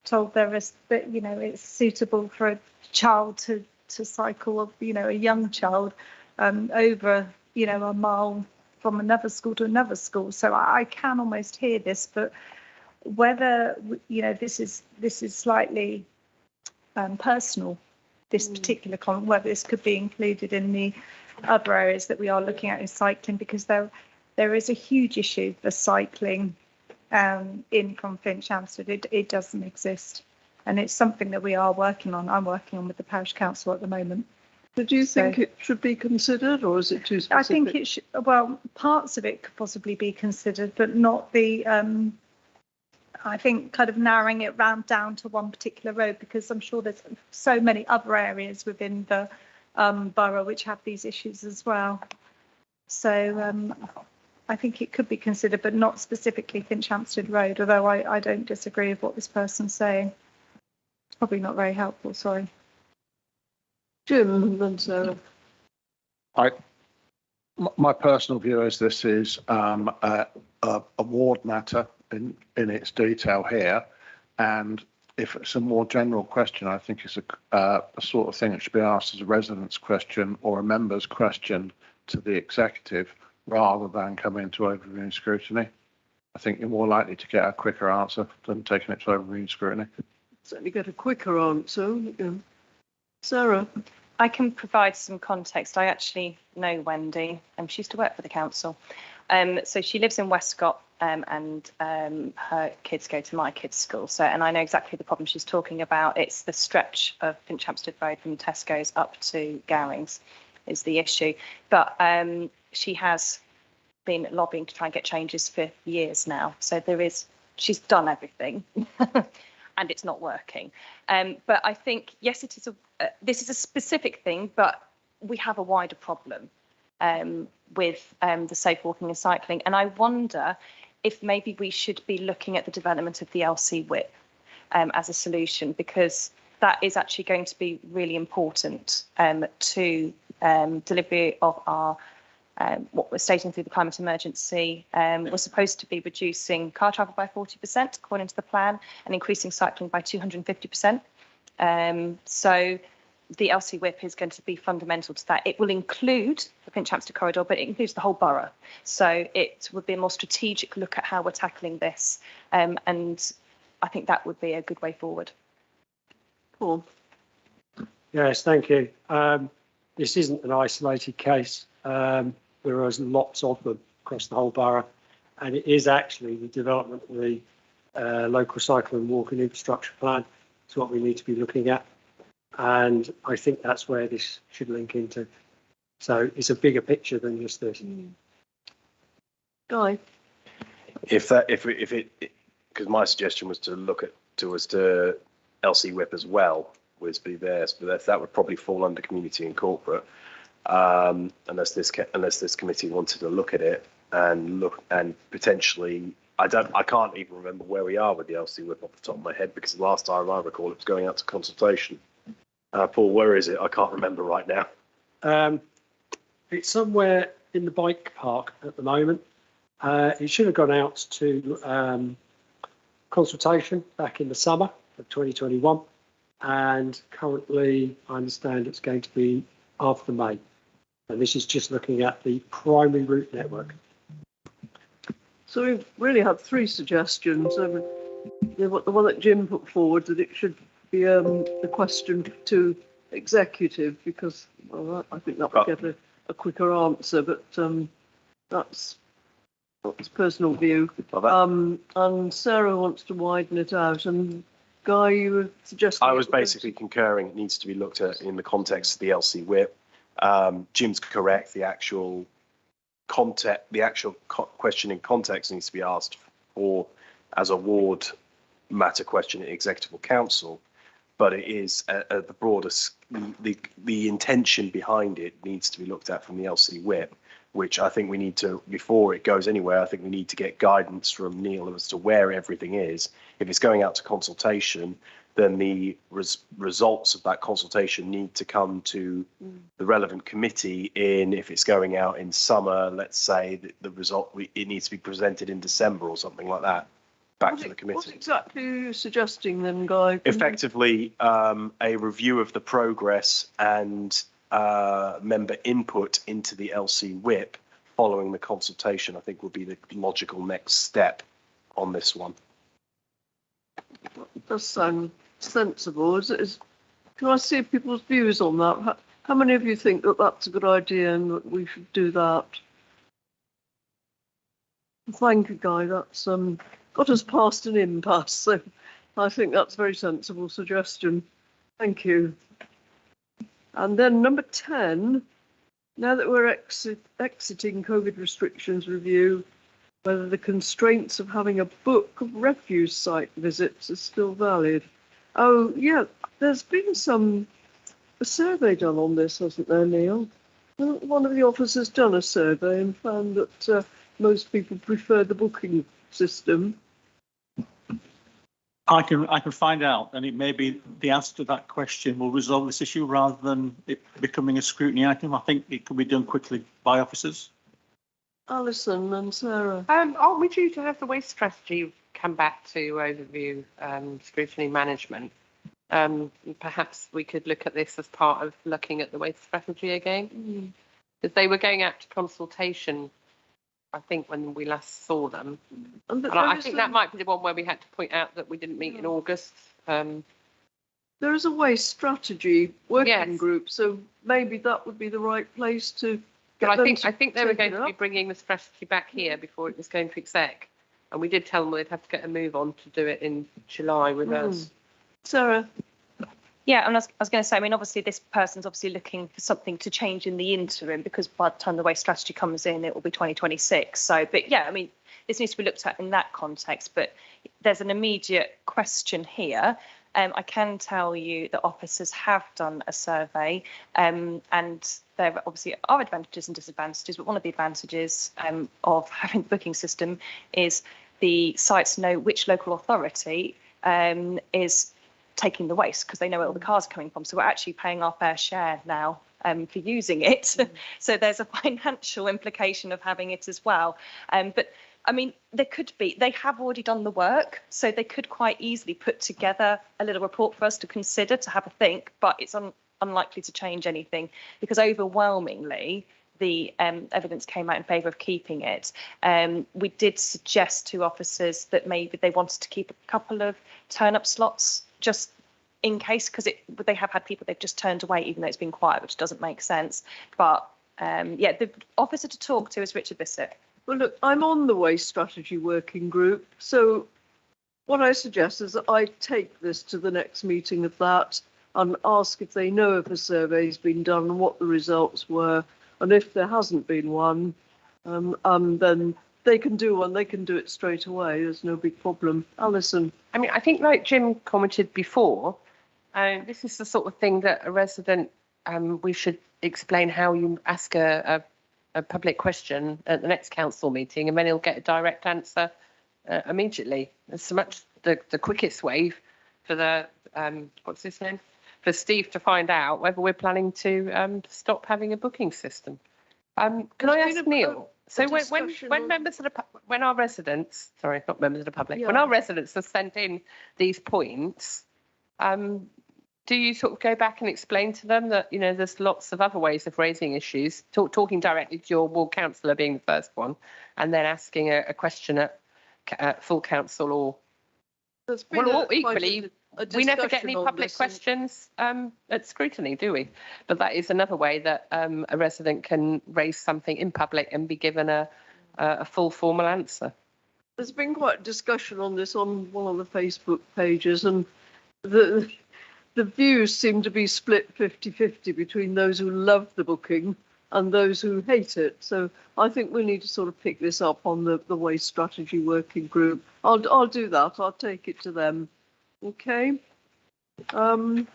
told that, you know, it's suitable for a child to cycle, of, you know, a young child over, you know, a mile from another school to another school. So I can almost hear this, but whether, you know, this is slightly personal, this particular comment, whether this could be included in the other areas that we are looking at in cycling, because there is a huge issue for cycling in from Finch-Hampstead. It doesn't exist, and it's something that we are working on. I'm working on with the parish council at the moment.
So do you think it should be considered, or is it too specific?
I think it should. Well, parts of it could possibly be considered, but not the. I think kind of narrowing it down to one particular road, because I'm sure there's so many other areas within the borough which have these issues as well. So I think it could be considered, but not specifically Finch-Hampstead Road, although I don't disagree with what this person's saying. It's probably not very helpful, sorry.
Jim and then Sarah.
My personal view is this is a ward matter in its detail here, and if it's a more general question, I think it's a sort of thing that should be asked as a resident's question or a member's question to the executive, rather than coming to overviewing scrutiny. I think you're more likely to get a quicker answer than taking it to overviewing scrutiny.
Certainly get a quicker answer. Sarah?
I can provide some context. I actually know Wendy, and she used to work for the council. So she lives in Westcott, and her kids go to my kids' school. So, and I know exactly the problem she's talking about. It's the stretch of Finch-Hampstead Road from Tesco's up to Gowings is the issue. But she has been lobbying to try and get changes for years now. So she's done everything. And it's not working. But I think, yes, it is this is a specific thing, but we have a wider problem with the safe walking and cycling. And I wonder if maybe we should be looking at the development of the LC whip as a solution, because that is actually going to be really important to delivery of our what we're stating through the climate emergency was supposed to be reducing car travel by 40% according to the plan and increasing cycling by 250%. So the LC whip is going to be fundamental to that. It will include the Finchampster corridor, but it includes the whole borough. So it would be a more strategic look at how we're tackling this. And I think that would be a good way forward.
Paul.
Yes, thank you. This isn't an isolated case. There are lots of them across the whole borough, and it is actually the development of the local cycle and walking infrastructure plan. It's what we need to be looking at, and I think that's where this should link into. So it's a bigger picture than just this.
Guy.
If it, because my suggestion was to look at to LC whip as well, was be there, but that would probably fall under community and corporate. Unless this committee wanted to look at it and potentially, I can't even remember where we are with the LC whip off the top of my head, because the last time I recall it was going out to consultation. Paul, where is it? I can't remember right now.
It's somewhere in the bike park at the moment. It should have gone out to consultation back in the summer of 2021, and currently I understand it's going to be after May. And this is just looking at the primary route network.
So we've really had three suggestions. The one that Jim put forward, that it should be a question to executive, because I think that would get a quicker answer, but that's personal view. And Sarah wants to widen it out. And Guy, you were suggesting...
I was basically concurring it needs to be looked at in the context of the LC whip. Jim's correct. The actual question in context needs to be asked for as a ward matter question at Executive Council, but it is at the broadest, the intention behind it needs to be looked at from the LC whip, which I think we need to, before it goes anywhere, I think we need to get guidance from Neil as to where everything is. If it's going out to consultation, then the results of that consultation need to come to the relevant committee. If it's going out in summer, let's say that the result, it needs to be presented in December or something like that, back to the committee.
What exactly are you suggesting then, Guy?
Effectively, a review of the progress and member input into the LC whip following the consultation, I think would be the logical next step on this one.
It does sound sensible. Can I see people's views on that? How many of you think that that's a good idea and that we should do that? Thank you, Guy. That's got us past an impasse. So I think that's a very sensible suggestion. Thank you. And then number 10, now that we're exiting COVID restrictions review, whether the constraints of having a book of refuse site visits is still valid. Oh, yeah, there's been a survey done on this, hasn't there, Neil? One of the officers done a survey and found that most people prefer the booking system.
I can find out, and it may be the answer to that question will resolve this issue rather than it becoming a scrutiny item. I think it can be done quickly by officers.
Alison and Sarah.
Aren't we due to have the waste strategy come back to overview scrutiny management? Perhaps we could look at this as part of looking at the waste strategy again, because they were going out to consultation, I think, when we last saw them. And I think that might be the one where we had to point out that we didn't meet in August.
There is a waste strategy working group, so maybe that would be the right place to.
But I think they were going to be bringing the strategy back here before it was going to exec, and we did tell them they'd have to get a move on to do it in July with us.
Sarah.
Yeah, and I was going to say, I mean, obviously this person's obviously looking for something to change in the interim, because by the time the waste strategy comes in, it will be 2026. So, but yeah, I mean, this needs to be looked at in that context. But there's an immediate question here. I can tell you that officers have done a survey, and there obviously are advantages and disadvantages, but one of the advantages of having the booking system is the sites know which local authority is taking the waste because they know where all the cars are coming from. So we're actually paying our fair share now for using it. So there's a financial implication of having it as well. But I mean, they have already done the work, so they could quite easily put together a little report for us to consider, to have a think, but it's unlikely to change anything because overwhelmingly the evidence came out in favour of keeping it. We did suggest to officers that maybe they wanted to keep a couple of turn-up slots just in case, because they have had people they've just turned away even though it's been quiet, which doesn't make sense. But yeah, the officer to talk to is Richard Bissett.
Well, look, I'm on the Waste Strategy Working Group, so what I suggest is that I take this to the next meeting of that and ask if they know if a survey's been done and what the results were, and if there hasn't been one, then they can do one. They can do it straight away. There's no big problem. Alison.
I mean, I think like Jim commented before, this is the sort of thing that a resident, we should explain how you ask a public question at the next council meeting, and then he'll get a direct answer immediately. It's so much the quickest way for the what's his name, for Steve to find out whether we're planning to stop having a booking system. Can I ask Neil? So when members of when our residents, sorry, not members of the public, when our residents have sent in these points, do you sort of go back and explain to them that, you know, there's lots of other ways of raising issues, talking directly to your ward councillor being the first one, and then asking a question at full council, or equally, we never get any public questions at Scrutiny, do we? But that is another way that a resident can raise something in public and be given a full formal answer.
There's been quite a discussion on this on one of the Facebook pages, and the views seem to be split 50-50 between those who love the booking and those who hate it. So I think we need to sort of pick this up on the Waste Strategy Working Group. I'll do that. I'll take it to them. Okay. And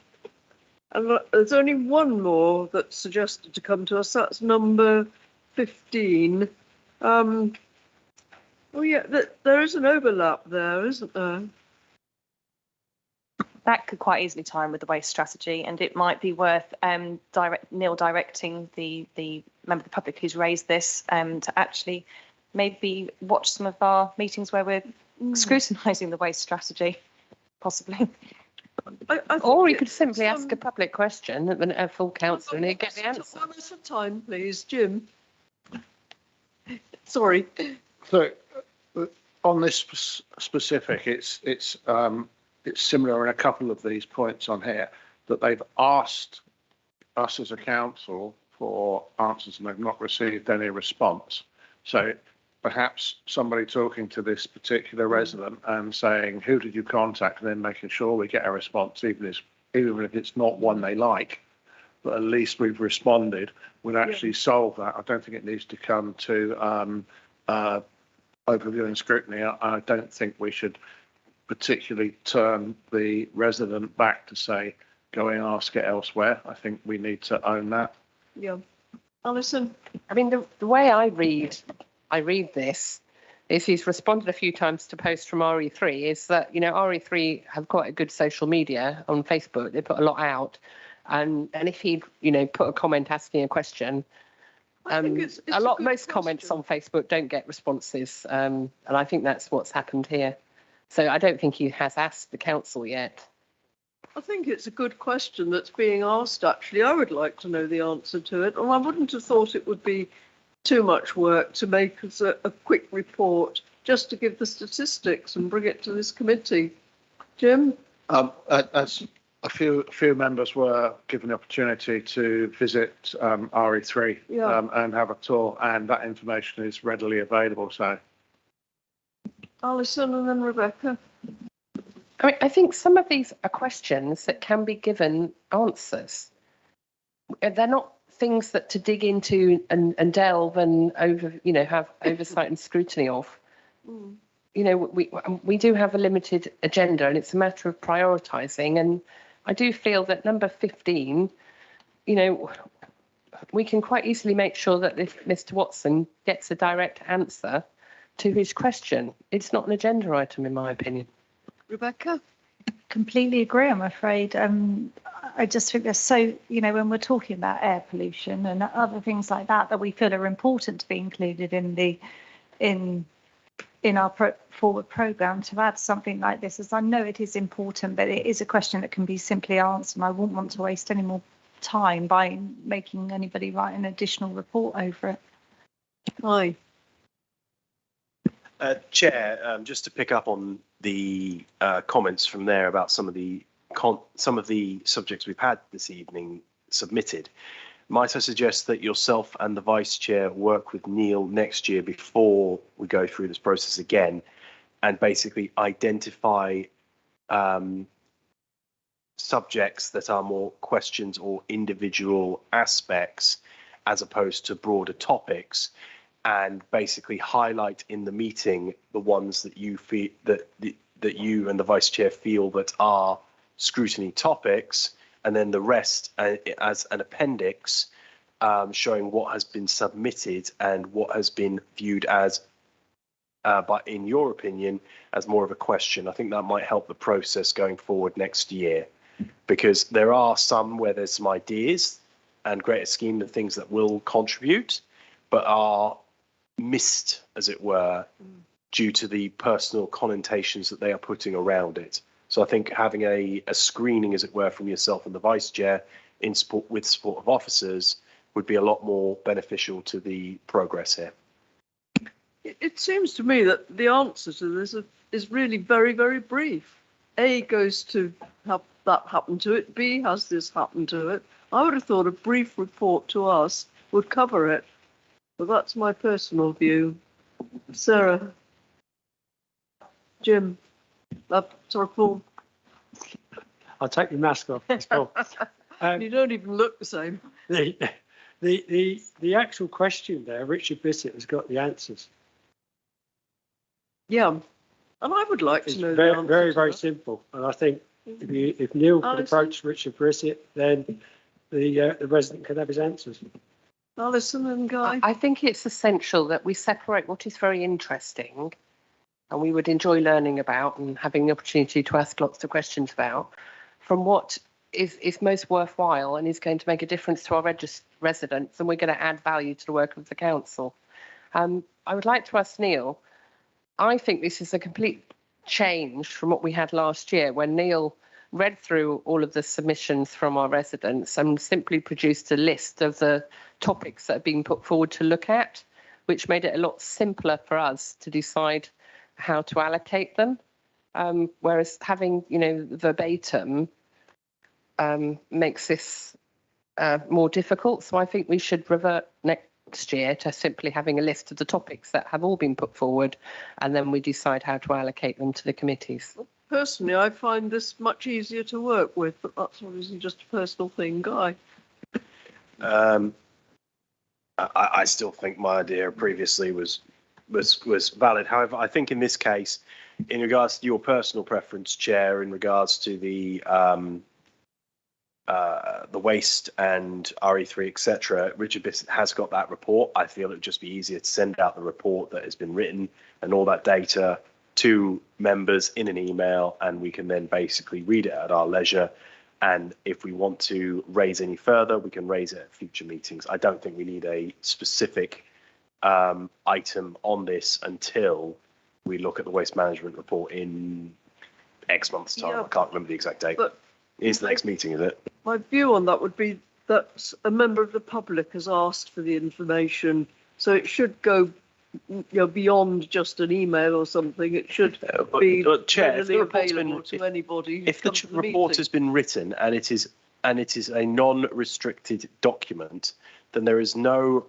there's only one more that's suggested to come to us. That's number 15. Oh yeah, there is an overlap there, isn't there?
That could quite easily tie in with the waste strategy, and it might be worth Neil directing the member of the public who's raised this to actually maybe watch some of our meetings where we're scrutinising the waste strategy, possibly.
Or you could simply ask a public question at the full council and he'd get the answer.
1 at a time, please, Jim. Sorry.
So on this specific, it's similar in a couple of these points on here, that they've asked us as a council for answers and they've not received any response. So perhaps somebody talking to this particular resident and saying, who did you contact, and then making sure we get a response, even if it's not one they like, but at least we've responded, would actually solve that. I don't think it needs to come to overview and scrutiny. I don't think we should particularly turn the resident back to say, go and ask it elsewhere. I think we need to own that.
Yeah. Alison?
I mean, the way I read this is he's responded a few times to posts from RE3 is that, you know, RE3 have quite a good social media on Facebook. They put a lot out. And if he'd, you know, put a comment asking a question, most comments on Facebook don't get responses. And I think that's what's happened here. So I don't think he has asked the council yet.
I think it's a good question that's being asked, actually. I would like to know the answer to it. And I wouldn't have thought it would be too much work to make us a quick report, just to give the statistics and bring it to this committee. Jim?
As a few members were given the opportunity to visit RE3 and have a tour, and that information is readily available. So,
Alison and then Rebecca.
I mean, I think some of these are questions that can be given answers. They're not things that to dig into and delve and have oversight and scrutiny of. You know, we do have a limited agenda, and it's a matter of prioritising. And I do feel that number 15, you know, we can quite easily make sure that if Mr. Watson gets a direct answer to his question, it's not an agenda item, in my opinion.
Rebecca?
completely agree, I'm afraid. I just think there's so, when we're talking about air pollution and other things like that, that we feel are important to be included in our forward programme, to add something like this, as I know it is important, but it is a question that can be simply answered, and I wouldn't want to waste any more time by making anybody write an additional report over it.
Hi.
Chair, just to pick up on the comments from there about some of the subjects we've had this evening submitted, might I suggest that yourself and the Vice Chair work with Neil next year before we go through this process again, and basically identify subjects that are more questions or individual aspects as opposed to broader topics, and basically highlight in the meeting the ones that you feel that you and the Vice Chair feel that are scrutiny topics, and then the rest as an appendix showing what has been submitted and what has been viewed as, but in your opinion, as more of a question. I think that might help the process going forward next year, because there are some where there's some ideas and greater scheme of things that will contribute, but are missed, as it were, due to the personal connotations that they are putting around it. So I think having a screening, as it were, from yourself and the Vice Chair in support with support of officers would be a lot more beneficial to the progress here.
It seems to me that the answer to this is really very, very brief. A goes to have that happen to it. B has this happen to it. I would have thought a brief report to us would cover it, but that's my personal view. Sarah, Jim, sorry, Paul.
I'll take your mask off. It's Paul.
You don't even look the same.
The actual question there, Richard Bissett has got the answers.
Yeah, and I would like to know
very,
the answer.
very, very simple. And I think if Neil could approach Richard Bissett, then the resident could have his answers.
Alison and Guy.
I think it's essential that we separate what is very interesting and we would enjoy learning about and having the opportunity to ask lots of questions about, from what is most worthwhile and is going to make a difference to our residents, and we're going to add value to the work of the council. I would like to ask Neil, I think this is a complete change from what we had last year, when Neil read through all of the submissions from our residents and simply produced a list of the topics that have been put forward to look at, which made it a lot simpler for us to decide how to allocate them. Whereas having, verbatim makes this more difficult. So I think we should revert next year to simply having a list of the topics that have all been put forward, and then we decide how to allocate them to the committees.
Personally, I find this much easier to work with, but that's obviously just a personal thing. Guy?
I still think my idea previously was valid. However, I think in this case, in regards to your personal preference, Chair, in regards to the waste and RE3, etc., Richard Bissett has got that report. I feel it would just be easier to send out the report that has been written and all that data to members in an email, and we can then basically read it at our leisure. And if we want to raise any further, we can raise it at future meetings. I don't think we need a specific item on this until we look at the waste management report in X months' time.
Yeah,
I can't remember the exact date.
But
is the next meeting, is it?
my view on that would be that a member of the public has asked for the information, so it should go beyond just an email or something. It should be
Chair, if the report's
available to anybody.
If the report has been written and it is a non-restricted document, then there is no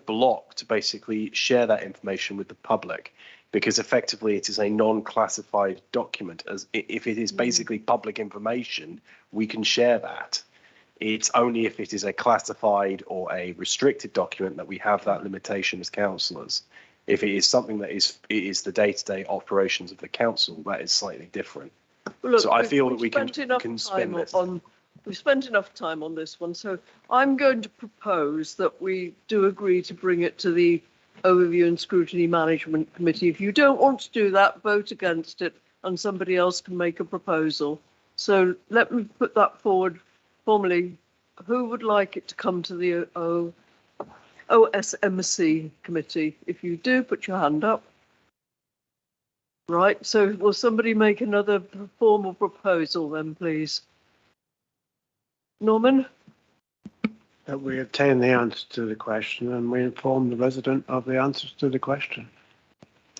block to basically share that information with the public, because effectively it is a non-classified document. As if it is basically public information, we can share that. It's only if it is a classified or a restricted document that we have that limitation as councillors. If it is something that is the day-to-day operations of the council, that is slightly different.
Well, look,
so I feel that we can
spend
this.
We've spent enough time on this one, so I'm going to propose that we do agree to bring it to the Overview and Scrutiny Management Committee. If you don't want to do that, vote against it, and somebody else can make a proposal. So let me put that forward formally. Who would like it to come to the OSMC committee? If you do, put your hand up. Right, so will somebody make another formal proposal then, please? Norman?
That we obtain the answer to the question and we inform the resident of the answers to the question.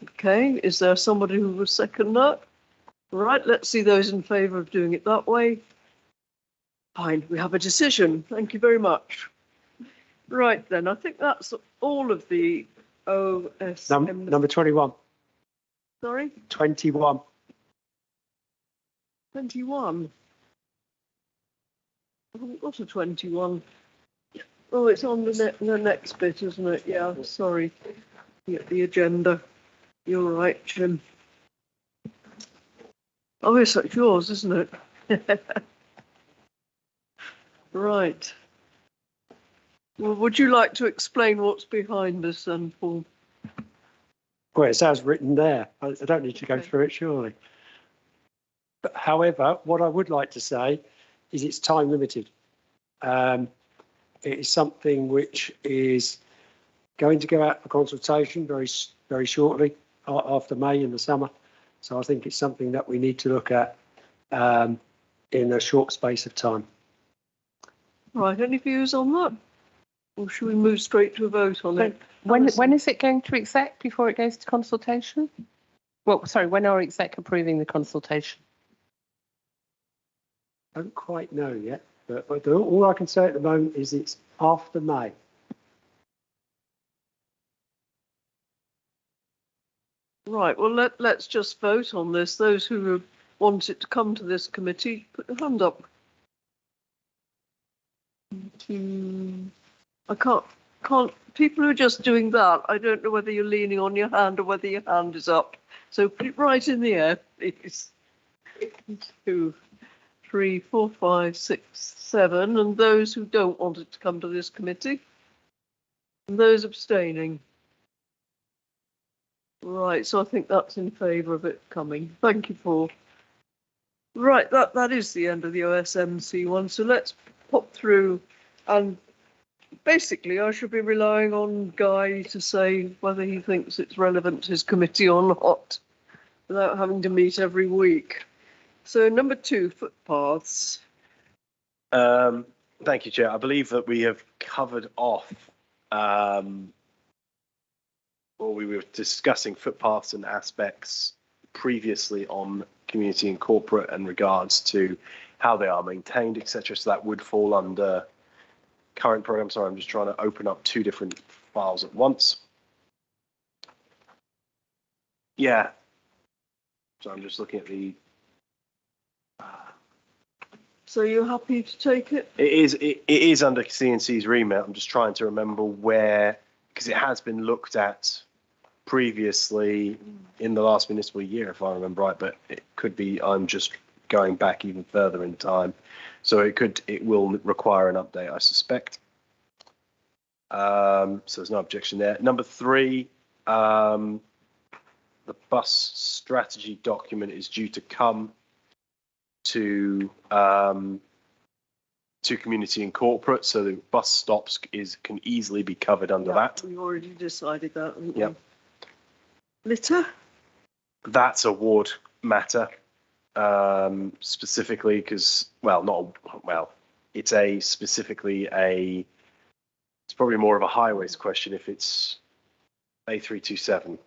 Okay, is there somebody who will second that? Right, let's see those in favour of doing it that way. Fine, we have a decision. Thank you very much. Right then, I think that's all of the OSM.
Number 21.
Sorry?
21.
21. I haven't got a 21. Oh, it's on the next bit, isn't it? Yeah, sorry. The agenda. You're right, Jim. Oh, yes, it's yours, isn't it? Right. Well, would you like to explain what's behind this then, Paul?
Well, it says written there. I don't need to go through it, surely. But however, what I would like to say is it's time limited. It is something which is going to go out for consultation very shortly after May in the summer. So I think it's something that we need to look at in a short space of time.
Right, any views on that? Or should we move straight to a vote on it?
When is it going to exec before it goes to consultation? Well, sorry, when are exec approving the consultation?
I don't quite know yet, but all I can say at the moment is it's after May.
Right, well, let's just vote on this. Those who want it to come to this committee, put your hand up. I can't, people who are just doing that, I don't know whether you're leaning on your hand or whether your hand is up. So put it right in the air, please. 2, 3, 4, 5, 6, 7, and those who don't want it to come to this committee. And those abstaining. Right, so I think that's in favour of it coming. Thank you, Paul. Right, that is the end of the OSMC one. So let's pop through, and basically I should be relying on Guy to say whether he thinks it's relevant to his committee or not, without having to meet every week. So number 2, footpaths.
Thank you, Chair. I believe that we have covered off, or we were discussing footpaths and aspects previously on community and corporate and regards to how they are maintained, etc. So that would fall under current program. Sorry, I'm just trying to open up 2 different files at once. Yeah. So I'm just looking at the.
So you're happy to take it?
It is under CNC's remit. I'm just trying to remember where, because it has been looked at previously in the last municipal year, if I remember right, but it could be I'm just going back even further in time. So it will require an update, I suspect. So there's no objection there. Number 3, the bus strategy document is due to come to community and corporate, so the bus stops can easily be covered under that.
We already decided that, haven't we?
Yep.
Litter?
That's a ward matter, specifically because, it's probably more of a highways question if it's A327.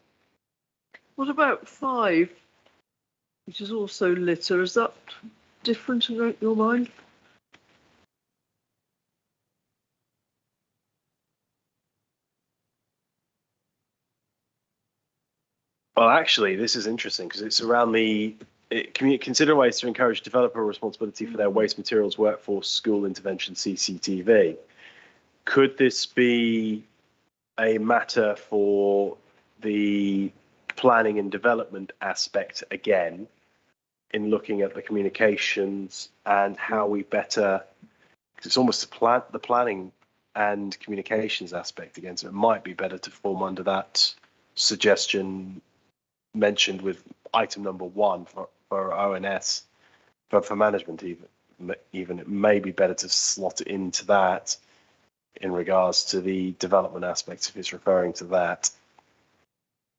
What about 5, which is also litter? Is that different in your mind?
Well, actually, this is interesting because it's around consider ways to encourage developer responsibility for their waste materials workforce, school intervention, CCTV. Could this be a matter for the planning and development aspect again, in looking at the communications and how we better, because it's almost the planning and communications aspect again, so it might be better to form under that suggestion mentioned with item number 1 for ONS, for management even, it may be better to slot it into that in regards to the development aspects if it's referring to that.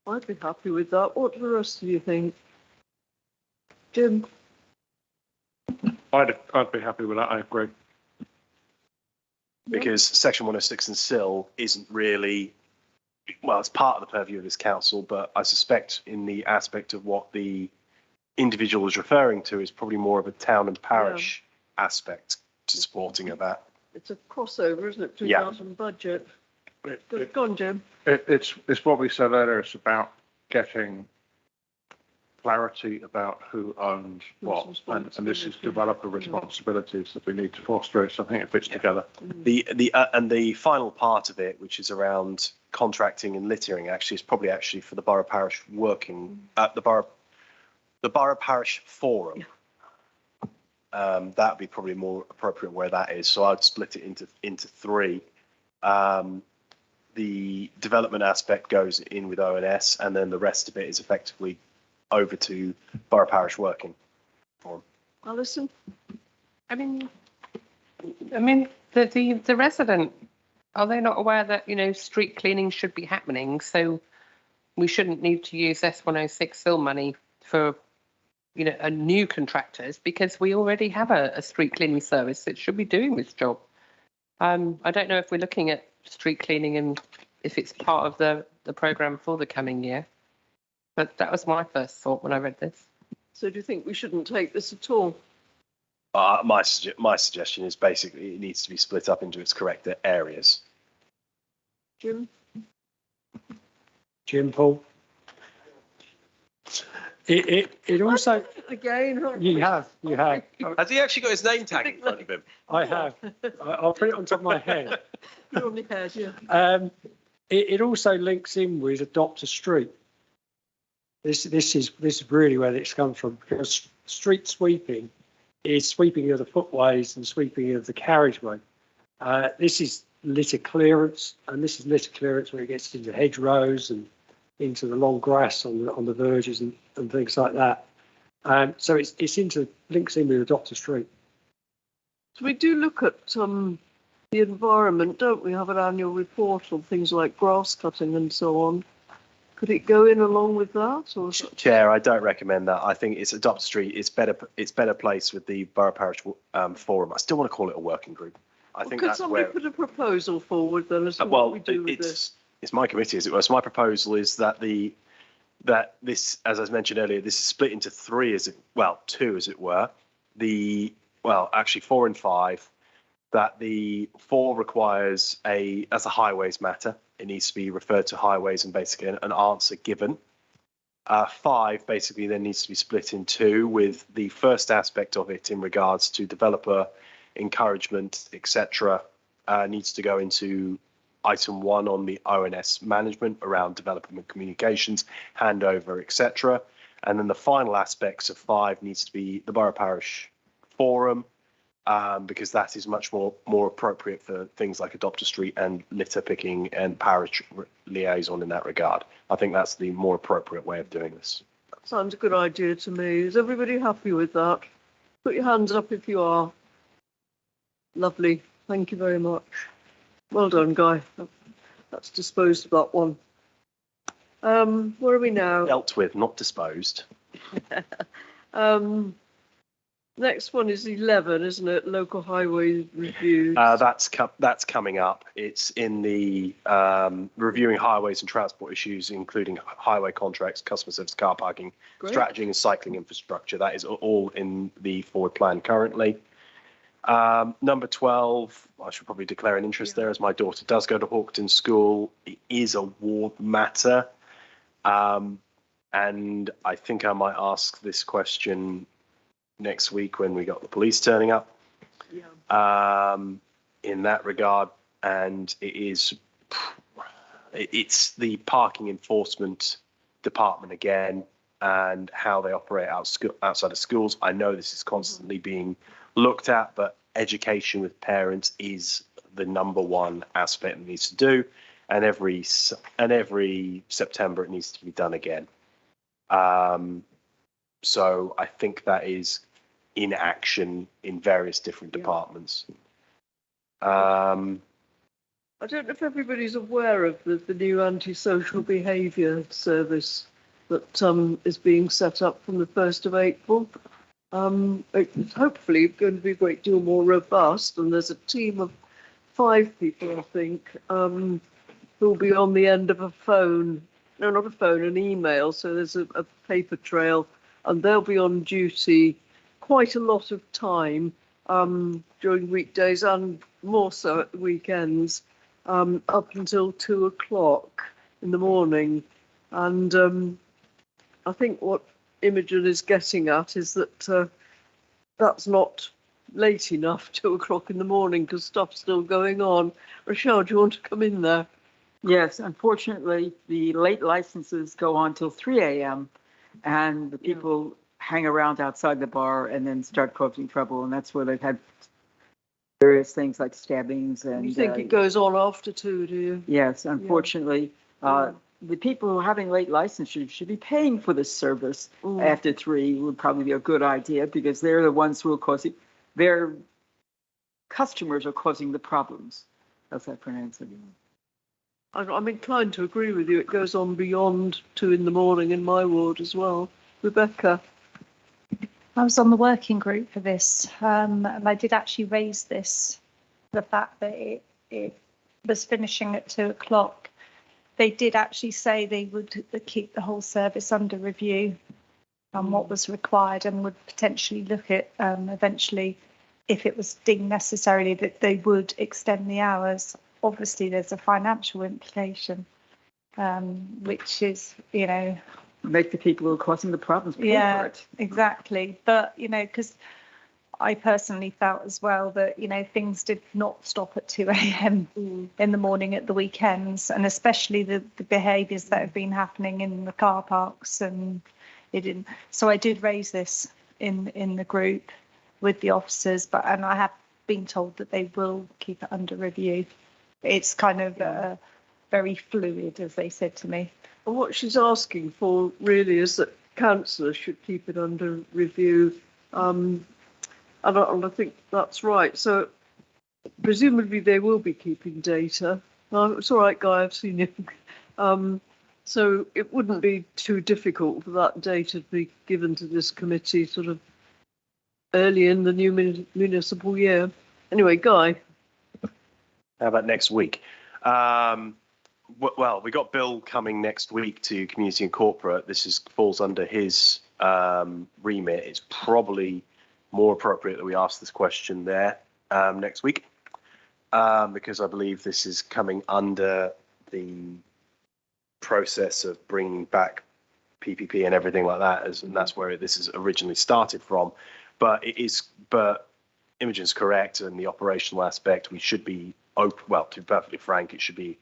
I'd be happy with that. What do the rest of you think? Jim?
I'd be happy with that, I agree.
Because section 106 and SIL isn't really, well, it's part of the purview of this council, but I suspect in the aspect of what the individual is referring to is probably more of a town and parish aspect to supporting of that.
It's a crossover, isn't it, between that and budget? Go on, Jim.
It's what we said earlier. It's about getting clarity about who owns what, and this is developer responsibilities that we need to foster it. So I think it fits together.
And the final part of it, which is around contracting and littering, actually is probably for the borough parish working at the borough parish forum. That would be probably more appropriate where that is. So I'd split it into 3. The development aspect goes in with ONS, and then the rest of it is effectively over to borough parish working forum.
Alison?
I mean, the resident, are they not aware that, you know, street cleaning should be happening? So we shouldn't need to use S106 SIL money for, you know, a new contractors, because we already have a street cleaning service that should be doing this job. I don't know if we're looking at street cleaning and if it's part of the programme for the coming year. But that was my first thought when I read this.
So do you think we shouldn't take this at all?
My suggestion is basically it needs to be split up into its correct areas.
Jim?
Jim, Paul? It also...
Again?
You have.
Has he actually got his name tag in front of him?
I have. I'll put it on top of my head.
Put it on your head, yeah.
It also links in with Adopt a Street. This is really where it's come from, because street sweeping is sweeping of the footways and sweeping of the carriageway. This is litter clearance, and this is litter clearance where it gets into hedgerows and into the long grass on the verges and things like that. So it's links in with Adopt a Street.
So we do look at the environment, don't we? Have an annual report on things like grass cutting and so on. Could it go in along with that? Or
Chair, I don't recommend that. I think it's Adopt a Street. It's better placed with the borough parish forum. I still want to call it a working group. I think
could
that's
somebody
where.
Put a proposal forward then as to what we do with this?
It's my committee, as it were. So my proposal is that this, as I mentioned earlier, this is split into 2, as it were. 4 and 5. That the 4 requires as a highways matter. It needs to be referred to highways and basically an answer given. 5 basically then needs to be split in 2, with the first aspect of it in regards to developer encouragement, etc. Needs to go into item 1 on the ONS management around development communications, handover, etc. And then the final aspects of 5 needs to be the borough parish forum, because that is much more appropriate for things like Adopt a Street and litter picking and parish liaison in that regard. I think that's the more appropriate way of doing this.
That sounds a good idea to me. Is everybody happy with that? Put your hands up if you are. Lovely. Thank you very much. Well done, Guy. That's disposed of that one. Where are we now?
Dealt with, not disposed.
Next one is 11, isn't it? Local highway reviews.
That's coming up. It's in the reviewing highways and transport issues, including highway contracts, customer service, car parking, strategy and cycling infrastructure. That is all in the forward plan currently. Number 12, I should probably declare an interest there, as my daughter does go to Hawkton School. It is a ward matter. And I think I might ask this question next week when we got the police turning up. In that regard, and it's the parking enforcement department again, and how they operate outside of schools. I know this is constantly being looked at, but education with parents is the number 1 aspect it needs to do, and every September it needs to be done again. So I think that is in action in various different departments.
I don't know if everybody's aware of the new antisocial behaviour service that is being set up from the 1st of April. It's hopefully going to be a great deal more robust, and there's a team of 5 people, I think, who'll be on the end of a phone. No, not a phone, an email. So there's a paper trail, and they'll be on duty quite a lot of time during weekdays and more so at the weekends, up until 2 o'clock in the morning. And I think what Imogen is getting at is that that's not late enough, 2 o'clock in the morning, because stuff's still going on. Rochelle, do you want to come in there?
Yes, unfortunately, the late licenses go on till 3 a.m. and the people hang around outside the bar and then start causing trouble. And that's where they've had various things like stabbings. And
you think it goes on after 2, do you?
Yes, unfortunately. The people who are having late licenses should be paying for this service after 3 would probably be a good idea, because they're the ones who are causing, their customers are causing the problems. How's that pronounced?
I'm inclined to agree with you. It goes on beyond 2 in the morning in my ward as well. Rebecca?
I was on the working group for this, and I did actually raise this, the fact that it was finishing at 2 o'clock. They did actually say they would keep the whole service under review on what was required, and would potentially look at eventually, if it was deemed necessarily, that they would extend the hours. Obviously, there's a financial implication, which is, you know,
make the people who are causing the problems pay for it.
Exactly. But, you know, because I personally felt as well that, you know, things did not stop at 2 a.m. in the morning at the weekends, and especially the behaviours that have been happening in the car parks, and it didn't. So I did raise this in the group with the officers, and I have been told that they will keep it under review. It's kind of very fluid, as they said to me.
And what she's asking for really is that councillors should keep it under review. And I think that's right. So presumably they will be keeping data. It's all right, Guy, I've seen you. So it wouldn't be too difficult for that data to be given to this committee sort of early in the new municipal year. Anyway, Guy.
How about next week? Well, we got Bill coming next week to Community and Corporate. This falls under his remit. It's probably more appropriate that we ask this question there next week, because I believe this is coming under the process of bringing back PPP and everything like that, and that's where this is originally started from. But Imogen's correct, and the operational aspect, we should be open. Well, to be perfectly frank, it should be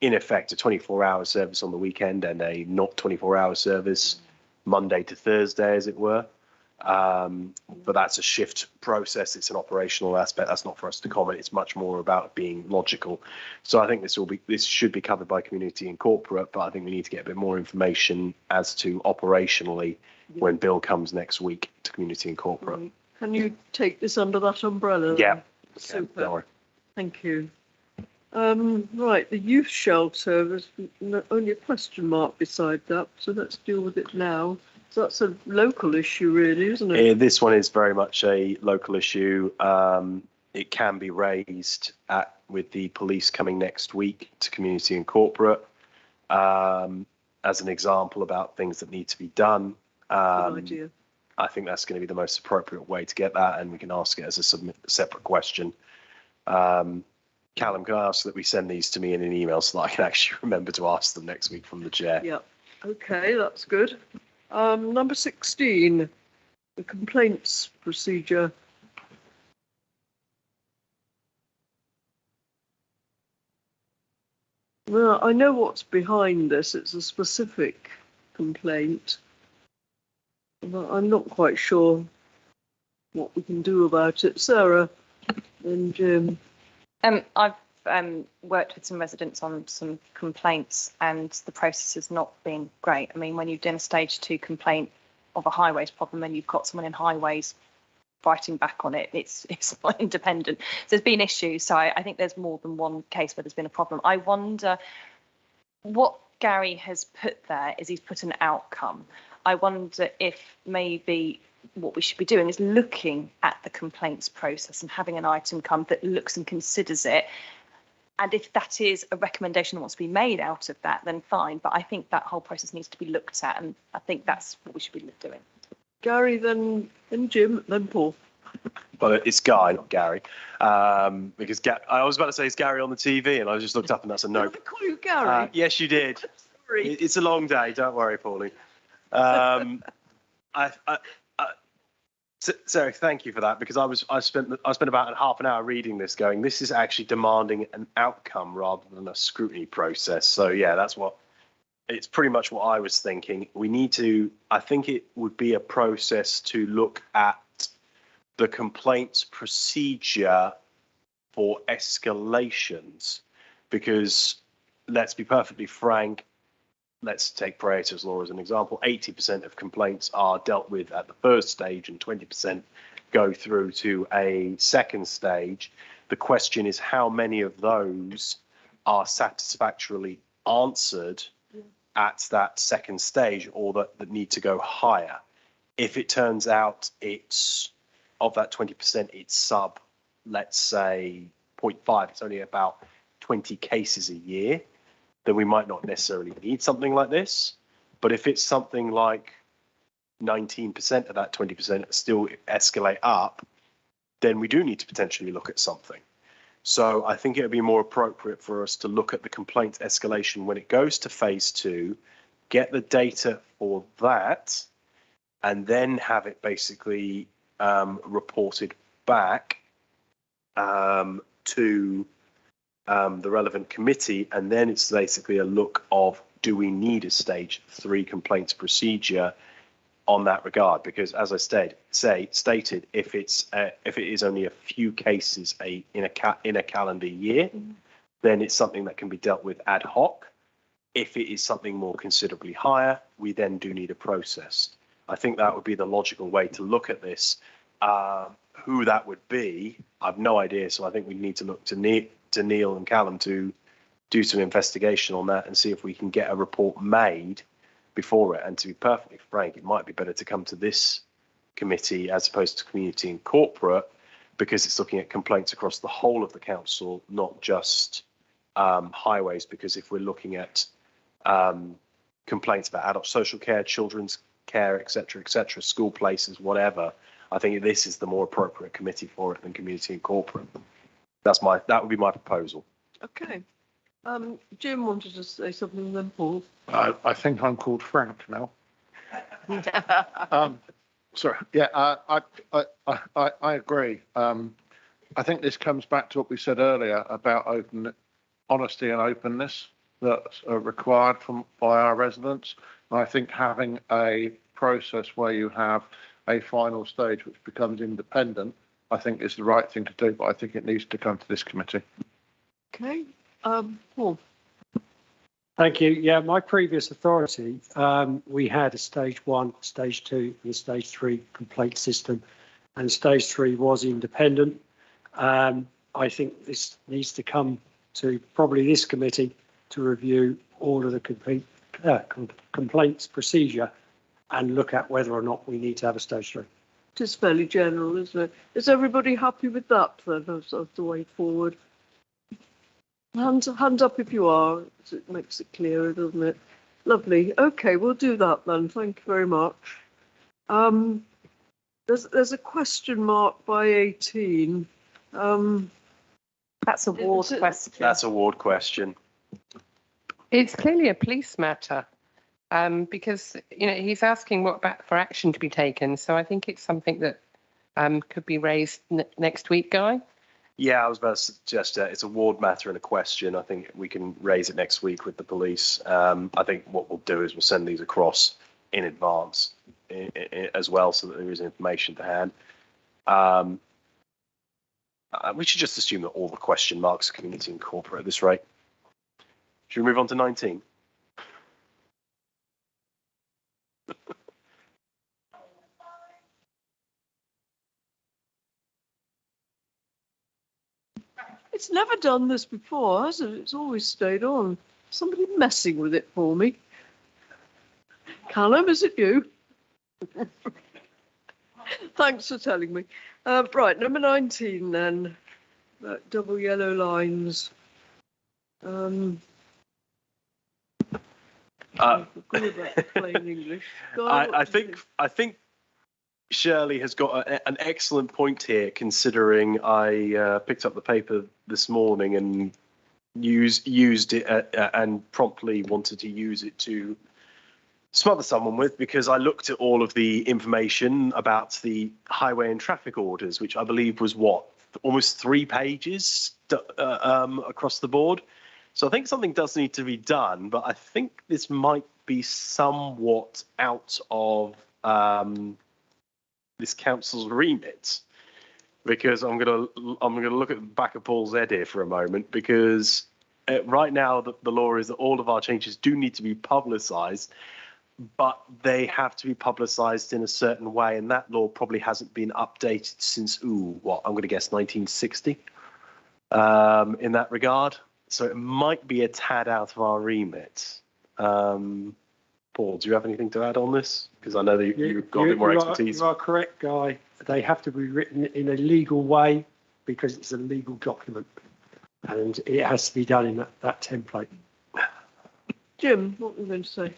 in effect a 24-hour service on the weekend and a not 24-hour service Monday to Thursday, as it were. But that's a shift process. It's an operational aspect. That's not for us to comment. It's much more about being logical. So I think this should be covered by Community and Corporate, but I think we need to get a bit more information as to operationally when Bill comes next week to Community and Corporate.
Can you take this under that umbrella?
Yeah.
Super.
Okay,
thank you. Right, the youth shelter, there's only a question mark beside that, so let's deal with it now. So that's a local issue really, isn't it?
This one is very much a local issue. It can be raised with the police coming next week to Community and Corporate as an example about things that need to be done.
Good idea.
I think that's going to be the most appropriate way to get that, and we can ask it as a separate question. Callum, can I ask that we send these to me in an email so that I can actually remember to ask them next week from the chair?
Yeah, okay, that's good. Number 16, the complaints procedure. Well, I know what's behind this. It's a specific complaint. But I'm not quite sure what we can do about it. Sarah and Jim.
I've worked with some residents on some complaints, and the process has not been great. I mean, when you've done a stage 2 complaint of a highways problem and you've got someone in highways fighting back on it, it's not independent. So there's been issues. So I think there's more than one case where there's been a problem. I wonder what Gary has put there is he's put an outcome. I wonder if maybe what we should be doing is looking at the complaints process and having an item come that looks and considers it. And if that is a recommendation that wants to be made out of that, then fine. But I think that whole process needs to be looked at, and I think that's what we should be doing.
Gary, then Jim, then Paul.
Well, it's Guy, not Gary, because I was about to say it's Gary on the TV, and I just looked up, and that's a no.
Did I call you Gary?
Yes, you did.
Sorry.
It's a long day. Don't worry, Paulie. Sarah, thank you for that, because I spent about half an hour reading this, going, this is actually demanding an outcome rather than a scrutiny process. So yeah, it's pretty much what I was thinking. I think it would be a process to look at the complaints procedure for escalations, because let's be perfectly frank, let's take Pareto's law as an example. 80% of complaints are dealt with at the first stage and 20% go through to a second stage. The question is how many of those are satisfactorily answered at that second stage, or that need to go higher. If it turns out it's of that 20%, it's sub, let's say 0.5, it's only about 20 cases a year, then we might not necessarily need something like this. But if it's something like 19% of that 20% still escalate up, then we do need to potentially look at something. So I think it would be more appropriate for us to look at the complaint escalation when it goes to phase 2, get the data for that, and then have it basically reported back to the relevant committee, and then it's basically a look of, do we need a stage 3 complaints procedure on that regard? Because as I stated, if it is only a few cases in a calendar year, then it's something that can be dealt with ad hoc. If it is something more considerably higher, we then do need a process. I think that would be the logical way to look at this. Who that would be, I've no idea. So I think we need to look to Neil and Callum to do some investigation on that and see if we can get a report made before it. And to be perfectly frank, it might be better to come to this committee as opposed to community and corporate, because it's looking at complaints across the whole of the council, not just highways. Because if we're looking at complaints about adult social care, children's care, etc., school places, whatever, I think this is the more appropriate committee for it than community and corporate. That would be my proposal.
Okay. Jim wanted to say something, then Paul.
I think I'm called Frank now. Sorry. Yeah, I agree. I think this comes back to what we said earlier about honesty and openness that's required by our residents. And I think having a process where you have a final stage which becomes independent, I think is the right thing to do, but I think it needs to come to this committee.
Okay. Paul.
Thank you. Yeah, my previous authority, we had a stage 1, stage 2 and a stage 3 complaint system, and stage 3 was independent. I think this needs to come to probably this committee to review all of the complaints procedure and look at whether or not we need to have a stage 3.
It is fairly general, isn't it? Is everybody happy with that then, as the way forward? Hand up if you are. It makes it clearer, doesn't it? Lovely. Okay, we'll do that then. Thank you very much. There's a question mark by 18.
That's a ward question.
That's a ward question.
It's clearly a police matter, because he's asking for action to be taken. So I think it's something that could be raised next week, Guy.
Yeah, I was about to suggest it's a ward matter and a question. I think we can raise it next week with the police. I think what we'll do is we'll send these across in advance as well, so that there is information to hand. we should just assume that all the question marks are community and corporate at this rate. Should we move on to 19?
It's never done this before, has it? It's always stayed on. Somebody messing with it for me. Callum, is it you? Thanks for telling me. Right, number 19 then. Double yellow lines. Good about plain English.
I think Shirley has got an excellent point here, considering I picked up the paper this morning and used it and promptly wanted to use it to smother someone with, because I looked at all of the information about the highway and traffic orders, which I believe was almost 3 pages across the board. So I think something does need to be done, but I think this might be somewhat out of this council's remit, because I'm gonna look at the back of Paul's head here for a moment, because right now the law is that all of our changes do need to be publicised, but they have to be publicised in a certain way, and that law probably hasn't been updated since I'm going to guess 1960 in that regard. So it might be a tad out of our remit. Paul, do you have anything to add on this? Because I know that you've got a bit more expertise.
You are correct, Guy. They have to be written in a legal way because it's a legal document, and it has to be done in that template.
Jim, what were you going to say?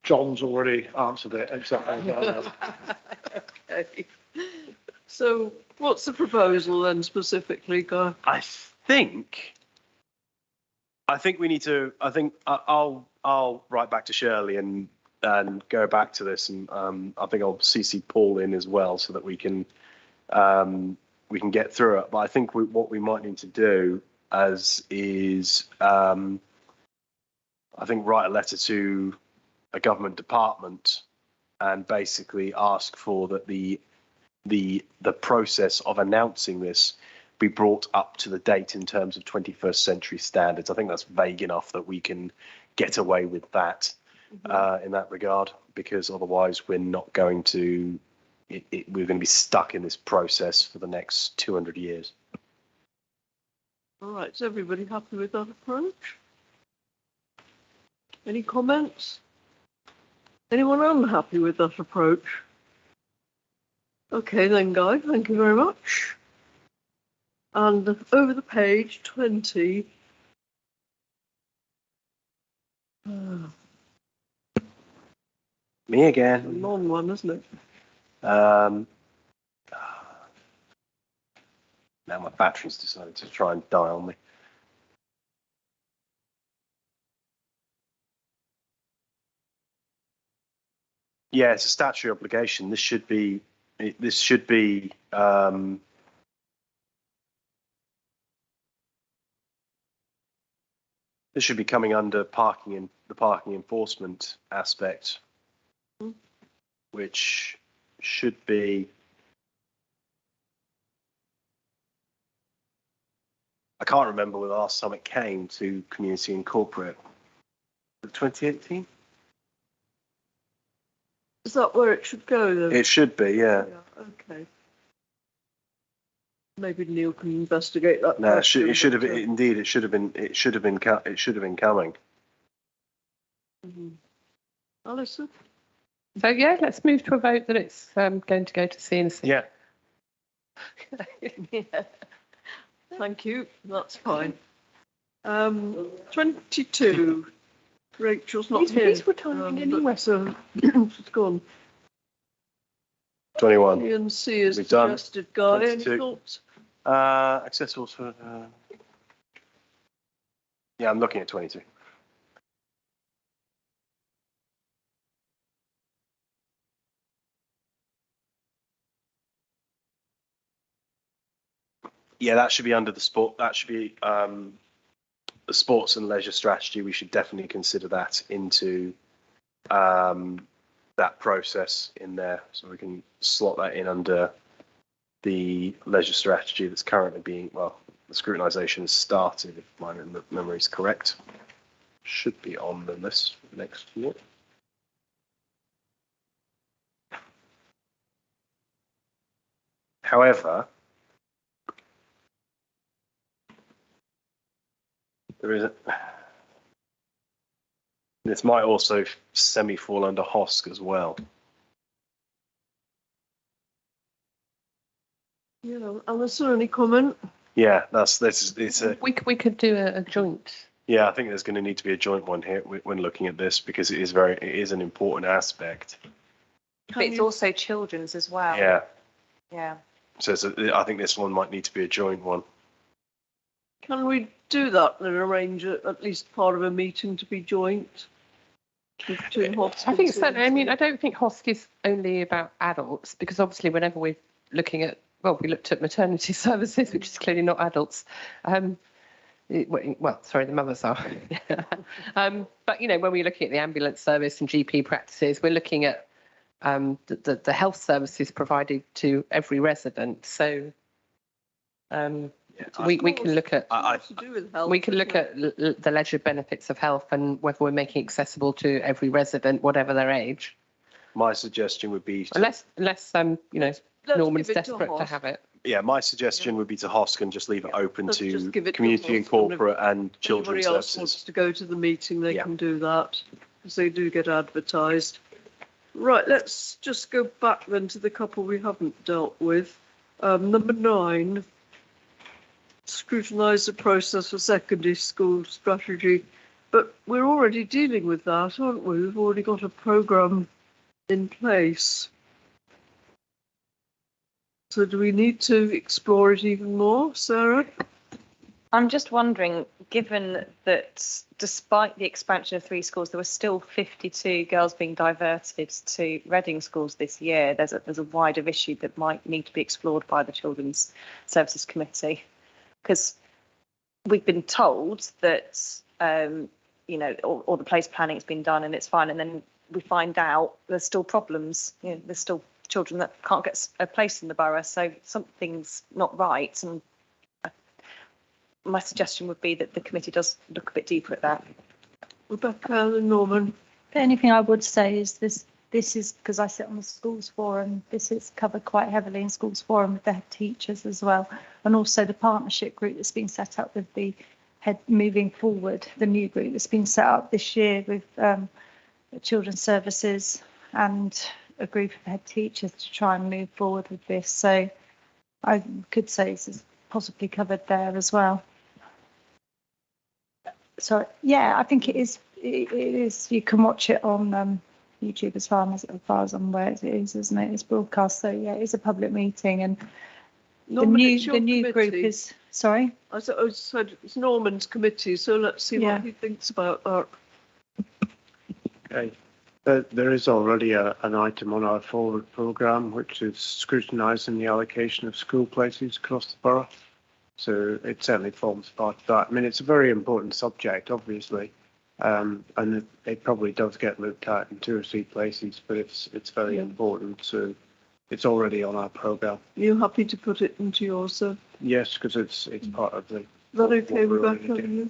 John's already answered it, except
Okay. So what's the proposal then specifically, Guy?
I think we need to. I think I'll write back to Shirley and go back to this, and I think I'll CC Paul in as well, so that we can get through it. But I think what we might need to do is I think write a letter to a government department and basically ask for that the process of announcing this be brought up to the date in terms of 21st century standards. I think that's vague enough that we can get away with that in that regard, because otherwise we're not going to, we're going to be stuck in this process for the next 200 years.
All right, is everybody happy with that approach? Any comments? Anyone unhappy with that approach? Okay then, Guy, thank you very much. And over the page, 20.
Me again.
A long one, isn't it?
Now my battery's decided to try and die on me. Yeah, it's a statutory obligation. This should be coming under parking and the parking enforcement aspect, which should be. I can't remember the last time it came to community and corporate. 2018.
Is that where it should go then?
It should be, yeah.
Okay. Maybe Neil can investigate that.
No, it should have been, indeed. It should have been coming.
Alison?
So yeah, let's move to a vote that it's going to go to CNC.
Yeah.
Yeah. Thank you. That's fine. 22. Rachel's not here.
He's retiring anyway.
So she's gone.
21.
Ian C is
We've done.
suggested. Guy, any
22.
thoughts?
Accessible for. Yeah, I'm looking at 22. Yeah, that should be under the sport. That should be the sports and leisure strategy. We should definitely consider that into that process in there, so we can slot that in under the leisure strategy that's currently being, well, the scrutinisation has started, if my memory is correct. Should be on the list for next year. However, there isn't. This might also semi-fall under HOSC as well.
Yeah, Alison, any comment?
Yeah, it's a.
We could do a joint.
Yeah, I think there's going to need to be a joint one here when looking at this, because it is an important aspect.
But it's also children's as well.
Yeah.
Yeah.
So I think this one might need to be a joint one.
Can we do that and arrange at least part of a meeting to be joint? Between HOSC
I think certainly. I mean, I don't think HOSC is only about adults, because obviously whenever we're looking at, well, we looked at maternity services, which is clearly not adults. Well, sorry, the mothers are. But, you know, when we're looking at the ambulance service and GP practices, we're looking at the health services provided to every resident. So we can look at the leisure benefits of health and whether we're making it accessible to every resident, whatever their age.
My suggestion would be
unless you know, Norman's desperate to have it.
Yeah, my suggestion would be to HOSC and just leave it open to community and corporate and children's
services. Anybody else
services.
wants to go to the meeting, they can do that, because they do get advertised. Right, let's just go back then to the couple we haven't dealt with. Number 9, scrutinise the process for secondary school strategy. But we're already dealing with that, aren't we? We've already got a programme in place. So do we need to explore it even more, Sarah?
I'm just wondering, given that despite the expansion of 3 schools, there were still 52 girls being diverted to Reading schools this year. There's a wider issue that might need to be explored by the Children's Services Committee, because we've been told that you know, all the place planning has been done and it's fine, and then we find out there's still problems. You know, there's still children that can't get a place in the borough, so something's not right. And my suggestion would be that the committee does look a bit deeper at that.
Rebecca and Norman.
The only thing I would say is this is because I sit on the schools forum, this is covered quite heavily in schools forum with the head teachers as well, and also the partnership group that's been set up with the head moving forward, the new group that's been set up this year with children's services and a group of head teachers to try and move forward with this. So I could say this is possibly covered there as well. So yeah, I think it is. It is. You can watch it on YouTube as far as I'm aware. It is, isn't it? It's broadcast. So yeah, it's a public meeting, and the new group is. Sorry,
I said it's Norman's committee. So let's see what he thinks about that.
Okay. There is already an item on our forward programme, which is scrutinising the allocation of school places across the borough. So it certainly forms part of that. I mean, it's a very important subject, obviously, and it probably does get looked at in 2 or 3 places, but it's very important. So it's already on our programme.
Are you happy to put it into yours, sir?
Yes, because it's part of the.
Is that okay, Rebecca?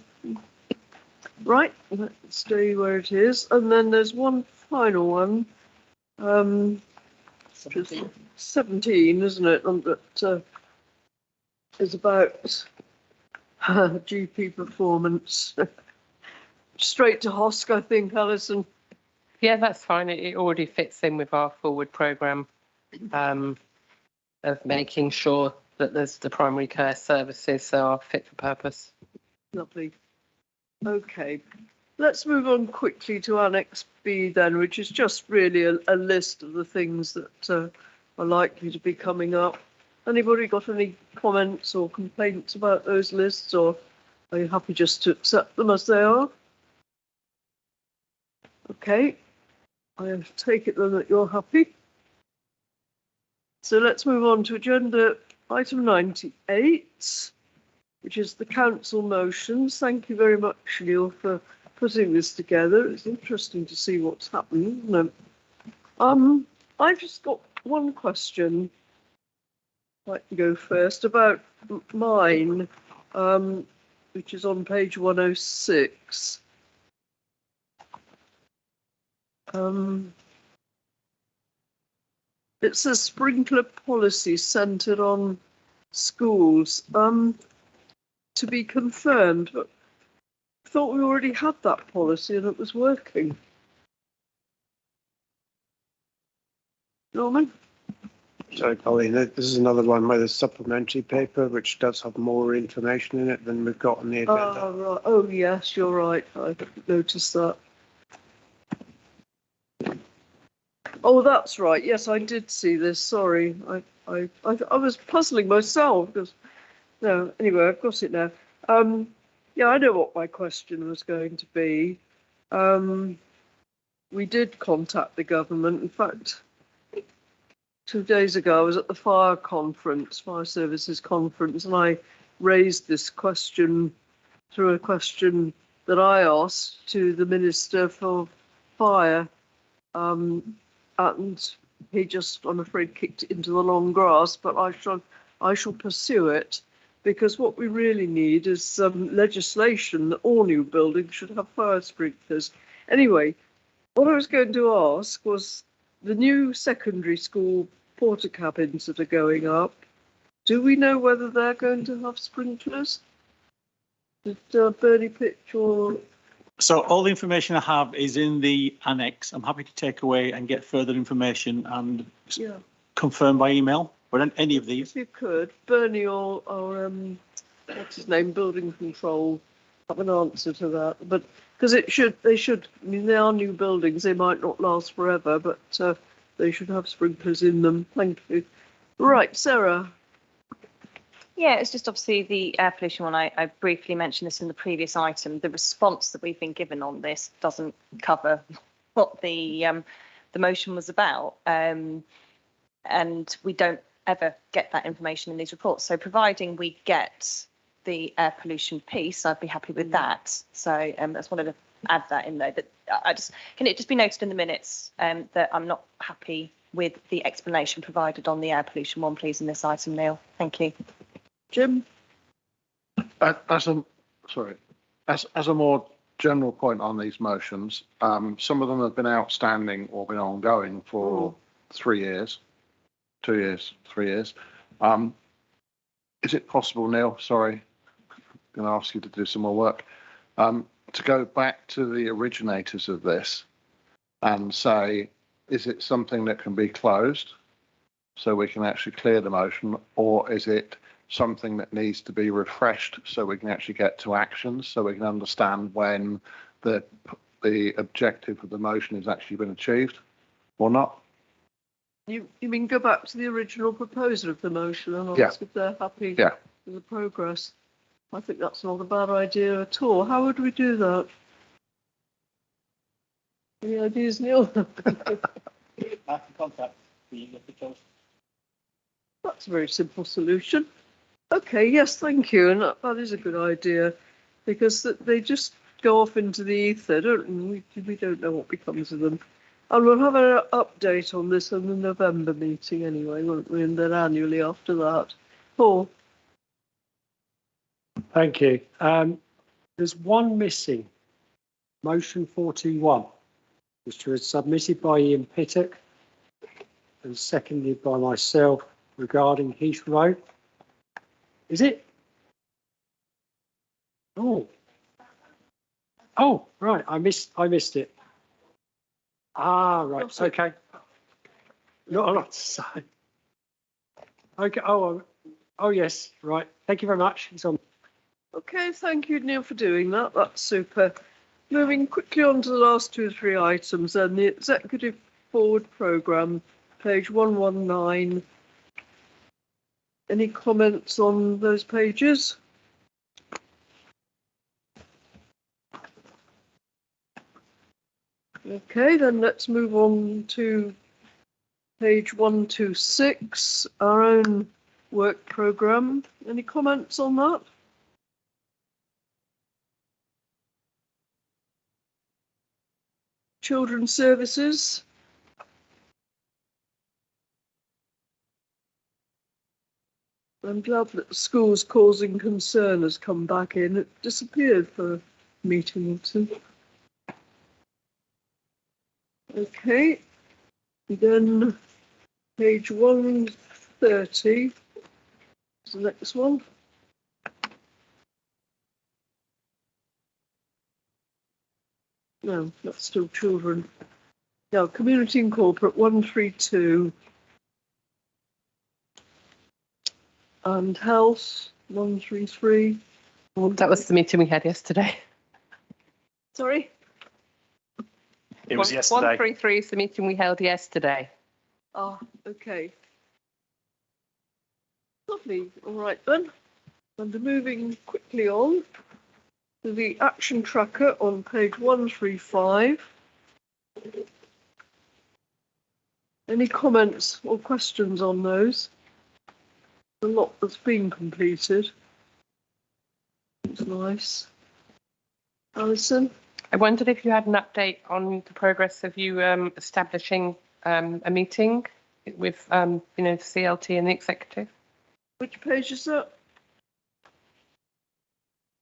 Right, let's stay where it is. And then there's one final one. 17, isn't it? And that is about GP performance. Straight to HOSC, I think, Alison.
Yeah, that's fine. It already fits in with our forward programme of making sure that there's the primary care services are fit for purpose.
Lovely. Okay, let's move on quickly to Annex B then, which is just really a list of the things that are likely to be coming up. Anybody got any comments or complaints about those lists, or are you happy just to accept them as they are? Okay, I take it then that you're happy. So let's move on to agenda item 98, which is the council motions. Thank you very much, Neil, for putting this together. It's interesting to see what's happening, isn't it? I've just got one question. I can go first. About mine, which is on page 106. It says sprinkler policy centred on schools. To be confirmed, but I thought we already had that policy and it was working. Norman?
Sorry, Colleen, this is another one where there's supplementary paper, which does have more information in it than we've got on the agenda.
Oh, right. Oh, yes, you're right. I noticed that. Oh, that's right. Yes, I did see this. Sorry. I was puzzling myself because, no, anyway, I've got it now. Yeah, I know what my question was going to be. We did contact the government. In fact, 2 days ago, I was at the fire services conference, and I raised this question through a question that I asked to the Minister for Fire. And he just, I'm afraid, kicked it into the long grass, but I shall pursue it, because what we really need is some legislation that all new buildings should have fire sprinklers. Anyway, what I was going to ask was the new secondary school porta cabins that are going up. Do we know whether they're going to have sprinklers? Did Bernie pitch or?
So all the information I have is in the annex. I'm happy to take away and get further information and confirm by email. But any of these,
if you could, Bernie or what's his name, building control, have an answer to that. But because they should. I mean, they are new buildings. They might not last forever, but they should have sprinklers in them. Thank you. Right, Sarah.
Yeah, it's just obviously the air pollution one. I briefly mentioned this in the previous item. The response that we've been given on this doesn't cover what the motion was about, and we don't ever get that information in these reports. So providing we get the air pollution piece, I'd be happy with that. So I just wanted to add that in there. But can it just be noted in the minutes that I'm not happy with the explanation provided on the air pollution one, please, in this item, Neil. Thank you.
Jim?
As a more general point on these motions, some of them have been outstanding or been ongoing for 3 years, 2 years, 3 years. Is it possible, Neil, sorry, I'm going to ask you to do some more work, to go back to the originators of this and say, is it something that can be closed so we can actually clear the motion, or is it something that needs to be refreshed so we can actually get to actions, so we can understand when the objective of the motion has actually been achieved or not?
You mean go back to the original proposer of the motion and ask if they're happy with the progress? I think that's not a bad idea at all. How would we do that? Any ideas, Neil?
I can contact the officials.
That's a very simple solution. Okay, yes, thank you. And that is a good idea, because they just go off into the ether, don't we? We don't know what becomes of them. And we'll have an update on this in the November meeting anyway, won't we? And then annually after that. Paul?
Thank you. There's one missing. Motion 41, which was submitted by Ian Pittock and seconded by myself regarding Heath Road. Is it? Oh, right. I missed it. Ah, right. Okay. Not a lot to say. Okay. Oh, yes. Right. Thank you very much. It's on.
Okay, thank you, Neil, for doing that. That's super. Moving quickly on to the last 2 or 3 items, then the Executive Forward Programme, page 119. Any comments on those pages? Okay, then let's move on to page 126, our own work programme. Any comments on that? Children's Services. I'm glad that schools causing concern has come back in. It disappeared for a meeting or two. Okay, then page 130 is the next one. No, that's still children. No, community and corporate 132. And health 133.
Well, that was the meeting we had yesterday.
Sorry?
It was yesterday.
133 is the meeting we held yesterday.
Ah, okay. Lovely. All right then. And moving quickly on to the action tracker on page 135. Any comments or questions on those? A lot that's been completed. It's nice. Alison?
I wondered if you had an update on the progress of you establishing a meeting with, CLT and the executive.
Which page is that?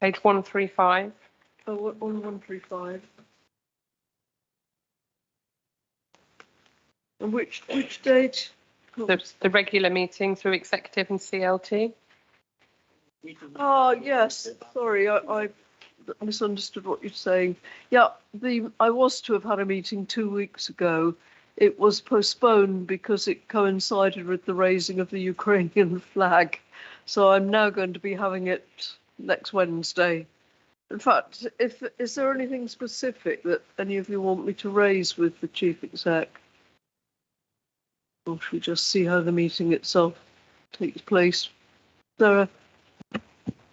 Page 135.
Oh, on 135. And which date?
The regular meeting through executive and CLT.
Oh, yes. Sorry, I misunderstood what you're saying. Yeah, I was to have had a meeting 2 weeks ago. It was postponed because it coincided with the raising of the Ukrainian flag. So I'm now going to be having it next Wednesday. In fact, is there anything specific that any of you want me to raise with the chief exec? Or should we just see how the meeting itself takes place? Sarah?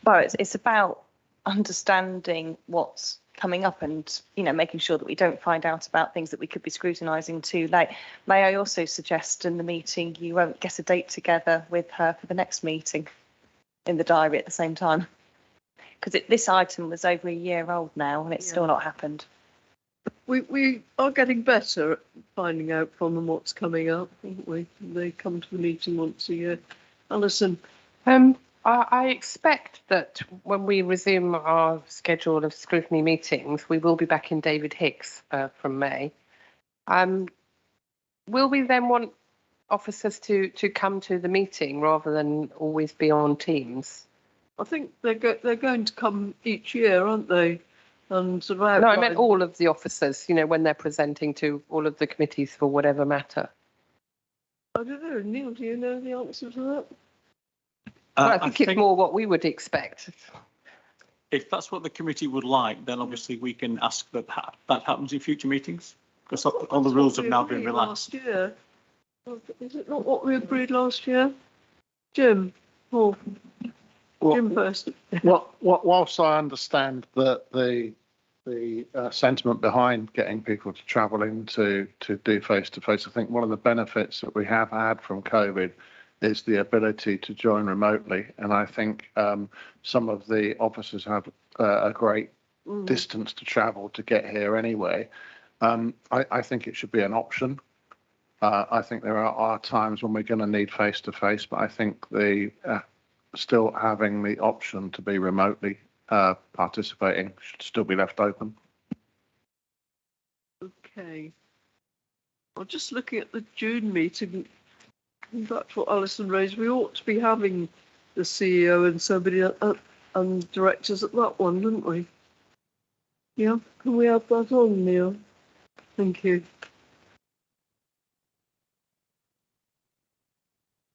Well, it's about understanding what's coming up and, making sure that we don't find out about things that we could be scrutinising too late. May I also suggest in the meeting you won't get a date together with her for the next meeting in the diary at the same time? Because this item was over a year old now and it's still not happened.
We are getting better at finding out from them what's coming up, aren't we? They come to the meeting once a year. Alison?
I expect that when we resume our schedule of scrutiny meetings, we will be back in David Hicks from May. Will we then want officers to come to the meeting rather than always be on Teams?
I think they're going to come each year, aren't they? And sort of
no, I meant all of the officers, when they're presenting to all of the committees for whatever matter.
I don't know. Neil, do you know the answer to that?
Well, I think it's more what we would expect.
If that's what the committee would like, then obviously we can ask that happens in future meetings, because all the rules have now been relaxed.
Last year. Is it not what we agreed last year? Jim? Paul? Jim first.
Whilst I understand that the sentiment behind getting people to travel in to do face-to-face, I think one of the benefits that we have had from COVID is the ability to join remotely. And I think some of the officers have a great distance to travel to get here anyway. I think it should be an option. I think there are times when we're going to need face-to-face, but I think the still having the option to be remotely participating should still be left open.
Okay. Well, just looking at the June meeting, that's what Alison raised. We ought to be having the CEO and somebody and directors at that one, didn't we? Yeah, can we have that on, Neil? Thank you.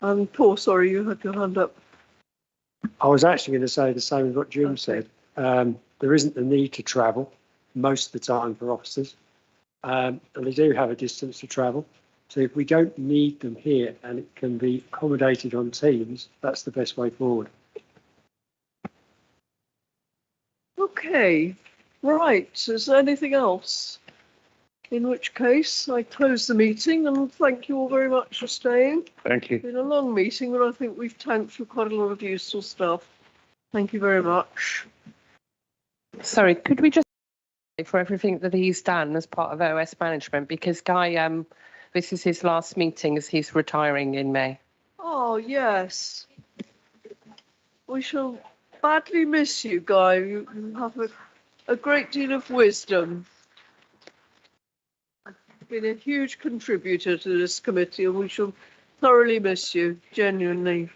And Paul, sorry, you had your hand up.
I was actually going to say the same as what Jim said. There isn't the need to travel most of the time for officers, and they do have a distance to travel. So if we don't need them here and it can be accommodated on Teams, that's the best way forward.
Okay, right. Is there anything else? In which case, I close the meeting and thank you all very much for staying.
Thank you.
It's been a long meeting, but I think we've tanked through quite a lot of useful stuff. Thank you very much.
Sorry, could we just for everything that he's done as part of OS management, because Guy, this is his last meeting as he's retiring in May.
Oh, yes. we shall badly miss you, Guy. You have a great deal of wisdom. You've been a huge contributor to this committee, and we shall thoroughly miss you, genuinely.